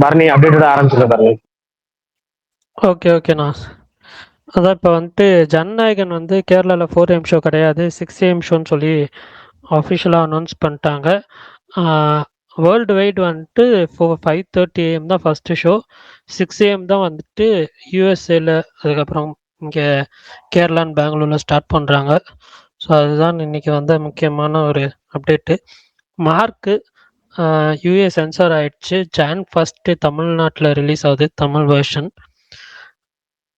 Bharani அப்டேட்டடா ஆரம்பிச்சிருக்க Bharani. Okay ஓகேண்ணா. அதான் இப்போ வந்துட்டு ஜனநாயகன் வந்து கேரளாவில் 4 AM ஷோ கிடையாது, 6 AM ஷோன்னு சொல்லி அஃபிஷியலாக அனௌன்ஸ் பண்ணிட்டாங்க. வேர்ல்டு வைடு வந்துட்டு 5:30 AM தான் ஃபஸ்ட்டு ஷோ, 6 AM தான் வந்துட்டு யூஎஸ்ஏல, அதுக்கப்புறம் இங்கே கேரளா அண்ட் பெங்களூரில் ஸ்டார்ட் பண்ணுறாங்க. ஸோ அதுதான் இன்றைக்கி வந்த முக்கியமான ஒரு அப்டேட்டு. மார்க்கு யூஏ சென்சார் ஆயிடுச்சு, Jan 1 தமிழ்நாட்டில் ரிலீஸ் ஆகுது தமிழ் வெர்ஷன்.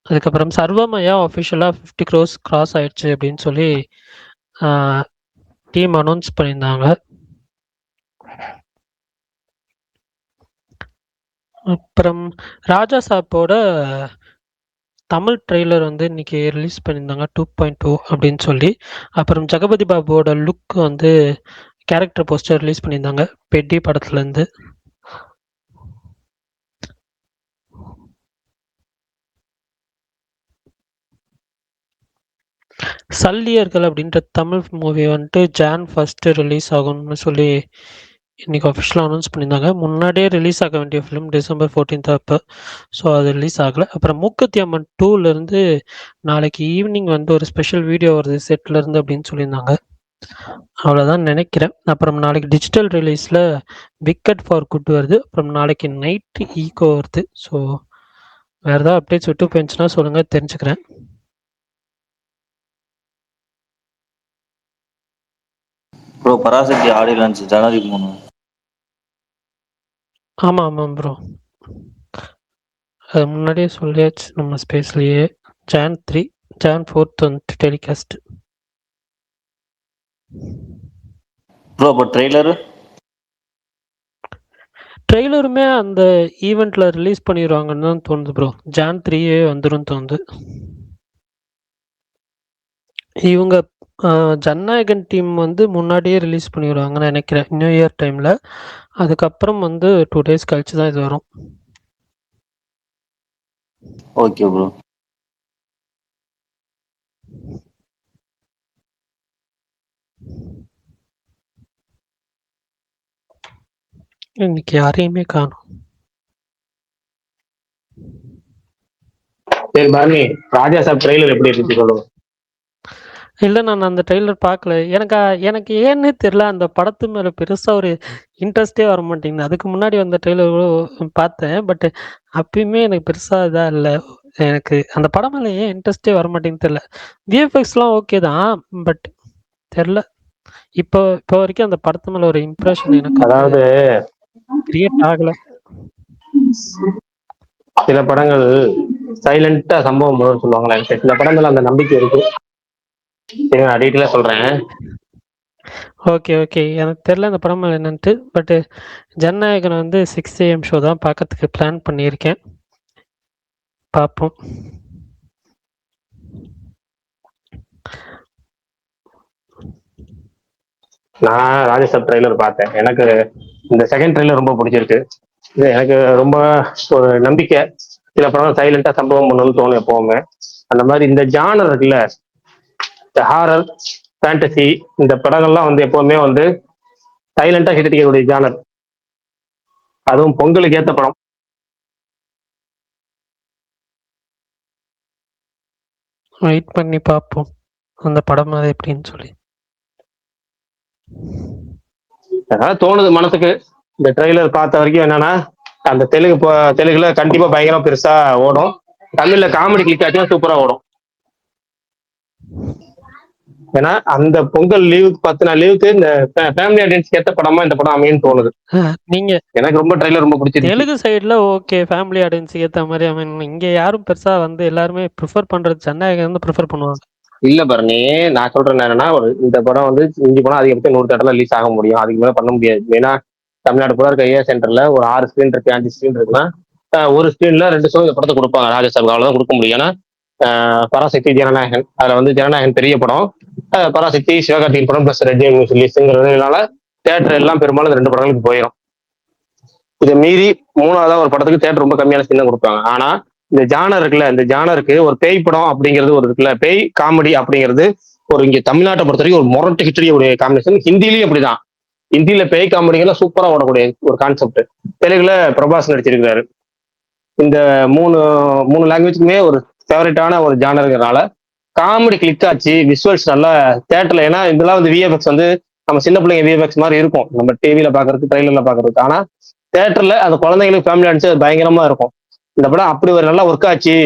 அதுக்கப்புறம் சர்வமயா அஃபிஷியலாக 50 crores கிராஸ் ஆயிடுச்சு அப்படின்னு சொல்லி டீம் அனௌன்ஸ் பண்ணியிருந்தாங்க. அப்புறம் ராஜா சாப்போட தமிழ் ட்ரெய்லர் வந்து இன்னைக்கு ரிலீஸ் பண்ணியிருந்தாங்க 2.2 அப்படின்னு சொல்லி. அப்புறம் ஜெகபதி பாபுவோட லுக் வந்து கேரக்டர் போஸ்டர் ரிலீஸ் பண்ணியிருந்தாங்க பெட்டி படத்துலேருந்து. சல்லியர்கள் அப்படின்ற தமிழ் மூவி வந்துட்டு Jan 1 ரிலீஸ் ஆகும்னு சொல்லி இன்னைக்கு அஃபிஷியலாக அனௌன்ஸ் பண்ணியிருந்தாங்க. முன்னாடியே ரிலீஸ் ஆக வேண்டிய ஃபிலிம் December 14 அப்போ, ஸோ அது ரிலீஸ் ஆகலை. அப்புறம் மூக்குத்தி அம்மன் 2லேருந்து நாளைக்கு ஈவினிங் வந்து ஒரு ஸ்பெஷல் வீடியோ வருது செட்லேருந்து அப்படின்னு சொல்லியிருந்தாங்க. அவ்வளோதான் நினைக்கிறேன். அப்புறம் நாளைக்கு டிஜிட்டல் ரிலீஸில் விக்கெட் ஃபார் குட் வருது. அப்புறம் நாளைக்கு நைட்டு ஈகோ வருது. ஸோ வேறு ஏதாவது அப்டேட்ஸ் விட்டு போயிருந்துச்சுன்னா சொல்லுங்கள், தெரிஞ்சுக்கிறேன். Bro Parasakthi audio launch January 3. ஆமாம் ப்ரோ, அது முன்னாடியே சொல்லியாச்சு நம்ம ஸ்பேஸ்லேயே. Jan 3, Jan 4 வந்து டெலிகாஸ்ட். ப்ரோ இப்போ ட்ரெய்லருமே அந்த ஈவெண்ட்டில் ரிலீஸ் பண்ணிடுவாங்கன்னு தான் தோணுது ப்ரோ. Jan 3 வந்துடும் தோணுது. இவங்க ஜனநாயகன் டீம் வந்து முன்னாடியே ரிலீஸ் பண்ணிடுவாங்கன்னு நினைக்கிறேன், நியூ இயர் டைமில். அதுக்கப்புறம் வந்து 2 days கழிச்சு தான் இது வரும். Okay bro. இன்னைக்கு யாரையுமே காணும். சரி பரணி, ராஜா சாப் ட்ரெய்லர் எப்படி இருந்துச்சு சொல்லுங்க. இல்லை, நான் அந்த ட்ரெய்லர் பார்க்கல. எனக்கு ஏன்னே தெரில, அந்த படத்து மேலே பெருசாக ஒரு இன்ட்ரெஸ்டே வர மாட்டேங்குது. அதுக்கு முன்னாடி வந்த ட்ரெய்லர் கூட பார்த்தேன், பட் அப்பயுமே எனக்கு பெருசாக இதாக இல்லை. எனக்கு அந்த படம் மேலே ஏன் இன்ட்ரெஸ்டே வர மாட்டேங்குது தெரில. விஎஃப்எக்ஸ்லாம் ஓகே தான், பட் தெரில, இப்போ வரைக்கும் அந்த படத்து மேலே ஒரு இம்ப்ரெஷன் எனக்கு அதாவது கிரியேட் ஆகலை. சில படங்கள் சைலண்டா சம்பவம் வரும்னு சொல்லுவாங்களே, சில படங்கள் அந்த நம்பிக்கை இருக்கு. நான் டீட்டெயிலாக சொல்றேன். ஓகே எனக்கு தெரில அந்த படம் என்னன்ட்டு. பட்டு ஜனநாயகன் வந்து 6 AM ஷோ தான் பார்க்கறதுக்கு பிளான் பண்ணியிருக்கேன், பார்ப்போம். நான் ராஜசாப் ட்ரெய்லர் பார்த்தேன். எனக்கு இந்த செகண்ட் ட்ரெய்லர் ரொம்ப பிடிச்சிருக்கு. இது எனக்கு ரொம்ப ஒரு நம்பிக்கை. சில படம் சைலண்டா சம்பவம் பண்ணணும்னு தோணும் எப்பவுமே. அந்த மாதிரி இந்த ஜானர் இருக்குல்ல, ஹாரர் ஃபேண்டசி, இந்த படங்கள்லாம் வந்து எப்பவுமே வந்து சைலண்டா ஹிட்டடிக்கக்கூடிய ஜானர். அதுவும் பொங்கலுக்கு ஏற்ற படம். வெயிட் பண்ணி பார்ப்போம் அந்த படம் அது எப்படின்னு சொல்லி. அதாவது தோணுது மனசுக்கு. இந்த ட்ரெய்லர் பார்த்த வரைக்கும் என்னன்னா, அந்த தெலுங்குல கண்டிப்பா பயங்கரம் பெருசா ஓடும். தமிழ்ல காமெடி கிளிக் ஆச்சுன்னா சூப்பரா ஓடும். ஏன்னா அந்த பொங்கல் லீவுக்கு 10 நாள் லீவுக்கு இந்த ஃபேமிலி ஆடியன்ஸ்க்கு ஏற்ற படமா இந்த படம் அமைன்னு தோணுது. நீங்க எனக்கு ரொம்ப ட்ரெய்லர் ரொம்ப பிடிச்சிருக்கு. தெலுங்கு சைடுல ஓகே, ஃபேமிலி ஆடியன்ஸுக்கு ஏற்ற மாதிரி இங்க யாரும் பெருசா வந்து எல்லாருமே ப்ரிஃபர் பண்றது ஜனநாயகம் வந்து ப்ரிஃபர் பண்ணுவாங்க. இல்ல பரணி, நான் சொல்றேன் என்னன்னா, இந்த படம் வந்து இஞ்சி போனா அதிகபட்சம் 100 தேட்டர்ல ரிலீஸ் ஆக முடியும், அதுக்கு மேல பண்ண முடியாது. ஏன்னா தமிழ்நாடு பூரா இருக்க ஏஆர் சென்டர்ல ஒரு 6 ஸ்கிரீன் இருக்கு, 5 ஸ்கிரீன் இருக்குன்னா ஒரு ஸ்கிரீன்ல 2 ஷோ இந்த படத்தை கொடுப்பாங்க. ராஜசாப் அவ்வளவுதான் கொடுக்க முடியும். ஏன்னா பராசக்தி, ஜனநாயகன், அதுல வந்து ஜனநாயகன் பெரிய படம், பராசக்தி சிவகார்த்திகேயன் படம் பிளஸ் ரெஜின் ரிலீஸ்ங்கிறதுனால தேட்டர் எல்லாம் பெரும்பாலும் 2 படங்களுக்கு போயிடும். இதை மீறி 3ஆவதா ஒரு படத்துக்கு தேட்டர் ரொம்ப கம்மியான ஸ்கிரீன் தான் கொடுப்பாங்க. ஆனா இந்த ஜானர் இருக்குல்ல, இந்த ஜானருக்கு ஒரு பேய் படம் அப்படிங்கிறது ஒரு இருக்குல்ல, பேய் காமெடி அப்படிங்கிறது ஒரு இங்க தமிழ்நாட்டை பொறுத்த வரைக்கும் ஒரு முரட்டு ஹிட்டடி ஒரு காம்பினேஷன். ஹிந்திலையும் அப்படிதான். ஹிந்தியில பேய் காமெடிகள்லாம் சூப்பரா ஓடக்கூடிய ஒரு கான்செப்ட். தெலுங்குல பிரபாஸ் நடிச்சிருக்காரு. இந்த மூணு மூணு லாங்குவேஜ்க்குமே ஒரு ஃபேவரட்டான ஒரு ஜானருங்கிறனால காமெடி கிளிக் ஆச்சு. விஷுவல்ஸ் நல்லா தேட்டர்ல, ஏன்னா இதெல்லாம் வந்து விஎஃப்எக்ஸ் வந்து நம்ம சின்ன பிள்ளைங்க விஎஃப்எக்ஸ் மாதிரி இருக்கும் நம்ம டிவியில பாக்குறதுக்கு, ட்ரெயிலர்ல பாக்குறதுக்கு. ஆனா தேட்டர்ல அந்த குழந்தைங்களுக்கு ஃபேமிலி அடிச்சு அது பயங்கரமா இருக்கும். இந்த படம் அப்படி ஒரு நல்லா ஒர்க் ஆச்சு.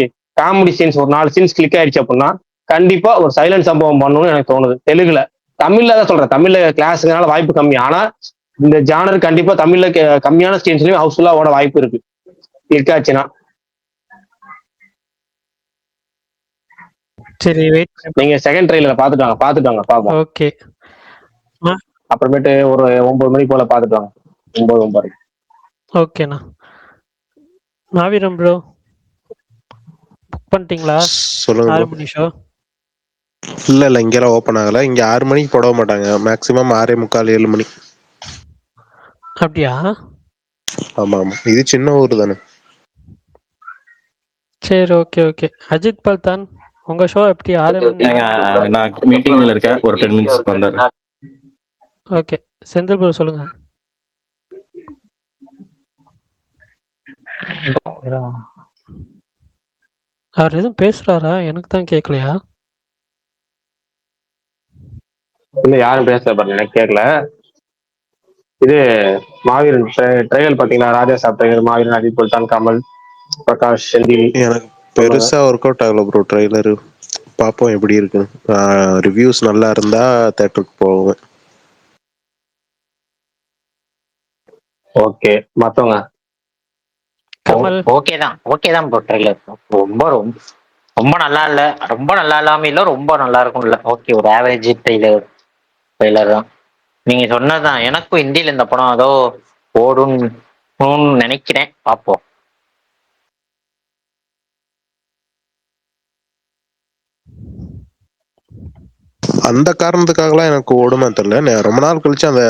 காமெடி சீன்ஸ் ஒரு 4 சீன்ஸ் கிளிக் ஆயிடுச்சு அப்படின்னா கண்டிப்பா ஒரு சைலண்ட் சம்பவம் பண்ணணும்னு எனக்கு தோணுது தெலுங்குல. தமிழ்ல தான் சொல்றேன், தமிழ்ல கிளாஸுனால வாய்ப்பு கம்மி. ஆனா இந்த ஜானர் கண்டிப்பா தமிழ்ல கம்மியான ஸ்டேன்ஸ்லயும் ஹவுஸ்ஃபுல்லா ஓட வாய்ப்பு இருக்கு கிளிக் ஆச்சுன்னா. சரி வெயிட் பண்ணி நீங்க செகண்ட் ட்ரெயிலர் பாத்துட்டாங்க பாப்போம். ஓகே. அப்புறமேட்டு ஒரு 9 மணி போல பாத்துட்டாங்க. 9 ஓகேண்ணா. மாவீரம் ப்ரோ புக் பண்ணிட்டீங்களா? சொல்லுங்க 6 ப்ரோ. மணி ஷோ. இல்ல இங்கெல்லாம் ஓப்பன் ஆகல. இங்க 6 மணிக்கு போட மாட்டாங்க. மேக்ஸிமம் 6:45 7 மணி. அப்படியா? ஆமா ஆமா, இது சின்ன ஊர் தானே. சரி ஓகே ஓகே. அஜித் பல்தான் உங்க ஷோ எப்படி 6 மணி? நான் மீட்டிங்ல இருக்கேன், ஒரு 10 மினிட்ஸ் வந்துடுறேன். ஓகே செந்தில் ப்ரோ சொல்லுங்க. அவர் எதுவும் பேசுறாரா? எனக்கு தான் கேட்கலையா? இல்ல யாரும் பேசல, பட் எனக்கு கேட்கல. இது மாவீரன் ட்ரையல் பாத்தீங்கன்னா, ராஜா சாப் ட்ரையல், மாவீரன், அஜித் பல்தான், கமல், பிரகாஷ், செந்தில். எனக்கு பெருசா ஒர்க் அவுட் ஆகல ப்ரோ ட்ரெய்லரு. பார்ப்போம் எப்படி இருக்கு. ரிவ்யூஸ் நல்லா இருந்தா தேட்டருக்கு போவேன். ஓகே, மத்தவங்க கமல் ஓகே தான் ப்ரோ. ட்ரெய்லர் ரொம்ப ரொம்ப ரொம்ப நல்லா இல்ல, ரொம்ப நல்லா இல்லாம இல்ல, ரொம்ப நல்லா இருக்கும் இல்ல. ஓகே, ஒரு ஆவரேஜ் ட்ரெய்லர் தான். நீங்க சொன்னதுதான், எனக்கும் இந்தியில இந்த படம் ஏதோ ஓடும்னு நினைக்கிறேன். பார்ப்போம். அந்த காரணத்துக்காகலாம் எனக்கு ஓடுமா தெரியல. நான் ரொம்ப நாள் கழிச்சு அந்த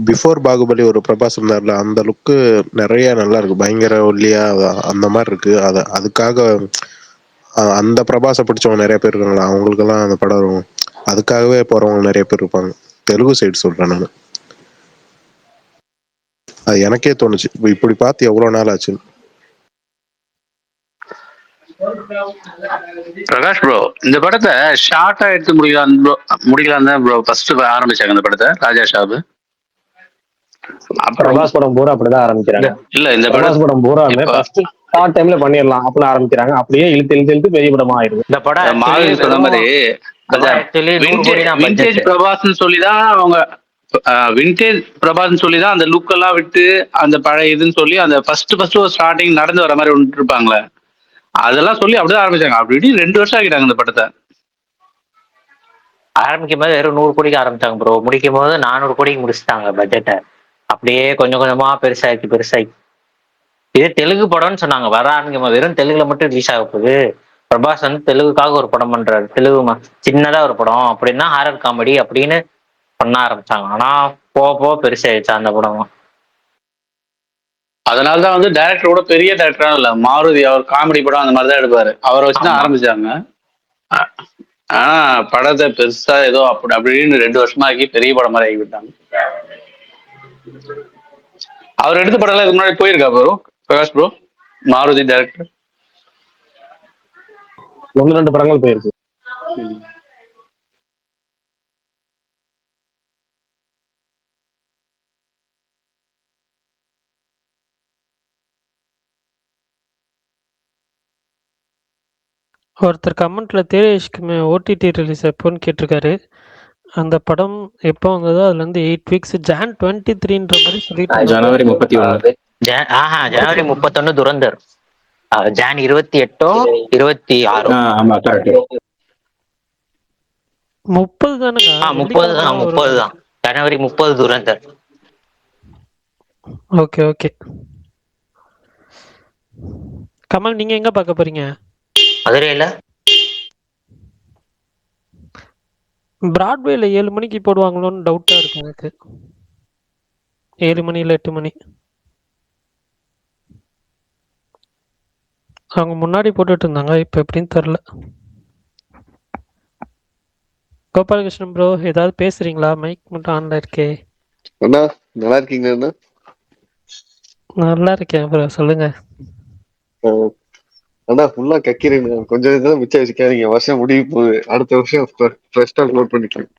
பிஃபோர் பாகுபலி ஒரு பிரபாஸ் இருந்தார்ல, அந்த லுக்கு நிறைய நல்லா இருக்கு. பயங்கர ஒல்லியா அந்த மாதிரி இருக்கு. அதுக்காக அந்த பிரபாஸை பிடிச்சவங்க நிறைய பேர் இருக்காங்களா, அவங்களுக்கெல்லாம் அந்த படம் வரும். அதுக்காகவே போறவங்க நிறைய பேர் இருப்பாங்க. தெலுங்கு சைடு சொல்றேன் நான். அது எனக்கே தோணுச்சு, இப்படி பார்த்து எவ்வளவு நாள் ஆச்சு. பிரகாஷ் ப்ரோ, இந்த படத்தை ஷார்ட்டா எடுத்து முடிக்கலாம் தான் ப்ரோ ஃபர்ஸ்ட் ஆரம்பிச்சாங்க இந்த படத்தை, ராஜா ஷாபு. அப்புறம் பிரபாஸ் படம் பூரா அப்படிதான் ஆரம்பிக்கிறாங்க. இல்ல இந்த பிரபாஸ் படம் பூராமே ஃபர்ஸ்ட் ஷார்ட் டைம்ல பண்ணிடலாம் அப்படின்னு ஆரம்பிக்கிறாங்க. அப்படியே இழுத்து பெரிய படமா ஆயிடுது. இந்த படம் மாவி சொன்ன மாதிரி விண்டேஜ் பிரபாஸ்ன்னு சொல்லிதான் அவங்க விண்டேஜ் பிரபாஸ்ன்னு சொல்லிதான் அந்த லுக் எல்லாம் விட்டு அந்த பழைய இதுன்னு சொல்லி அந்த ஃபர்ஸ்ட் ஒரு ஸ்டார்டிங் நடந்து வர மாதிரி ஒன்று இருப்பாங்களே, அதெல்லாம் சொல்லி அப்படிதான் ஆரம்பிச்சாங்க. அப்படி 2 வருஷம் ஆகிட்டாங்க இந்த படத்தை. ஆரம்பிக்கும் போது வெறும் 100 கோடிக்கு ஆரம்பிச்சாங்க ப்ரோ. முடிக்கும் போது 400 கோடிக்கு முடிச்சுட்டாங்க பட்ஜெட்டை. அப்படியே கொஞ்சம் கொஞ்சமா பெருசாக்கி. இது தெலுங்கு படம்னு சொன்னாங்க. வர ஆரம்பிக்கும் போது வெறும் தெலுங்குல மட்டும் ரிலீஸ் ஆக போகுது. பிரபாஸ் வந்து தெலுங்குக்காக ஒரு படம் பண்றாரு, தெலுங்கு சின்னதா ஒரு படம் அப்படின்னா ஹாரர் காமெடி அப்படின்னு பண்ண ஆரம்பிச்சாங்க. ஆனா போக பெருசாயிடுச்சு அந்த படம். அதனாலதான் வந்து டைரக்டரோட பெரிய டைரக்டரா இல்ல, மாருதி அவர் காமெடி படம் அந்த மாதிரிதான் எடுப்பாரு. அவரை வச்சுதான் ஆரம்பிச்சாங்க. ஆனா படத்தை பெருசா ஏதோ அப்படின்னு 2 வருஷமா ஆக்கி பெரிய படம் மாதிரி ஆகி விட்டாங்க. அவர் எடுத்த படம் எல்லாம் முன்னாடி போயிருக்கா bro Prakash bro? Maruti director 1-2 படங்கள் போயிருக்கு. ஒருத்தர் கமெண்ட்ல தேரேஷ்க்கு ஓடிடி ரிலீஸ் எப்போன்னு கேட்டிருக்காரு. அந்த படம் எப்போ வந்ததோ அதுல இருந்து 8 வீக்ஸ், Jan 23ன்ற மாதிரி சொல்லிட்டு ஜனவரி 31. ஜனவரி 31 துரந்தர். Jan 28 26. ஆமா கரெக்ட். 30 தானுங்க? 30 தான். ஜனவரி 30 துரந்தர். ஓகே. கமல் நீங்க எங்க பார்க்க போறீங்க? மதுரையில பிராட்வேல 7 மணிக்கு போடுவாங்களோன்னு டவுட்டா இருக்கு எனக்கு. 7 மணி இல்ல 8 மணி. அவங்க முன்னாடி போட்டுட்டு இருந்தாங்க, இப்ப எப்படின்னு தெரியல. கோபாலகிருஷ்ணன் ப்ரோ ஏதாவது பேசுறீங்களா? மைக் மட்டும் ஆன்ல இருக்கே. அண்ணா நல்லா இருக்கீங்களா அண்ணா? நல்லா இருக்கேன் ப்ரோ, சொல்லுங்க. அஹ் அண்ணா ஃபுல்லா கக்கிறேங்க, கொஞ்சம் இதுதான் மிச்சம் வச்சுக்காதீங்க. வருஷம் முடிய போகுது, அடுத்த வருஷம் ஃப்ரெஷ்ஷா க்ளோட் பண்ணிக்கலாம்.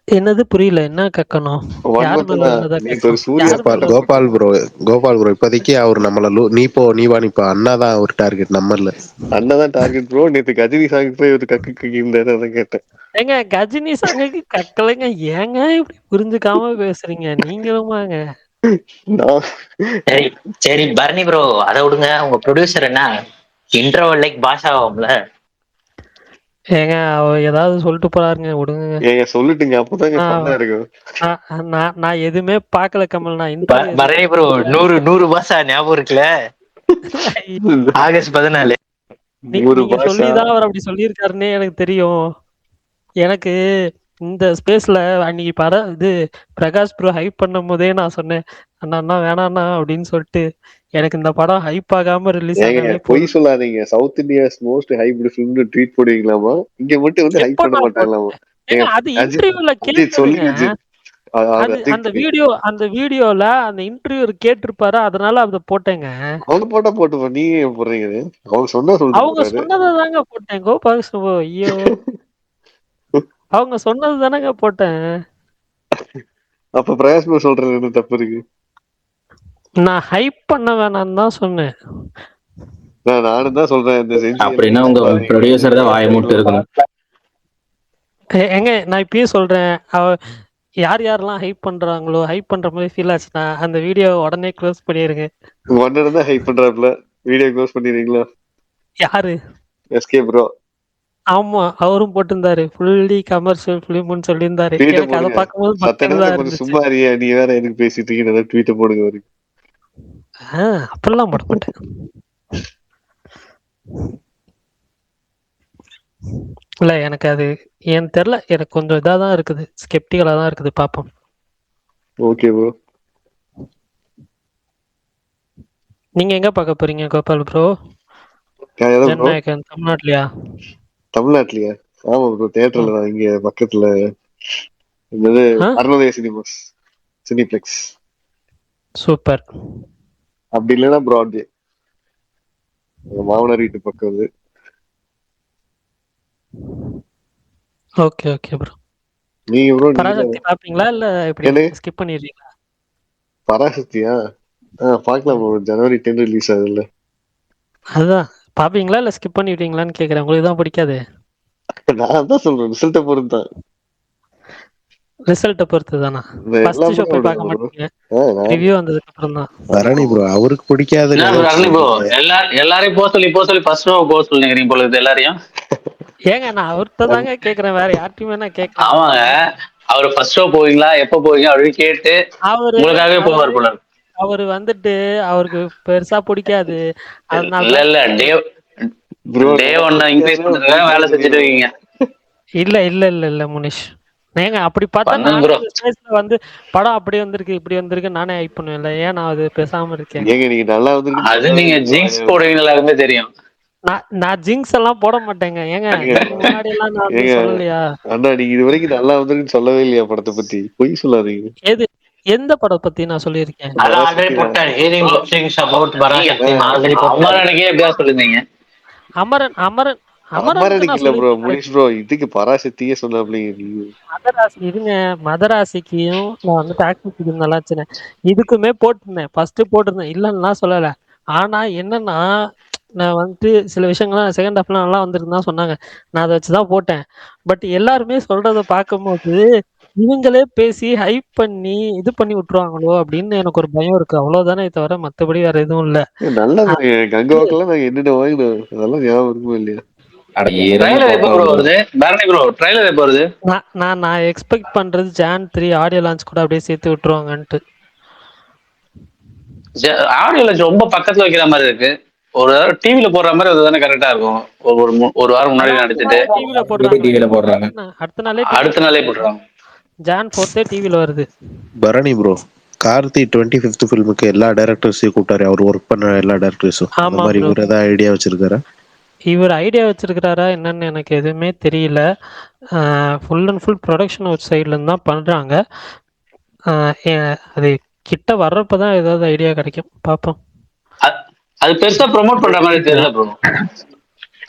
என்னது புரியல, என்ன கக்கணும்? ஒன் யார் மேல மந்த்னா உள்ளதா நேற்று ஒரு கக்கணும்? சூர்யா யார் மேல? கோபால் ப்ரோ, கோபால் ப்ரோ இப்போதைக்கு அவர் நம்மள நீ போ நீ வா நீ போ அண்ணா தான் ஒரு டார்கெட் நம்மள. அண்ணா டார்கெட் ப்ரோ. நேற்று கஜினி சாங் போய் ஒரு கக்கு கக்கியிருந்தாரு, அதான் கேட்டேன். ஏங்க கஜினி சங்கக்கு கக்கலைங்க, ஏங்க இப்படி புரிஞ்சுக்காம பேசுறீங்க நீங்களுமாங்க? நான் சரி சரி பரணி ப்ரோ, அதை விடுங்க. உங்க ப்ரொடியூசர் என்ன இன்டர்வல் லைக் பாஷாவாம்ல? ஏங்க அவர் ஏதாவது சொல்லிட்டு போறாருங்க, விடுங்க. ஏங்க சொல்லிட்டுங்க, அப்பதாங்க ஃபன்னா நான் இருக்கும். நான் நான் எதுவுமே பார்க்கல கமல், நான் இன்டர்வியூ பரணி ப்ரோ, 100 பாஷா ஞாபகம் இருக்குல்ல? ஆகஸ்ட் 14. ஒரு நீங்க பாஷா சொல்லிதான் அவர் அப்படி சொல்லியிருக்காருன்னே எனக்கு தெரியும். எனக்கு இந்த ஸ்பேஸ்ல அன்னைக்கு இது பிரகாஷ் ப்ரோ ஹைப் பண்ணும் போதே நான் சொன்னேன், அண்ணா வேணாண்ணா அப்படின்னு சொல்லிட்டு. எனக்கு இந்த படம் ஹைப் ஆகாம ரிலீஸ் ஏங்க ஆனாலே பொய் போதும். சொல்லாதீங்க. சவுத் இந்தியாஸ் மோஸ்ட் ஹைப்டு ஃபிலிம்னு ட்வீட் போடுவீங்களாமா? இங்க மட்டும் வந்து ஹைப் எப்ப பண்ண நான் மாட்டாங்களாமா? ஏங்க ஏங்க அது அஜித் இன்டர்வியூல அஜித் கேட்டதுங்க. சொல்லுங்க அஜித். அது அது அஜித் அந்த வீடியோல அந்த இன்டர்வியூ கேட்டிருப்பாரு, அதனால அதை போட்டேங்க. அவங்க போட்டா போட்டு நீங்க ஏன் போடுறீங்க? அவங்க சொன்னா சொல்லிட்டு அவங்க போறாரு. சொன்னதை தாங்க போட்டேன் கோபாலகிருஷ்ண. ஐயோ, அவங்க சொன்னது தானங்க போட்டேன். அப்ப பிரகாஷ் ப்ரோ சொல்றது என்ன தப்பு இருக்கு? நான் ஹைப் பண்ண வேணாம்னு தான் சொன்னேன். நானும் தான் சொல்றேன், இந்த செஞ்சு அப்படின்னா உங்க ப்ரொடியூசர் தான் வாய மூட்டு இருக்கணும். ஏங்க நான் இப்பயே சொல்றேன், யார் யாரெல்லாம் ஹைப் பண்றாங்களோ, ஹைப் பண்ற மாதிரி ஃபீல் ஆச்சுன்னா அந்த வீடியோ உடனே க்ளோஸ் பண்ணிருங்க. ஒன்னு தான் ஹைப் பண்றாப்ல, வீடியோ க்ளோஸ் பண்ணிடுறீங்களா? யாரு? SK bro. ஆமா, அவரும் போட்டிருந்தாரு ஃபுல்லி கமர்ஷியல் ஃபிலிம்னு சொல்லியிருந்தாரு. ட்வீட்டை எனக்கு அதை போடுங்க. பார்க்கும்போது சத்த பக்கத்துல நேரம் தான் கொஞ்சம் இருந்துச்சு. சும்மா அறியா, நீ வேற எதுக்கு பேசிட்டு இருக்கீங்க? ட்வீட்டை போடுங்க வரைக்கும். அப்படிலாம் போட மாட்டேன். இல்ல எனக்கு அது ஏன் தெரியல, எனக்கு கொஞ்சம் இதா தான் இருக்குது, ஸ்கெப்டிக்கலா தான் இருக்குது. பாப்போம். Okay bro. நீங்க எங்க பார்க்க போறீங்க கோபால் ப்ரோ? ப்ரோ ஜனநாயகன் தமிழ்நாட்டுலயா? தமிழ்நாட்டுலயா? ஆமா ப்ரோ, தியேட்டர்ல தான், இங்க பக்கத்துல. என்னது, அருணோதய சினிமாஸ், சினிப்ளெக்ஸ். சூப்பர். அப்படி இல்லைன்னா ப்ராட்வே, மாமனார் வீட்டு பக்கம் அது. Okay okay bro. நீங்க ப்ரோ பராசக்தி பாப்பீங்களா இல்ல எப்படி ஸ்கிப் பண்ணிடுறீங்களா? பராசக்தியா? பாக்கலாம் ப்ரோ, ஜனவரி 10 ரிலீஸ் ஆகுதுல்ல. அதுதான் பாப்பீங்களா இல்ல ஸ்கிப் பண்ணிடுவீங்களான்னு கேக்குறேன். உங்களுக்கு தான் பிடிக்காது. நான் தான் சொல்றேன், ரிசல்ட்டை பொறுத்து தான். ரிசல்ட்டை பொறுத்து தானா? ஃபர்ஸ்ட் ஷோ போய் பார்க்க மாட்டீங்க, ரிவ்யூ வந்ததுக்கு அப்புறம் தான். பரணி ப்ரோ அவருக்கு பிடிக்காது. எல்லாரையும் போக சொல்லி ஃபர்ஸ்ட் ஷோ போக சொல்லுங்க போல இருக்கு எல்லாரையும். ஏங்க நான் அவர்கிட்ட தாங்க கேக்குறேன், வேற யார்ட்டையுமே நான் கேட்கல. ஆமாங்க, அவர் ஃபர்ஸ்ட் ஷோ போவீங்களா, எப்ப போவீங்க அப்படின்னு கேட்டு உங்களுக்காகவே போவார் போல. அவரு வந்துட்டு அவருக்கு பெருசா பிடிக்காது, அதனால இல்ல டே ஒன் இன்க்ரீஸ் பண்றதுக்காக வேலை செஞ்சுட்டு இருக்கீங்க. இல்ல இல்ல இல்ல இல்ல முனிஷ், ஏங்க அப்படி பார்த்தா வந்து படம் அப்படி வந்திருக்கு இப்படி வந்திருக்கு நானே ஹைப் பண்ணுவேன்ல, ஏன் நான் அது பேசாம இருக்கேன்? ஏங்க நீங்க நல்லா வந்திருக்கு, அது நீங்க ஜிங்ஸ் போடுவீங்க, எல்லாருமே தெரியும். நான் ஜிங்ஸ் எல்லாம் போட மாட்டேங்க. ஏங்க முன்னாடி எல்லாம் நான் வந்து சொல்லலையா? அண்ணா நீங்க இது வரைக்கும் நல்லா வந்திருக்குன்னு சொல்லவே இல்லையா படத்தை பத்தி? பொய் சொல்லாதீங்க. எது எந்த படம் பத்தி நான் சொல்லியிருக்கேன்? அமரன் அமரன் அமரனுக்கு இல்ல ப்ரோ, முனிஷ் ப்ரோ இதுக்கு பராசக்தியே சொன்னாப்லீங்க. மதராசி இருங்க, மதராசிக்கும் நான் வந்து டாக்ஸி நல்லா வச்சுனேன், இதுக்குமே போட்டிருந்தேன், ஃபர்ஸ்ட் போட்டிருந்தேன், இல்லைன்னா சொல்லலை. ஆனா என்னன்னா நான் வந்துட்டு சில விஷயங்கள்லாம் செகண்ட் ஹாஃப்லாம் நல்லா வந்துருக்குன்னு தான் சொன்னாங்க, நான் அதை வச்சுதான் போட்டேன். பட் எல்லாருமே சொல்றத பார்க்கும்போது இவங்களே பேசி ஹைப் பண்ணி இது பண்ணி விட்டுருவாங்களோ அப்படின்னு எனக்கு ஒரு பயம் இருக்கு, அவ்வளவுதானே தவிர மத்தபடி வேற எதுவும் இல்ல. நல்லா கங்கவாக்கெல்லாம் நாங்க என்னென்ன வாங்கினோம் அதெல்லாம் ஞாபகம் இருக்குமோ இல்லையா? நான் எக்ஸ்பெக்ட் பண்றது Jan 3 ஆடியோ லான்ச் கூட அப்படியே சேர்த்து விட்டுருவாங்கன்ட்டு. ஆடியோ லான்ச் ரொம்ப பக்கத்துல வைக்கிற மாதிரி இருக்கு. ஒரு டிவில போடுற மாதிரி அதுதானே கரெக்டா இருக்கும். ஒரு வாரம் முன்னாடி நடிச்சிட்டு டிவில போடுறாங்க, அடுத்த நாளே போடுறாங்க. Jan 4 டிவில வருது. பரணி ப்ரோ, கார்த்தி 25th ஃபிலிமுக்கு எல்லா டைரக்டர்ஸையும் கூட்டாரு, அவர் ஒர்க் பண்ண எல்லா டைரக்டர்ஸும். அந்த மாதிரி இவர் ஏதாவது ஐடியா வச்சிருக்காரா? இவர் ஐடியா வச்சிருக்கிறாரா என்னன்னு எனக்கு எதுவுமே தெரியல. ஃபுல் அண்ட் ஃபுல் ப்ரொடக்ஷன் ஒரு சைட்ல இருந்து தான் பண்றாங்க. அது கிட்ட வர்றப்பதான் ஏதாவது ஐடியா கிடைக்கும், பார்ப்போம். அது பெருசா ப்ரோமோட் பண்ற மாதிரி தெரியல ப்ரோ.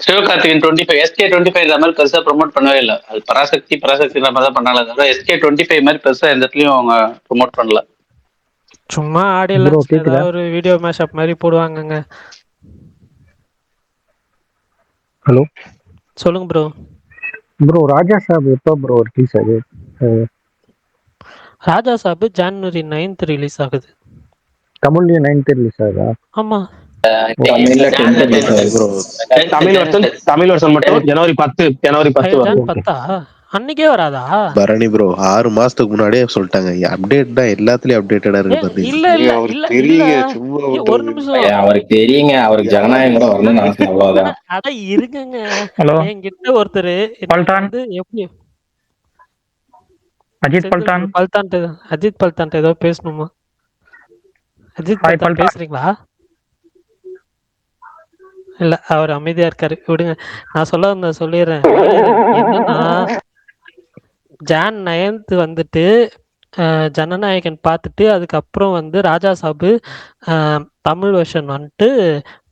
சிவகார்த்திகேயன் 25 SK25 இந்த மாதிரி பெருசா ப்ரோமோட் பண்ணவே இல்லை. அது பராசக்தி மாதிரி தான் பண்ணால தவிர SK25 மாதிரி பெருசா எந்த இடத்துலயும் அவங்க ப்ரோமோட் பண்ணல. சும்மா ஆடியோ Bro, லான்ச்ல கேக்குதா? ஏதாவது ஒரு வீடியோ மேஷப் மாதிரி போடுவாங்கங்க. ஹலோ சொல்லுங்க ப்ரோ. ப்ரோ, ராஜா சாப் எப்போ ப்ரோ ரிலீஸ் ஆகுது? ராஜா சாப் ஜனவரி 9th ரிலீஸ் ஆகுது. தமிழ்லயும் 9th ரிலீஸ் ஆகுதா? ஆமா, தமிழ்ல 10th ரிலீஸ் ஆகுது ப்ரோ. தமிழ் வருஷன் மட்டும் ஜனவரி 10 ஜான் வரும். 10 அன்னைக்கே வராதா? பரணி ப்ரோ 6 மாசத்துக்கு முன்னாடியே சொல்லிட்டாங்க, அப்டேட் தான் எல்லாத்துலயும் அப்டேட்டடா இருக்கு பரணி. இல்ல இல்ல அவருக்கு இல்ல இல்ல தெரியுங்க, சும்மா ஒரு விட்டுறது. நிமிஷம். அவருக்கு தெரியுங்க, அவருக்கு ஜனநாயகம் கூட வரணும்னு ஆசை, அவ்வளவுதான். அட இருங்கங்க. ஹலோ என்கிட்ட ஒருத்தர் பல்டான். வந்து எப்படி அஜித் பல்டான். அஜித் பல்தான் ஏதோ பேசணுமா? அஜித் ஹாய் பல்தான் பல்டான். பேசுறீங்களா? இல்ல, அவர் அமைதியா இருக்காரு, விடுங்க. நான் சொல்லிடுறேன். என்னன்னா, ஜான் 9th வந்துட்டு ஜனநாயகன் பார்த்துட்டு அதுக்கப்புறம் வந்து ராஜா சாபு தமிழ் வெர்ஷன் வந்துட்டு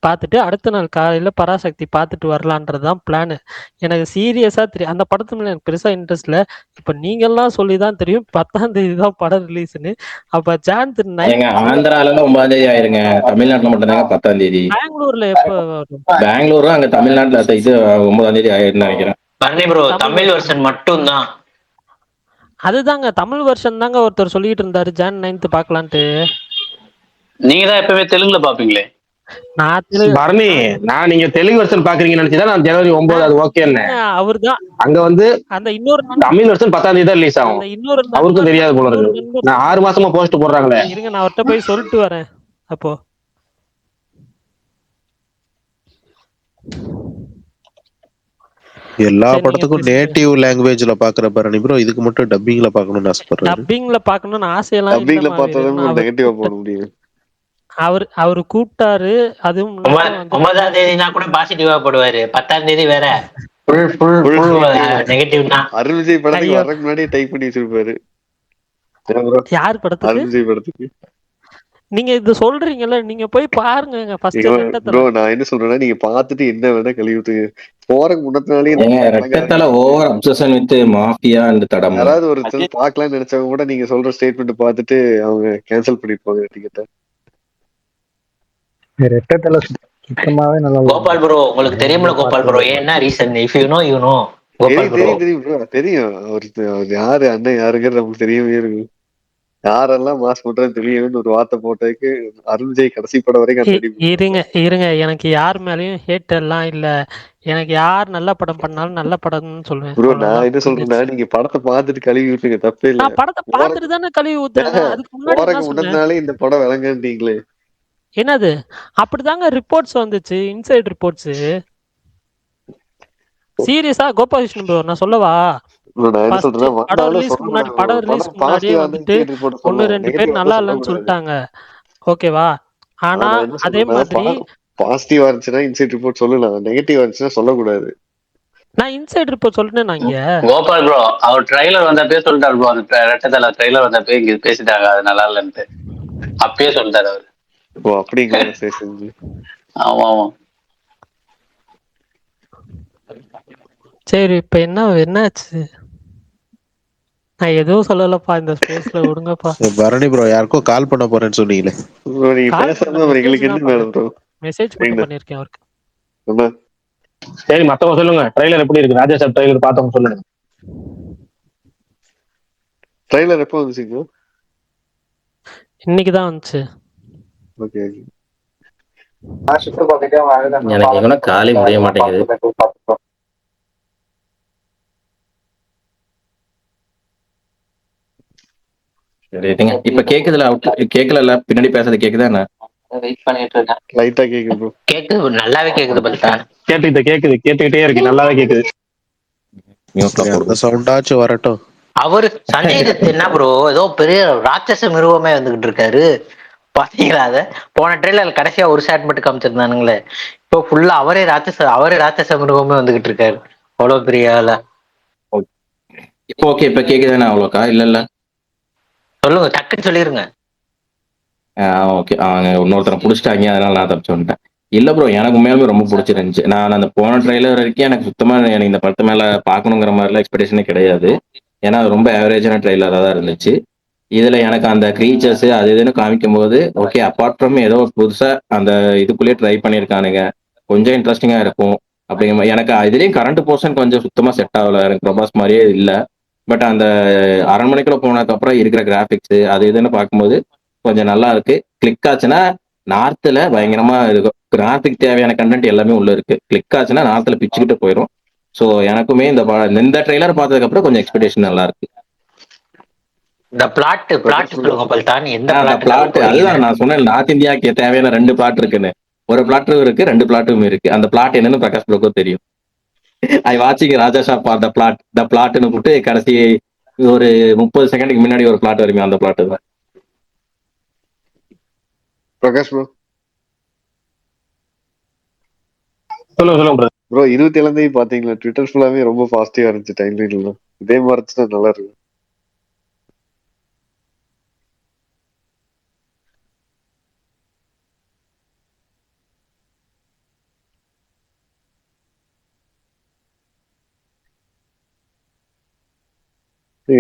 பார்த்துட்டு அடுத்த நாள் காலையில் பராசக்தி பார்த்துட்டு வரலான்றதுதான் பிளானு. எனக்கு சீரியஸாக தெரியும், அந்த படத்து மேலே எனக்கு பெருசாக இன்ட்ரெஸ்ட் இல்லை. இப்போ நீங்கள்லாம் சொல்லி தான் தெரியும் 10ஆம் தேதி தான் படம் ரிலீஸ்னு. அப்போ ஜான் 9 ஆந்திரால 9ஆம் தேதி ஆயிருங்க, தமிழ்நாட்டுல மட்டும் தாங்க 10ஆம் தேதி. பெங்களூர்ல எப்போ வரும்? பெங்களூரும் அங்க தமிழ்நாட்டுல இது 9ஆம் தேதி ஆயிருன்னு நினைக்கிறேன். பரணி ப்ரோ தமிழ் வெர்ஷன் மட்டும் தான். அதுதாங்க தமிழ் வெர்ஷன் தாங்க ஒருத்தர் சொல்லிட்டு இருந்தாரு ஜான் 9th பார்க்கலான்ட்டு. நீங்க தான் எப்பவுமே தெலுங்குல பாப்பீங்களே. பரணி, நான் நீங்க தெலுங்கு வெர்ஷன் பாக்குறீங்கன்னு நினைச்சுதான் நான் ஜனவரி 9 அது ஓகேன்னு. அவர்தான் அங்க வந்து அந்த இன்னொரு தமிழ் வெர்ஷன் 10ஆம் தேதி தான் ரிலீஸ் ஆகும். இன்னொரு அவருக்கும் தெரியாது போல இருக்கு. நான் 6 மாசமா போஸ்ட் போடுறாங்களே. இருங்க, நான் அவர்கிட்ட போய் சொல்லிட்டு வரேன். அப்போ எல்லா படத்துக்கும் நேட்டிவ் லாங்குவேஜ்ல பாக்குற பரணி ப்ரோ, இதுக்கு மட்டும் டப்பிங்ல பாக்கணும்னு ஆசைப்படுறாரு. டப்பிங்ல பாக்கணும்னு ஆசையெல்லாம் டப்பிங்ல இல்லைம்மா. பார்த்தாதான் நெகட்டிவா போட முடியும். அவரு கூப்பிட்டாரு, அதுவும் 9ஆம் தேதினா கூட பாசிட்டிவா போடுவாரு, 10ஆம் தேதி வேற நெகட்டிவ் தான். அருண் விஜய் படத்துக்கு வரக்கு முன்னாடியே டைப் பண்ணி வச்சிருப்பாரு. யார் படத்துக்கு? அருண் விஜய் படத்துக்கு. நீங்க இது சொல்றீங்கல்ல, நீங்க போய் பாருங்க ஃபர்ஸ்ட். ப்ரோ நான் என்ன சொல்றேன்னா, நீங்க பாத்துட்டு என்ன வேணா கழுவிட்டு போறக்கு முன்னத்தினாலே ரெட்டத்தல over obsession with mafia and Thadam. யாராவது ஒருத்தர் பாக்கலாம்னு நினைச்சவங்க கூட நீங்க சொல்ற ஸ்டேட்மெண்ட் பார்த்துட்டு அவங்க கேன்சல் பண்ணிருப்பாங்க டிக்கெட்டை. ரெட்டத்தல சுத்தமாவே நல்லா கோபால் ப்ரோ உங்களுக்கு தெரியுமில கோபால் ப்ரோ, ஏன்னா reason if you know Gopal bro. தெரியும் ப்ரோ, தெரியும். அவர் யாரு அண்ணன் யாருங்கிறது நமக்கு தெரியவே இருக்கு. யாரெல்லாம் மாஸ் பண்றது தெரியும்னு ஒரு வார்த்தை போட்டதுக்கு அருண் விஜய் கடைசி படம் வரைக்கும் இருங்க, எனக்கு யார் மேலயும் ஹேட் எல்லாம் இல்ல. எனக்கு யார் நல்ல படம் பண்ணாலும் நல்ல படம்னு சொல்லுவேன் ப்ரோ. நான் என்ன சொல்றேன்னா, நீங்க படத்தை பார்த்துட்டு கழுவி ஊத்துங்க, தப்பே இல்ல. நான் படத்தை பார்த்துட்டு தானே கழுவி ஊத்துறேன். அதுக்கு முன்னாடி முன்னாடினாலே இந்த படம் விளங்கன்றீங்களே. என்னது அப்படிதாங்க ரிப்போர்ட்ஸ் வந்துச்சு, இன்சைட் ரிப்போர்ட்ஸ். சீரியஸா கோபாலகிருஷ்ணன் ப்ரோ, நான் சொல்லவா? படம் ரிலீஸ்க்கு முன்னாடியே வந்துட்டு 1-2 பேர் நல்லா இல்லைன்னு சொல்லிட்டாங்க, ஓகேவா? ஆனா அதே மாதிரி பாசிட்டிவா இருந்துச்சுன்னா இன்சைட் ரிப்போர்ட் சொல்லலாம், நெகட்டிவா இருந்துச்சுன்னா சொல்லக்கூடாது. நான் இன்சைட் ரிப்போர்ட் சொல்லிட்டேன். நான் இங்க கோபால் ப்ரோ அவர் ட்ரைலர் வந்தப்பே சொல்லிட்டாரு ப்ரோ, அந்த ரெட்டத்தல ட்ரைலர் வந்தப்பே இங்க பேசிட்டாங்க அது நல்லா இல்லைன்ட்டு அப்பயே சொல்லிட்டாரு அவரு. ஓ அப்படிங்களா? சரி. ஆமா ஆமா. சரி, இப்ப என்னாச்சு? நான் எதுவும் சொல்லலப்பா, இந்த ஸ்பேஸ்ல விடுங்கப்பா. பரணி ப்ரோ யாருக்கோ கால் பண்ண போறேன்னு சொன்னீங்களே. எங்களுக்கு என்ன வேணும் ப்ரோ? மெசேஜ் மட்டும் பண்ணிருக்கேன் அவருக்கு. சரி, மத்தவங்க சொல்லுங்க, ட்ரைலர் எப்படி இருக்கு? ராஜா சாப் ட்ரைலர் பார்த்தவங்க சொல்லுங்க. ட்ரைலர் எப்போ வந்துச்சுங்க? இன்னைக்கு தான் வந்துச்சு. ஓகே. எனக்கு எங்கன்னா காலை முடிய மாட்டேங்குது. இப்ப கேக்குதுல? கேக்கல, பின்னாடி பேசுறது கேக்குதா? என்ன வெயிட் பண்ணிட்டு இருக்கேன். லைட்டா கேக்குது ப்ரோ. கேக்குது, நல்லாவே கேக்குது. பல்தான் கேட்டுக்கிட்டே இருக்கு, நல்லாவே கேக்குது. சவுண்டாச்சும் வரட்டும். அவரு சஞ்சய் தத் என்ன ப்ரோ ஏதோ பெரிய ராட்சச மிருகமே வந்துகிட்டு இருக்காரு, பாத்தீங்களா? அத போன ட்ரெயிலர்ல கடைசியா ஒரு ஷாட் மட்டும் காமிச்சிருந்தானுங்களே, இப்போ ஃபுல்லா அவரே ராட்சச மிருகமே வந்துகிட்டு இருக்காரு. அவ்வளவு பெரிய ஆளா. இப்போ ஓகே, இப்ப கேக்குதானே? அவ்வளோக்கா இல்ல சொல்லுங்க, டக்குன்னு சொல்லிருங்க. ஓகே. அவங்க இன்னொருத்தரை புடிச்சிட்டாங்க. அதனால நான் தப்பிச்சு வந்துட்டேன். இல்ல ப்ரோ, எனக்கு உண்மையாலுமே ரொம்ப புடிச்சிருந்துச்சு. நான் அந்த போன ட்ரெய்லர் வரைக்கும் எனக்கு சுத்தமா எனக்கு இந்த படத்து மேல பார்க்கணுங்கிற மாதிரிலாம் எக்ஸ்பெக்டேஷனே கிடையாது. ஏன்னா அது ரொம்ப ஆவரேஜான ட்ரெய்லரா தான் இருந்துச்சு. இதுல எனக்கு அந்த கிரீச்சர்ஸ் அது இதுன்னு காமிக்கும் போது ஓகே, அப்பார்ட் ஃப்ரம் ஏதோ புதுசா அந்த இதுக்குள்ளேயே ட்ரை பண்ணியிருக்கானுங்க, கொஞ்சம் இன்ட்ரெஸ்டிங்கா இருக்கும் அப்படிங்கிற மாதிரி. எனக்கு இதுலயும் கரண்ட் போர்ஷன் கொஞ்சம் சுத்தமா செட் ஆகல. எனக்கு பிரபாஸ் மாதிரியே இல்ல. பட் அந்த அரண்மனைக்குள்ள போனதுக்கு அப்புறம் இருக்கிற கிராபிக்ஸ் அது இதுன்னு பார்க்கும்போது கொஞ்சம் நல்லா இருக்கு. கிளிக் ஆச்சுன்னா நார்த்ல பயங்கரமா இருக்கும். நார்த்துக்கு தேவையான கண்டென்ட் எல்லாமே உள்ள இருக்கு. கிளிக் ஆச்சுன்னா நார்த்ல பிச்சுக்கிட்டு போயிடும். ஸோ எனக்குமே இந்த ட்ரெய்லர் பார்த்ததுக்கு அப்புறம் கொஞ்சம் எக்ஸ்பெக்டேஷன் நல்லா இருக்கு. இந்த பிளாட் சொல்லுங்க பல்டான். எந்த பிளாட் அதுதான் நான் சொன்னேன். நார்த் இந்தியாவுக்கு தேவையான 2 பிளாட் இருக்குன்னு. ஒரு பிளாட்டும் இருக்கு, 2 பிளாட்டும் இருக்கு. அந்த பிளாட் என்னன்னு பிரகாஷ் ப்ரோக்கோ தெரியும். ஐ வாட்சிங் ராஜா ஷாப் த பிளாட்னு போட்டு கடைசி ஒரு 30 செகண்டுக்கு முன்னாடி ஒரு பிளாட் வருமே, அந்த பிளாட் தான். பிரகாஷ் ப்ரோ சொல்லுங்க ப்ரோ 27 பாத்தீங்களா? ட்விட்டர் ஃபுல்லாவே ரொம்ப பாசிட்டிவா இருந்துச்சு டைம் லைன்ல. இதே மாதிரி இருந்துச்சுன்னா நல்லா இருக்கும்.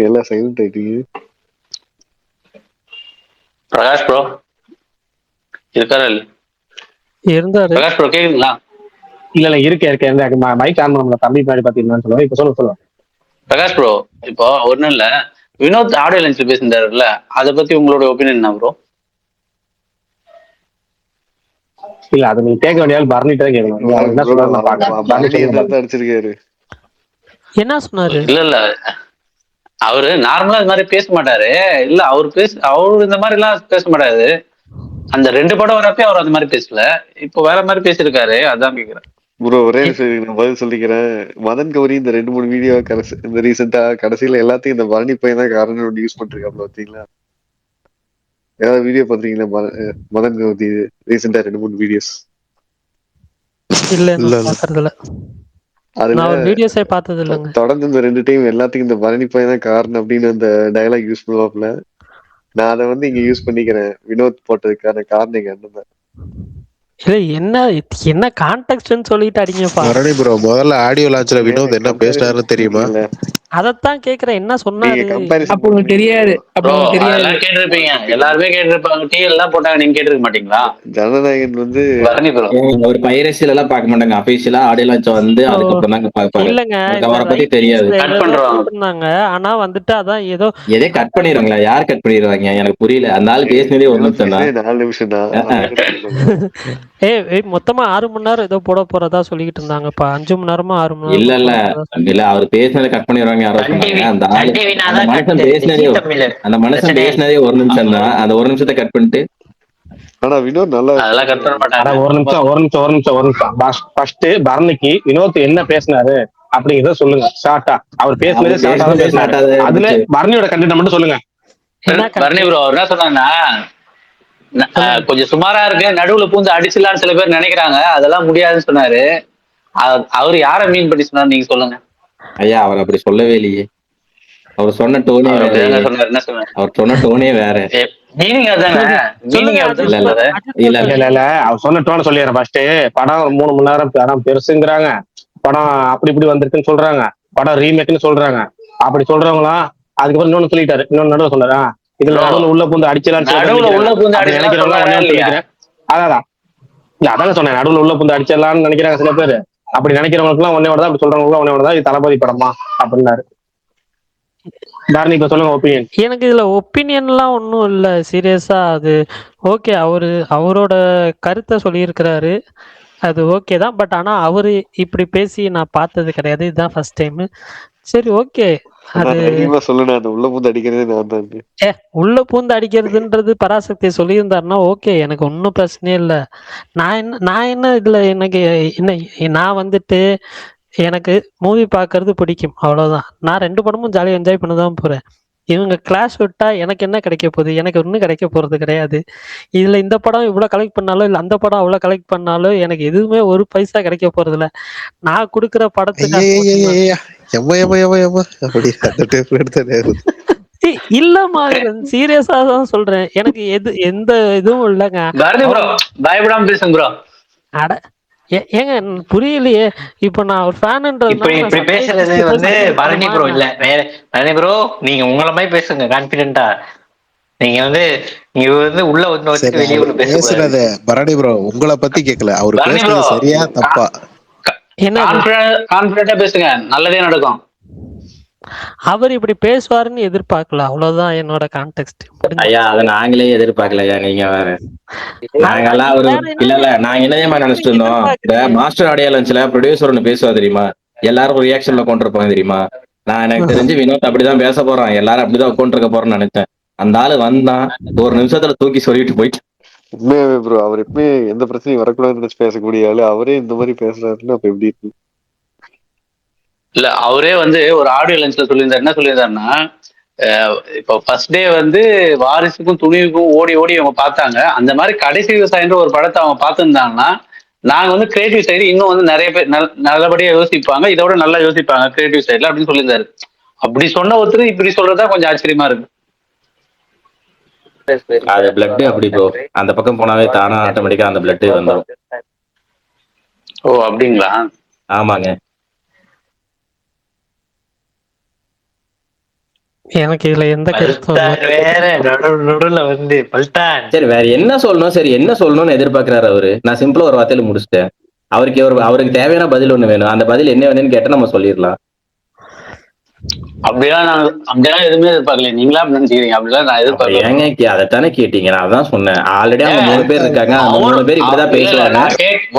எல்லாம் சைலண்ட் ஆயிட்டீங்க. பிரகாஷ் ப்ரோ இருக்காரு? இருந்தாரு. பிரகாஷ் ப்ரோ கேக்குதுங்களா? இல்ல இருக்கேன். மைக் ஆன் பண்ண தம்பி பின்னாடி பாத்தீங்கன்னு சொல்லுவேன். இப்ப சொல்லுங்க. பிரகாஷ் ப்ரோ, இப்போ ஒண்ணும் இல்ல, வினோத் ஆடியோ லான்ச்ல பேசியிருந்தாருல்ல, அதை பத்தி உங்களோட ஒப்பீனியன் என்ன ப்ரோ? இல்ல அது நீங்க கேட்க வேண்டிய பரணிட்டு தான் கேட்கணும். என்ன சொல்றாரு அடிச்சிருக்காரு. என்ன சொன்னாரு? இல்ல அவரு நார்மலா இது மாதிரி பேச மாட்டாரு. இல்ல அவரு இந்த மாதிரி எல்லாம் பேச மாட்டாரு. அந்த 2 படம் வரப்பே அவர் அந்த மாதிரி பேசல. இப்போ வேற மாதிரி பேசியிருக்காரு, அதான் கேக்குறேன். ப்ரோ ஒரே நான் பதில் சொல்லிக்கிறேன். மதன் கௌரி இந்த 2-3 வீடியோ இந்த ரீசெண்டா கடைசியில எல்லாத்தையும் இந்த பரணி பையன் தான் காரணம் யூஸ் பண்ணிருக்காப்ல. பார்த்தீங்களா? ஏதாவது வீடியோ பாத்தீங்களா மதன் கௌரி ரீசெண்டா 2-3 வீடியோஸ்? இல்ல பாக்குறதுல. அதுல வீடியோஸே பார்த்தது இல்லங்க. தொடர்ந்து இந்த 2 டைம் எல்லாத்துக்கும் இந்த பரணி பையன் தான் காரணம் அப்படின்னு அந்த டயலாக் யூஸ் பண்ணுவாப்ல. நான் அதை இங்க யூஸ் பண்ணிக்கிறேன். வினோத் போட்டதுக்கான காரணம் என்னதான் என்ன கான்டெக்ஸ்ட்னு சொல்லிட்டு அடிங்கப்பா. மரணி ப்ரோ, முதல்ல ஆடியோ லான்ச்ல வினோத் என்ன பேசினாருன்னு தெரியுமா? அதத்தான் கேக்குறேன், என்ன சொன்னாரு? அப்போ உங்களுக்கு தெரியாது. அதெல்லாம் கேட்டிருப்பீங்க, எல்லாருமே கேட்டிருப்பாங்க. டிஎல் எல்லாம் போட்டாங்க, நீங்க கேட்டிருக்க மாட்டீங்களா? ஜனநாயகன் பரணி ப்ரோ ஒரு பைரசில எல்லாம் பார்க்க மாட்டாங்க. அபிஷியலா ஆடியோ லான்ச் அதுக்கப்புறம் தாங்க பார்ப்பாங்க. இல்லங்க, அவரை பத்தி தெரியாது. கட் பண்றாங்க. ஆனா அதான் ஏதோ எதே கட் பண்ணிடுவாங்களா? யார் கட் பண்ணிடுவாங்க? எனக்கு புரியல. அந்த ஆள் பேசினதே 1 நிமிஷம் தான். 4 நிமிஷம் தான். மொத்தமா 6 மணி நேரம் ஏதோ போட போறதா சொல்லிட்டு இருந்தாங்கப்பா. 5 மணி நேரமா 6 மணி நேரம் இல்ல அவர் பேசினதை கட் பண்ணிடுவாங்க யாரோ சொன்னாங்க. அந்த மனுஷன் பேசினதே 1 நிமிஷம் தான். அந்த 1 நிமிஷத்தை கட் பண்ணிட்டு ஆனா வினோத் நல்லா அதெல்லாம் கட் பண்ண மாட்டாங்க. ஒரு நிமிஷம். ஃபர்ஸ்ட் பரணிக்கு வினோத் என்ன பேசினாரு அப்படிங்கறத சொல்லுங்க ஷார்ட்டா. அவர் பேசினதே ஷார்ட்டா தான் பேசினாரு. அதுல பரணியோட கண்டென்ட் மட்டும் சொல்லுங்க. பரணி ப்ரோ என்ன சொன்னாங்கன்னா, கொஞ்சம் சுமாரா இருக்கு, நடுவுல பூந்து அடிச்சலான்னு சில பேர் நினைக்கிறாங்க, அதெல்லாம் முடியாதுன்னு சொன்னாரு. அவரு யார மீன் பண்ணி சொன்னாரு நீங்க சொல்லுங்க. ஐயா அவர் அப்படி சொல்லவே இல்லையே. அவர் சொன்ன டோனே அவர் சொன்ன டோனே வேற. இல்ல அவர் சொன்ன டோனை சொல்லிடுறேன். ஃபர்ஸ்ட் படம் 3 மணி நேரம் படம் பெருசுங்கிறாங்க, படம் அப்படி இப்படி வந்திருக்குன்னு சொல்றாங்க, படம் ரீமேக்னு சொல்றாங்க. அப்படி சொல்றவங்களாம் அதுக்கப்புறம் இன்னொன்னு சொல்லிட்டாரு. இன்னொன்னு நடுவில் சொன்னாரா, இதுல நடுவுல உள்ள பூந்து அடிச்சலான்னு நினைக்கிறேன். அதான் சொன்னேன், நடுவுல உள்ள பூந்து அடிச்சிடலாம்னு நினைக்கிறாங்க சில பேர். அப்படி நினைக்கிறவங்களுக்கு எல்லாம் ஒன்னே தான், அப்படி சொல்றவங்களுக்கு ஒன்னே தான், இது தளபதி படமா அப்படின்னாரு. தாரணி இப்ப சொல்லுங்க ஒப்பீனியன். எனக்கு இதுல ஒப்பீனியன்லாம் ஒன்றும் இல்லை சீரியஸா. அது ஓகே, அவரோட கருத்தை சொல்லியிருக்கிறாரு, அது ஓகே தான். பட் ஆனா அவரு இப்படி பேசி நான் பார்த்தது கிடையாது, இதுதான் ஃபர்ஸ்ட் டைம். சரி ஓகே. அது உள்ள பூந்து அடிக்கிறது உள்ள பூந்து அடிக்கிறதுன்றது பராசக்தி சொல்லியிருந்தாருன்னா ஓகே, எனக்கு ஒன்றும் பிரச்சனையே இல்லை. நான் என்ன இதுல எனக்கு என்ன, நான் எனக்கு மூவி பார்க்கறது பிடிக்கும், அவ்வளவுதான். நான் 2 படமும் ஜாலியாக என்ஜாய் பண்ண தான் போறேன். இவங்க கிளாஸ் விட்டா எனக்கு என்ன கிடைக்க போகுது? எனக்கு ஒன்றும் கிடைக்க போறது கிடையாது. இதுல இந்த படம் இவ்வளவு கலெக்ட் பண்ணாலும் இல்ல அந்த படம் அவ்வளவு கலெக்ட் பண்ணாலும் எனக்கு எதுவுமே ஒரு பைசா கிடைக்க போறது இல்ல. நான் கொடுக்குற படத்துக்கு இல்ல மாவீரன், சீரியஸா தான் சொல்றேன். எனக்கு எந்த இதுவும் இல்லங்க. பரணி ப்ரோ பயப்படாம பேசுங்க ப்ரோ. அட ஏங்க புரியலையே. இப்ப நான் ஒரு இப்ப ஃபேன்ன்றதுனால நான் இப்படி சப்ளைஸ் பேசுறது பிஸ்கெட்ட வந்து சப்ளை பரணி பண்ணுமா ப்ரோ என்ன? இல்ல, வேற பரணி ப்ரோ. நீங்க உங்கள மாதிரி பேசுங்க கான்பிடென்ட்டா. நீங்க வந்து உள்ள ஒண்ணு சரி, வச்சுட்டு வெளியே அவர் ஒண்ணு பேசக்கூடாது. பேசுறது பரணி ப்ரோ உங்களை பத்தி கேட்கல, அவர் பரணி ப்ரோ பேசுறது சரியா தப்பா? என்னது? கான்பிடென்ட்டா பேசுங்க, நல்லதே நடக்கும். அவர் இப்படி பேசுவாருன்னு எதிர்பார்க்கல, அவ்வளவுதான் என்னோட கான்டெக்ட். ஐயா அதை நாங்களே எதிர்பார்க்கலையா, நீங்க வேற. நாங்கெல்லாம் நீங்க ஒரு வேற இல்ல என்ன இல்ல நாங்க என்ன தெரியுமா நினைச்சிட்டு இருந்தோம், இந்த எதிர்பார்க்கறீங்க? மாஸ்டர் ஆடியோ லஞ்ச்ல ப்ரொடியூசர் ஒன்று பேசுவா தெரியுமா, எல்லாரும் ஒரு ரியாக்ஷன்ல கொண்டிருப்பாங்க தெரியுமா. நான் எனக்கு தெரிஞ்சு வினோத் அப்படிதான் பேச போறான், எல்லாரும் அப்படிதான் உட்காந்துருக்க போறோம்னு நினைச்சேன். அந்த ஆளு வந்தான், ஒரு நிமிஷத்துல தூக்கி சொல்லிட்டு போயிட்டு. உண்மையாவே ப்ரோ, அவர் எப்பவுமே எந்த பிரச்சனையும் வரக்கூடாதுன்னு நினைச்சு பேசக்கூடிய ஆளு, அவரே இந்த மாதிரி பேசுறாருன்னா அப்ப எப்படி இருக்கு? இல்ல அவரே வந்து ஒரு ஆடியோ லஞ்ச்ல சொல்லியிருந்தாரு. என்ன சொல்லியிருந்தாருன்னா, இப்போ ஃபர்ஸ்ட் டே வந்து வாரிசுக்கும் துணிவுக்கும் ஓடி ஓடி அவங்க பார்த்தாங்க. அந்த மாதிரி கடைசி விவசாயன்ற ஒரு படத்தை அவங்க பார்த்துருந்தாங்கன்னா, நாங்க வந்து கிரியேட்டிவ் சைடு இன்னும் வந்து நிறைய பேர் நல்லபடியா யோசிப்பாங்க, இதோட நல்லா யோசிப்பாங்க கிரியேட்டிவ் சைடுல அப்படின்னு சொல்லியிருந்தாரு. அப்படி சொன்ன ஒருத்தர் இப்படி சொல்றதா கொஞ்சம் ஆச்சரியமா இருக்கு. அது பிளட் அப்படி ப்ரோ, அந்த பக்கம் போனாவே தானா ஆட்டோமேட்டிக்கா அந்த பிளட் வந்துடும். ஓ அப்படிங்களா? ஆமாங்க. எனக்கு இதுல எந்த கருத்தும் இல்ல. வேற நடுவுல வந்து பல்டான். சரி வேற என்ன சொல்லணும், சரி என்ன சொல்லணும்னு எதிர்பார்க்கிறாரு அவரு. நான் சிம்பிளா ஒரு வார்த்தையில முடிச்சிட்டேன். அவருக்கு தேவையான பதில் ஒண்ணு வேணும், அந்த பதில் என்ன வேணும்னு கேட்டா நம்ம சொல்லிடலாம். அப்படிலாம் எதுவுமே எதிர்பார்க்கல. நீங்களா அப்படி நினைச்சுக்கிறீங்க? அப்படிலாம் நான் எதிர்பார்க்கல. ஏங்க அதைத்தானே கேட்டீங்க, நான் அதான் சொன்னேன். ஆல்ரெடி அவங்க 3 பேர் இருக்காங்க, அந்த 3 பேர் இப்படிதான் பேசுவாங்க.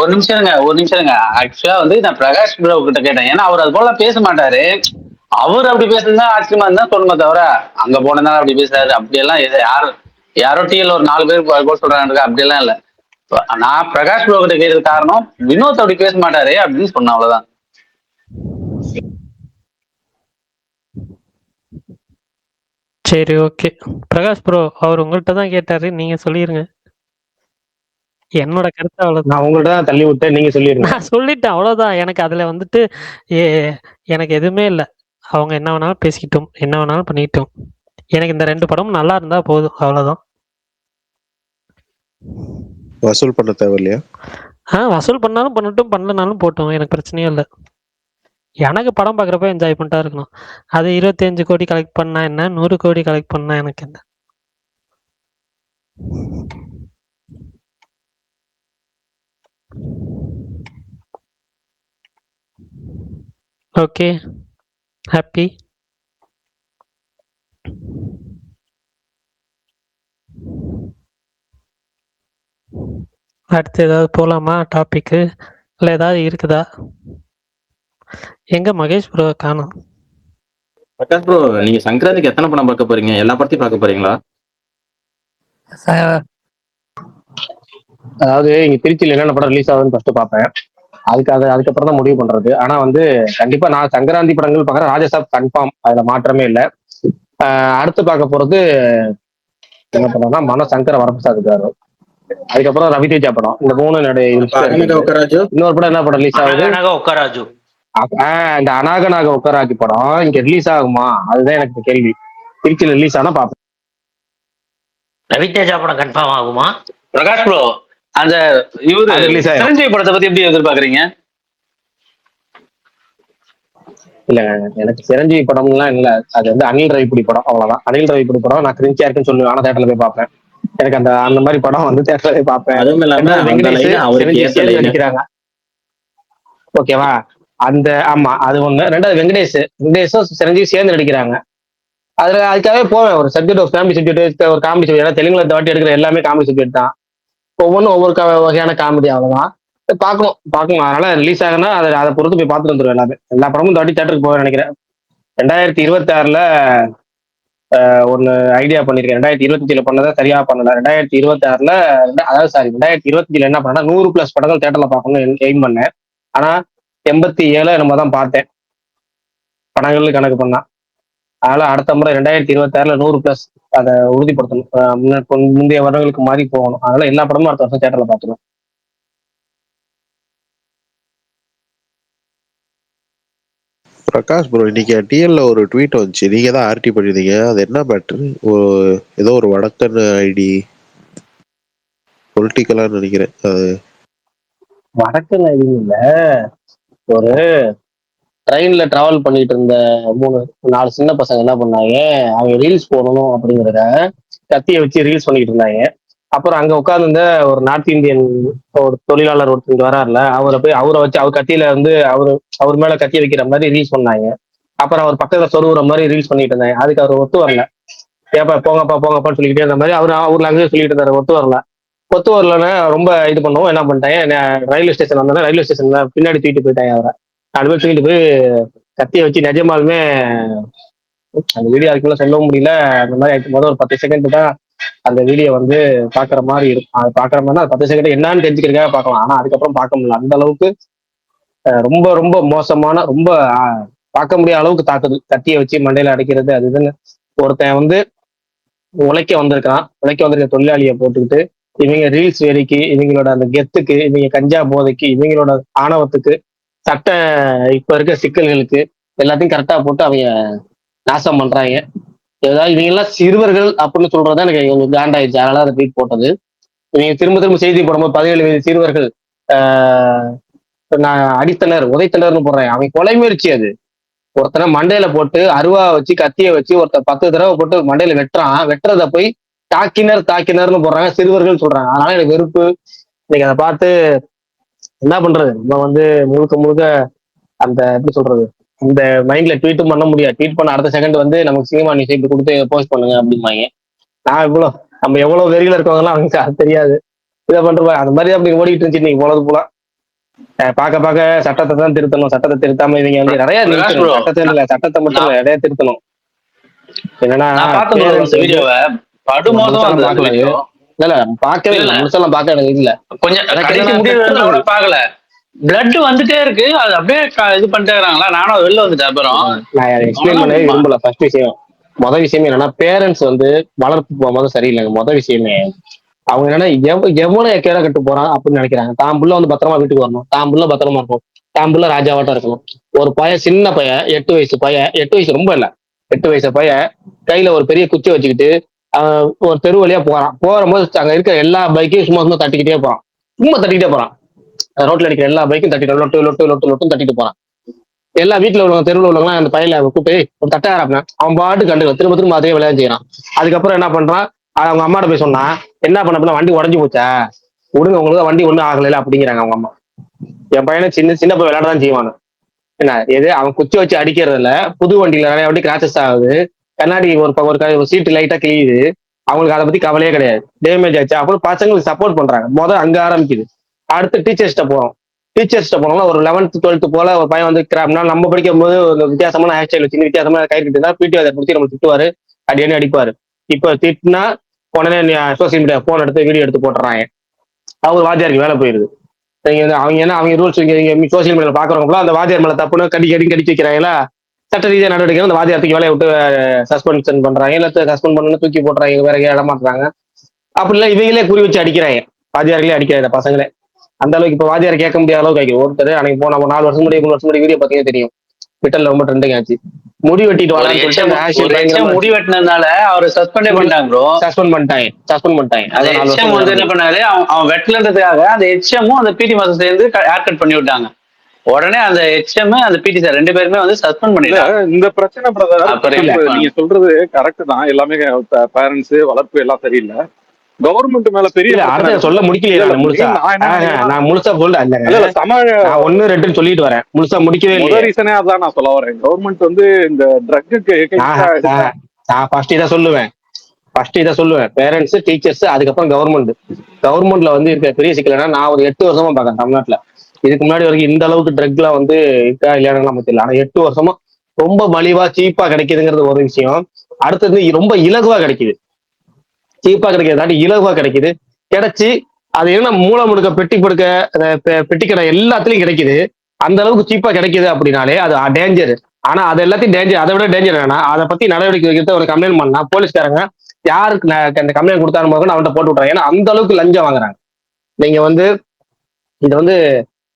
ஒரு நிமிஷம் இருங்க. ஆக்சுவலா வந்து நான் பிரகாஷ் ப்ரோ கிட்ட கேட்டேன், ஏன்னா அவர் அது போல பேச மாட்டாரு. அவர் அப்படி பேசுறதா ஆச்சரியமா இருந்தா சொல்லுங்க, தவிர அங்க போனதா அப்படி பேசுறாரு அப்படியெல்லாம் யாரோ டிஎல் ஒரு 4 பேர் சொல்றாங்க அப்படியெல்லாம் இல்ல. நான் பிரகாஷ் ப்ரோ கிட்ட கேட்டது காரணம், வினோத் அப்படி பேச மாட்டாரு அப்படின்னு சொன்னேன், அவ்வளவுதான். சரி, ஓகே. பிரகாஷ் ப்ரோ அவர் உங்கள்கிட்ட தான் கேட்டாரு, நீங்க சொல்லிருங்க. என்னோட கருத்து அவ்வளவுதான். நான் உங்கள்ட்ட தான் தள்ளி விட்டேன், நீங்க சொல்லிருங்க. நான் சொல்லிட்டேன், அவ்வளவுதான். எனக்கு அதுல வந்துட்டு ஏ எனக்கு எதுவுமே இல்லை. அவங்க என்ன வேணாலும் பேசிக்கிட்டும், என்ன வேணாலும் பண்ணிக்கிட்டும். எனக்கு இந்த 2 படமும் நல்லா இருந்தா போதும், அவ்வளவுதான். வசூல் பண்ண தேவையில்லையா? வசூல் பண்ணாலும் பண்ணட்டும், பண்ணலனாலும் போட்டும், எனக்கு பிரச்சனையே இல்லை. எனக்கு படம் பார்க்குறப்ப என்ஜாய்மெண்ட்டாக இருக்கணும். அது 25 கோடி கலெக்ட் பண்ணா என்ன, 100 கோடி கலெக்ட் பண்ணா எனக்கு என்ன. Okay, happy. அடுத்து ஏதாவது போகலாமா டாபிக்கு? இல்லை ஏதாவது இருக்குதா? எங்க மகேஷ் ப்ரோ காணோம். பிரகாஷ் ப்ரோ, நீங்க சங்கராந்திக்கு எத்தனை படம் பார்க்க போறீங்க? எல்லா படத்தையும் பார்க்க போறீங்களா? அதாவது இங்க திருச்சியில என்னென்ன படம் ரிலீஸ் ஆகுதுன்னு ஃபர்ஸ்ட் பார்ப்பேன். அதுக்கப்புறம் தான் முடிவு பண்றது. ஆனா வந்து கண்டிப்பா நான் சங்கராந்தி படங்கள் பார்க்குறேன். ராஜசாப் கன்ஃபார்ம், அதுல மாற்றமே இல்லை. அடுத்து பார்க்க போறது என்ன படம்னா மனசங்கர வரப்பிரசாத் இருக்காரு. அதுக்கப்புறம் ரவிதேஜா படம். இந்த 3 இன்னொரு படம் என்ன படம் ரிலீஸ் ஆகுது? ஒக்கராஜு. இந்த அநாகநாக ஒக்கராஜு படம் இங்க ரிலீஸ் ஆகுமா, அதுதான் எனக்கு கேள்வி. திருச்சியில ரிலீஸ் ஆனா பாப்பேன். ரவிதேஜா படம் கன்ஃபார்ம் ஆகுமா? பிரகாஷ் ப்ரோ, அந்த இவரு சிரஞ்சீவி படத்தை பத்தி எப்படி எதிர்பார்க்கறீங்க? இல்ல எனக்கு சிரஞ்சீவி படம்லாம் இல்ல, அது வந்து அனில் ரவிப்புடி படம், அவ்வளவுதான். அனில் ரவிப்புடி படம் நான் கிரிஞ்சியா இருக்குன்னு சொல்லுவேன், ஆனா தேட்டர்ல போய் பார்ப்பேன். எனக்கு அந்த மாதிரி படம் வந்து தேட்டர்ல போய் பார்ப்பேன். வெங்கடேஷ் சிரஞ்சீவி சேர்ந்து நடிக்கிறாங்க, ஓகேவா? ஆமா அது ஒண்ணு. ரெண்டாவது வெங்கடேஷும் சிரஞ்சீவி சேர்ந்து நடிக்கிறாங்க. அதுக்காகவே போவேன். ஒரு சப்ஜெக்ட், ஒரு ஃபேமிலி சப்ஜெக்ட், ஒரு காமெடி சப்ஜெக்ட். ஏன்னா தெலுங்குல இந்த வாட்டி எடுக்கிற எல்லாமே காமெடி சப்ஜெக்ட் தான். ஒவ்வொன்றும் ஒவ்வொரு வகையான காமெடி, அவ்வளவுதான். பார்க்கணும். அதனால ரிலீஸ் ஆகுனா அதை பொறுத்து போய் பார்த்துட்டு வந்துருவேன். எல்லா படமும் இந்த வாட்டி தேட்டருக்கு போவேன் நினைக்கிறேன். 2026ல ஒன்னு ஐடியா பண்ணிருக்கேன். 2025ல பண்ணதை சரியா பண்ணல. 2026ல அதாவது 2025ல என்ன பண்ணா 100+ படங்கள் தேட்டர்ல பார்க்கணும்னு எய்ம் பண்ணேன். ஆனா 87 நம்ம தான் பார்த்தேன் படங்கள் கணக்கு பண்ணா. அதனால அடுத்த முறை 2026ல 100+ அதை உறுதிப்படுத்தணும். முந்தைய வருடங்களுக்கு மாறி போகணும். அதனால எல்லா படமும் அடுத்த வருஷம் தேட்டர்ல பார்த்துருவோம். பிரகாஷ் ப்ரோ, இன்னைக்கு டிஎல்ல ஒரு ட்வீட் வந்துச்சு. நீங்க தான் ஆர்டி பண்ணிருந்தீங்க. அது என்ன மேட்ரு? ஏதோ ஒரு வடக்கன் ஐடி பொலிட்டிக்கலான்னு நினைக்கிறேன். அது வடக்கு இல்ல, ஒரு ட்ரெயின்ல டிராவல் பண்ணிட்டு இருந்த 4 சின்ன பசங்க என்ன பண்ணாங்க, அவங்க ரீல்ஸ் போடணும் அப்படிங்கிறத கத்தியை வச்சு ரீல்ஸ் பண்ணிட்டு இருந்தாங்க. அப்புறம் அங்க உட்கார்ந்து ஒரு நார்த் இந்தியன் ஒரு தொழிலாளர் ஒருத்தர் வராருல, அவரை வச்சு அவர் கத்தியில வந்து அவர் மேல கத்தி வைக்கிற மாதிரி ரீல்ஸ் பண்ணாங்க. அப்புறம் அவர் பக்கத்துல சொருவுற மாதிரி ரீல்ஸ் பண்ணிட்டு இருந்தாங்க. அதுக்கு அவர் ஒத்து வரல. ஏப்பா போங்கப்பான்னு சொல்லிக்கிட்டே இருந்த மாதிரி அவர்ல அங்கேயே சொல்லிட்டு இருந்தாரு. ஒத்து வரலன்னு ரொம்ப இது பண்ணுவோம். என்ன பண்ணிட்டாங்க, ரயில்வே ஸ்டேஷன் வந்தோன்னா ரயில்வே ஸ்டேஷன்ல பின்னாடி தூக்கிட்டு போயிட்டாங்க. அவரை 4 பேர் தூக்கிட்டு போய் கத்தியை வச்சு நிஜமாலுமே அந்த வீடியோ அதுக்குள்ள சொல்லவும் முடியல. அந்த மாதிரி ஆயிடுச்சு. முதல் ஒரு 10 செகண்ட் தான் அந்த வீடியோ வந்து பாக்குற மாதிரி இருக்கும். அது பாக்குற மாதிரினா 10 செகண்ட் என்னன்னு தெரிஞ்சுக்கிறதுக்காக பார்க்கலாம். ஆனா அதுக்கப்புறம் பார்க்க முடியல. அந்த அளவுக்கு ரொம்ப ரொம்ப மோசமான, ரொம்ப பார்க்க முடியாத அளவுக்கு தாக்குது. கத்தியை வச்சு மண்டையில அடைக்கிறது அது இதுன்னு. ஒருத்தன் வந்து உழைக்க வந்திருக்க தொழிலாளியை போட்டுக்கிட்டு இவங்க ரீல்ஸ் வேலைக்கு, இவங்களோட அந்த கெத்துக்கு, இவங்க கஞ்சா போதைக்கு, இவங்களோட ஆணவத்துக்கு, சட்ட இப்ப இருக்க சிக்கல்களுக்கு எல்லாத்தையும் கரெக்டா போட்டு அவங்க நாசம் பண்றாங்க. ஏதாவது இவங்க எல்லாம் சிறுவர்கள் அப்படின்னு சொல்றதா எனக்கு கொஞ்சம் காண்டாயிடுச்சு. அதனால அதை ட்வீட் போட்டது. இவங்க திரும்ப செய்தி போடும்போது 17 வயது சிறுவர்கள் நான் அடித்தனர் உதைத்தனர்னு போடுறேன். அவங்க கொலை முயற்சி. அது ஒருத்தனை மண்டையில போட்டு அருவா வச்சு கத்திய வச்சு ஒருத்தர் 10 தடவை போட்டு மண்டையில வெட்டுறத போய் தாக்கினர்னு போடுறாங்க, சிறுவர்கள் சொல்றாங்க. அதனால எனக்கு வெறுப்பு. இன்னைக்கு அதை பார்த்து என்ன பண்றது, நம்ம வந்து முழுக்க அந்த எப்படி சொல்றது, இந்த மைண்ட்ல ட்வீட்டும் பண்ண முடியாது. ட்வீட் பண்ண அடுத்த செகண்ட் வந்து நமக்கு சினிமா நியூஸ் இப்படி கொடுத்து போஸ்ட் பண்ணுங்க அப்படிம்பாங்க. நம்ம எவ்வளவு வெறியில இருக்கவங்கலாம் அவங்களுக்கு அது தெரியாது. இதை பண்ற அந்த மாதிரி அப்படி ஓடிட்டு இருந்துச்சு இன்னைக்கு போலது போல. பார்க்க சட்டத்தை தான் திருத்தணும். சட்டத்தை திருத்தாம இவங்க வந்து நிறைய சட்டத்தை மட்டும் இல்ல நிறைய திருத்தணும். என்னன்னா பார்க்கவே இல்லை, முழுசெல்லாம் பார்க்க எனக்கு இல்ல, கொஞ்சம் பார்க்கல. பிளட் வந்துட்டே இருக்கு, அது அப்படியே இது பண்ணிட்டே இருக்காங்களா. நானும் வெளில வந்துட்டேன். அப்புறம் நான் எக்ஸ்பிளைன் பண்ணவே விரும்பல. ஃபர்ஸ்ட் விஷயம் என்னன்னா, பேரண்ட்ஸ் வந்து வளர்ப்பு போகும்போது சரியில்லைங்க. விஷயமே அவங்க என்னன்னா எவ்வளவு கேட கட்டு போறான் அப்படின்னு நினைக்கிறாங்க. தான் புள்ள வந்து பத்திரமா வீட்டுக்கு வரணும், தான் புள்ள பத்திரமா இருக்கும், தான் புள்ள ராஜாவாட்டம் இருக்கணும். ஒரு பையன், சின்ன பையன், 8 வயசு ரொம்ப இல்ல, 8 வயசு பையன் கையில ஒரு பெரிய குச்சி வச்சுக்கிட்டு ஒரு தெரு வழியா போகும்போது அங்க இருக்கிற எல்லா பைக்கையும் சும்மா தட்டிக்கிட்டே போறான். ரோட்ல அடிக்கிற எல்லா பைக்கும் தட்டிட்டு லொட்டு தட்டிட்டு போறான். எல்லா வீட்டுல உள்ளவங்க, தெருவில் உள்ளவங்க அந்த பையில கூப்பிட்டு ஒரு தட்டாயிரம் அவன் பாட்டு கண்டு திரும்ப அதே விளையாட்டு செய்யறான். அதுக்கப்புறம் என்ன பண்றான், அவங்க அம்மாட்ட போய் சொன்னா, என்ன பண்ண வண்டி உடஞ்சு போச்சா, விடுங்க உங்களுக்கு வண்டி ஒண்ணும் ஆகல அப்படிங்கிறாங்க அவங்க அம்மா. என் பையனை சின்ன போய் விளையாடதான் செய்வானு. என்ன எது, அவன் குச்சி வச்சு அடிக்கிறதுல புது வண்டியில நிறைய வண்டி கிராச்சஸ் ஆகுது, கண்ணாடி ஒரு சீட்டு லைட்டா கிழியுது, அவங்களுக்கு அதை பத்தி கவலையே கிடையாது. டேமேஜ் ஆச்சு. அப்புறம் பசங்களுக்கு சப்போர்ட் பண்றாங்க. அங்க ஆரம்பிக்குது. அடுத்து டீச்சர்ஸ்ட போனோம்னா ஒரு 11th 12th போல ஒரு பையன் வந்து நம்ம படிக்கும் போது ஒரு வித்தியாசமான ஹேர் ஸ்டைல் வச்சு வித்தியாசமா கயிறு கட்டிருந்தா பிடி அதை பிடிச்சி நம்ம திட்டுவாரு, அடியானு அடிப்பாரு. இப்ப திட்டினா உடனே சோசியல் மீடியா போன் எடுத்து வீடியோ எடுத்து போட்டுறாங்க. அவர் வாத்தியாருக்கு வேலை போயிருது. அவங்க ரூல்ஸ் சோசியல் மீடியால பாக்குறவங்களா அந்த வாத்தியார் மேல தப்புன்னு கடிச்சு வைக்கிறாங்களா, சட்ட ரீதியாக நடவடிக்கை அந்த வாத்தியாரத்துக்கு வேலையை விட்டு சஸ்பென்ஷன் பண்றாங்க, இல்ல சஸ்பெண்ட் பண்ணு தூக்கி போட்டுறாங்க, வேற இடமாட்டுறாங்க. அப்படி இல்ல இவங்களே குறி வச்சு அடிக்கிறாங்க, வாத்தியார்களே அடிக்கிறாங்க பசங்களே. அந்த அளவுக்கு இப்ப வாத்தியாரை கேட்க முடியாத அளவுக்கு ஆகி ஒருத்தர் அன்னைக்கு போன 4 வருஷம் முன்னாடி 3 வருஷம் முன்னாடி வீடியோ பார்த்தீங்கன்னா தெரியும், ட்விட்டர்ல ரொம்ப ட்ரெண்டிங் ஆச்சு. முடி வெட்டிட்டு வரான்னு முடி வெட்டினதுனால அவர் சஸ்பெண்ட் பண்ணிட்டாங்க ப்ரோ. சஸ்பெண்ட் பண்ணிட்டாங்க. என்ன பண்ணாரு, அவன் வெட்டலன்றதுக்காக அந்த ஹெச்எம்மும் அந்த பிடி மாஸ்டர் சேர்ந்து ஹேர் கட் பண்ணி விட்டாங்க. உடனே அந்த ஹெச்எம் அந்த பிடி சார் 2 பேருமே வந்து சஸ்பெண்ட் பண்ணிட்டாங்க. இந்த பிரச்சனை பிரதர் நீங்க சொல்றது கரெக்ட் தான். எல்லாமே பேரண்ட்ஸ் வளர்ப்பு எல்லாம் சரியில்லை. கவர்மெண்ட் மேல பெரிய சொல்ல முடிக்கல. நான் முழுசா சொல்ல 1 2 சொல்லிட்டு வரேன், முழுசா முடிக்கவே இல்லை. ரீசனே அதான் நான் சொல்ல வரேன். கவர்மெண்ட் வந்து இந்த ட்ரக்குக்கு நான் ஃபர்ஸ்ட் இதை சொல்லுவேன். பேரண்ட்ஸ், டீச்சர்ஸ், அதுக்கப்புறம் கவர்மெண்ட்ல வந்து இருக்க பெரிய சிக்கல். நான் ஒரு 8 வருஷமா பாக்கேன் தமிழ்நாட்டுல. இதுக்கு முன்னாடி வரைக்கும் இந்த அளவுக்கு ட்ரக்லாம் வந்து இருக்கா இல்லையானு நம்ம தெரியல. ஆனா 8 வருஷமா ரொம்ப மலிவா சீப்பா கிடைக்குதுங்கிறது ஒரு விஷயம். அடுத்தது ரொம்ப இலகுவா கிடைக்குது. சீப்பா கிடைக்கிறதாட்டி இலகுவா கிடைச்சு அது என்ன மூளை முடுக்க பெட்டி கடை எல்லாத்துலயும் கிடைக்குது. அந்த அளவுக்கு சீப்பா கிடைக்குது அப்படின்னாலே அது டேஞ்சர். ஆனா அது எல்லாத்தையும் டேஞ்சர், அதை விட டேஞ்சர் என்னன்னா, அதை பத்தி நடவடிக்கை வைக்கிறது ஒரு கம்ப்ளைண்ட் பண்ணா போலீஸ்காரங்க யாருக்கு அந்த கம்ப்ளைண்ட் கொடுத்தாலும் அவன்கிட்ட போட்டு விட்றாங்க. ஏன்னா அந்த அளவுக்கு லஞ்சம் வாங்குறாங்க. நீங்க வந்து இதை வந்து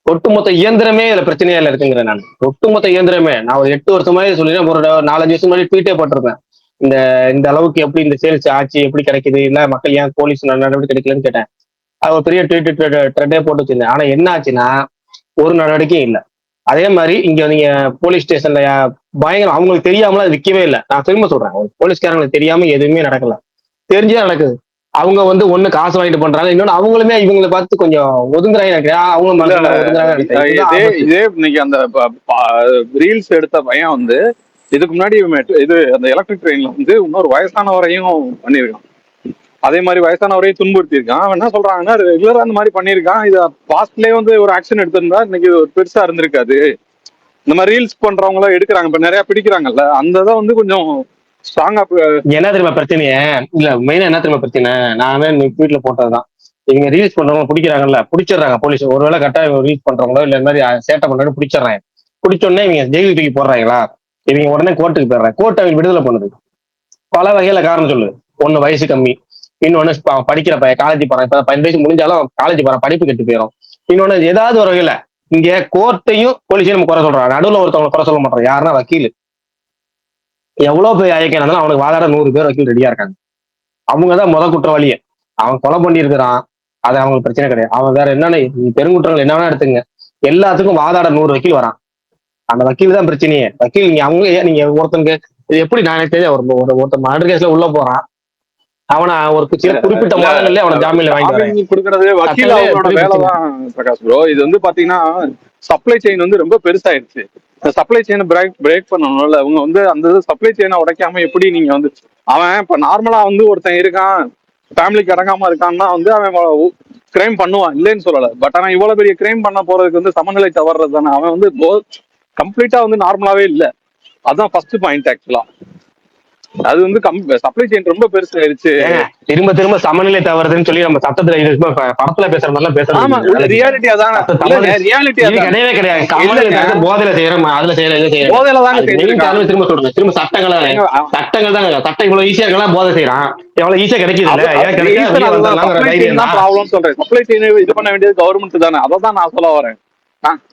ஒட்டுமொத்த இயந்திரமே இதுல பிரச்சனையா இருக்குங்கிறேன். நான் ஒட்டுமொத்த இயந்திரமே நான் ஒரு 8 வருஷமா சொல்லிடுறேன். ஒரு 4-5 வருஷம் முன்னாடி ட்வீட்டே போட்டிருப்பேன். இந்த இந்த அளவுக்கு எப்படி இந்த சேல்ஸ் ஆட்சி எப்படி கிடைக்குது, இல்ல மக்கள் ஏன் போலீஸ் நடவடிக்கை எடுக்கலன்னு கேட்டேன். அது ஒரு பெரிய ட்வீட் ட்ரெண்டே போட்டு வச்சிருந்தேன். ஆனா என்ன ஆச்சுன்னா ஒரு நடவடிக்கையும் இல்லை. அதே மாதிரி இங்க நீங்க போலீஸ் ஸ்டேஷன்ல பயங்கரம் அவங்களுக்கு தெரியாமலாம் அது விற்கவே இல்லை. நான் திரும்ப சொல்றேன், போலீஸ்காரங்களுக்கு தெரியாம எதுவுமே நடக்கல, தெரிஞ்சே நடக்குது. அவங்க வந்து ஒண்ணு காசு வாங்கிட்டு பண்றாங்க, இன்னொன்னு அவங்களுமே இவங்களை பார்த்து கொஞ்சம் ஒதுங்குறாங்க எனக்கு. அவங்க இல்ல மனசுல ஒதுங்குறாங்க இதே இதுதான் ஆபத்து. இதே இன்னைக்கு அந்த ரீல்ஸ் எடுத்த பையன் வந்து இதுக்கு முன்னாடி இது அந்த எலக்ட்ரிக் ட்ரெயின்ல வந்து இன்னொரு வயசானவரையும் பண்ணியிருக்கான். அதே மாதிரி வயசானவரையும் துன்புறுத்தியிருக்கான். அவன் என்ன சொல்றாங்கன்னா ரெகுலரா அந்த மாதிரி பண்ணியிருக்கான். இதை பாஸ்ட்லயே வந்து ஒரு ஆக்ஷன் எடுத்திருந்தா இன்னைக்கு ஒரு பெருசா இருந்திருக்காது. இந்த மாதிரி ரீல்ஸ் பண்றவங்க எல்லாம் எடுக்கிறாங்க, இப்ப நிறைய பிடிக்கிறாங்கல்ல, அந்த இதை வந்து கொஞ்சம் ஸ்ட்ராங்கா. என்ன தெரியுமா பிரச்சனையே? இல்ல மெயினா என்ன தெரியுமா பிரச்சனை? நானே வீட்டுல போட்டதுதான். இவங்க ரீல்ஸ் பண்றவங்க பிடிக்கிறாங்கல்ல, பிடிச்சிடுறாங்க போலீஸ். ஒருவேளை கட்டாயம் ரீல்ஸ் பண்றவங்களோ இல்ல இந்த மாதிரி சேட்டை பண்றவங்க பிடிச்சிடுறாங்க. பிடிச்சோடனே இவங்க ஜெயிலுக்கு தூக்கி போடுறாங்களா, இவங்க உடனே கோர்ட்டுக்கு போயிடுறாங்க. கோர்ட் அவங்க விடுதலை பண்ணுது. பல வகையில காரணம் சொல்லு. ஒண்ணு வயசு கம்மி, இன்னொன்னு படிக்கிற பையன் காலேஜ் போறான், இப்ப 15 வயசு முடிஞ்சாலும் காலேஜ் போறான், படிப்பு கெட்டு போயிடும். இன்னொன்னு ஏதாவது ஒரு வகையில இங்க கோர்ட்டையும் போலீஸையும் நம்ம குறை சொல்றோம். நடுவில் ஒருத்தவங்க குறை சொல்ல மாட்டோம். யாருன்னா வக்கீல். எவ்வளவு பெரிய ஐக்கியம் இருந்தாலும் அவனுக்கு வாதாட 100 பேர் வக்கீல் ரெடியா இருக்காங்க. அவங்கதான் முத குற்றவாளியே. அவன் கொலை பண்ணியிருக்கிறான், அது அவங்களுக்கு பிரச்சனை கிடையாது. அவன் வேற என்னன்னு பெருங்குற்றங்கள் என்ன வேணா எடுத்துங்க, எல்லாத்துக்கும் வாதாட 100 வக்கீல் வரான். அந்த வக்கீல் தான் பிரச்சனையே. வக்கீல் நீங்க அவங்க நீங்க ஒருத்தனுக்கு இது எப்படி நான் எனக்கு தெரியாது. ஒருத்தன் மர்டர் கேஸ்ல உள்ள போறான், அவனை ஒரு சில குறிப்பிட்ட மாதங்கள்ல அவனை ஜாமீன்ல வாங்கிட்டு வராங்க. ஜாமீன் கொடுக்கறது வக்கீல் அவங்களோட வேலை தான் பிரகாஷ் ப்ரோ. இது வந்து பாத்தீங்கன்னா சப்ளை செயின் வந்து ரொம்ப பெருசாயிருச்சு. சப்ளை செயினை பிரேக் பண்ணணும்ல. அவங்க வந்து அந்த சப்ளை செயினை உடைக்காம எப்படி நீங்க வந்து அவன் இப்ப நார்மலா வந்து ஒருத்தன் இருக்கான், ஃபேமிலிக்கு அடங்காம இருக்கான்னா வந்து அவன் கிரைம் பண்ணுவான், இல்லைன்னு சொல்லல. பட் ஆனா இவ்வளவு பெரிய கிரைம் பண்ண போறதுக்கு வந்து சமநிலை தவறுறது தானே. அவன் வந்து கம்ப்ளீட்டா வந்து நார்மலாவே இல்லை. அதுதான் ஃபர்ஸ்ட் பாயிண்ட் ஆக்சுவலா. அது வந்து சப்ளை செயின் ரொம்ப பெருசு ஆயிருச்சு. திரும்ப திரும்ப சமநிலை தவறுதுன்னு சொல்லி நம்ம சட்டத்துல படத்துல பேசுற மாதிரிலாம் பேசுறது ரியாலிட்டி அதான். ரியாலிட்டி கிடையவே கிடையாது. சமநிலை போதையில செய்யறோம், அதுல செய்யற இது செய்யறோம். போதையில தாங்க திரும்ப சொல்றேன், திரும்ப சட்டங்கள் தாங்க. சட்டம் இவ்வளவு ஈஸியா இருக்கலாம், போதை செய்யறான் எவ்வளவு ஈஸியா கிடைக்குது. ப்ராப்ளம் சொல்றேன். சப்ளை செயின் இது பண்ண வேண்டியது கவர்மெண்ட் தானே. அதை தான் நான் சொல்ல வரேன்.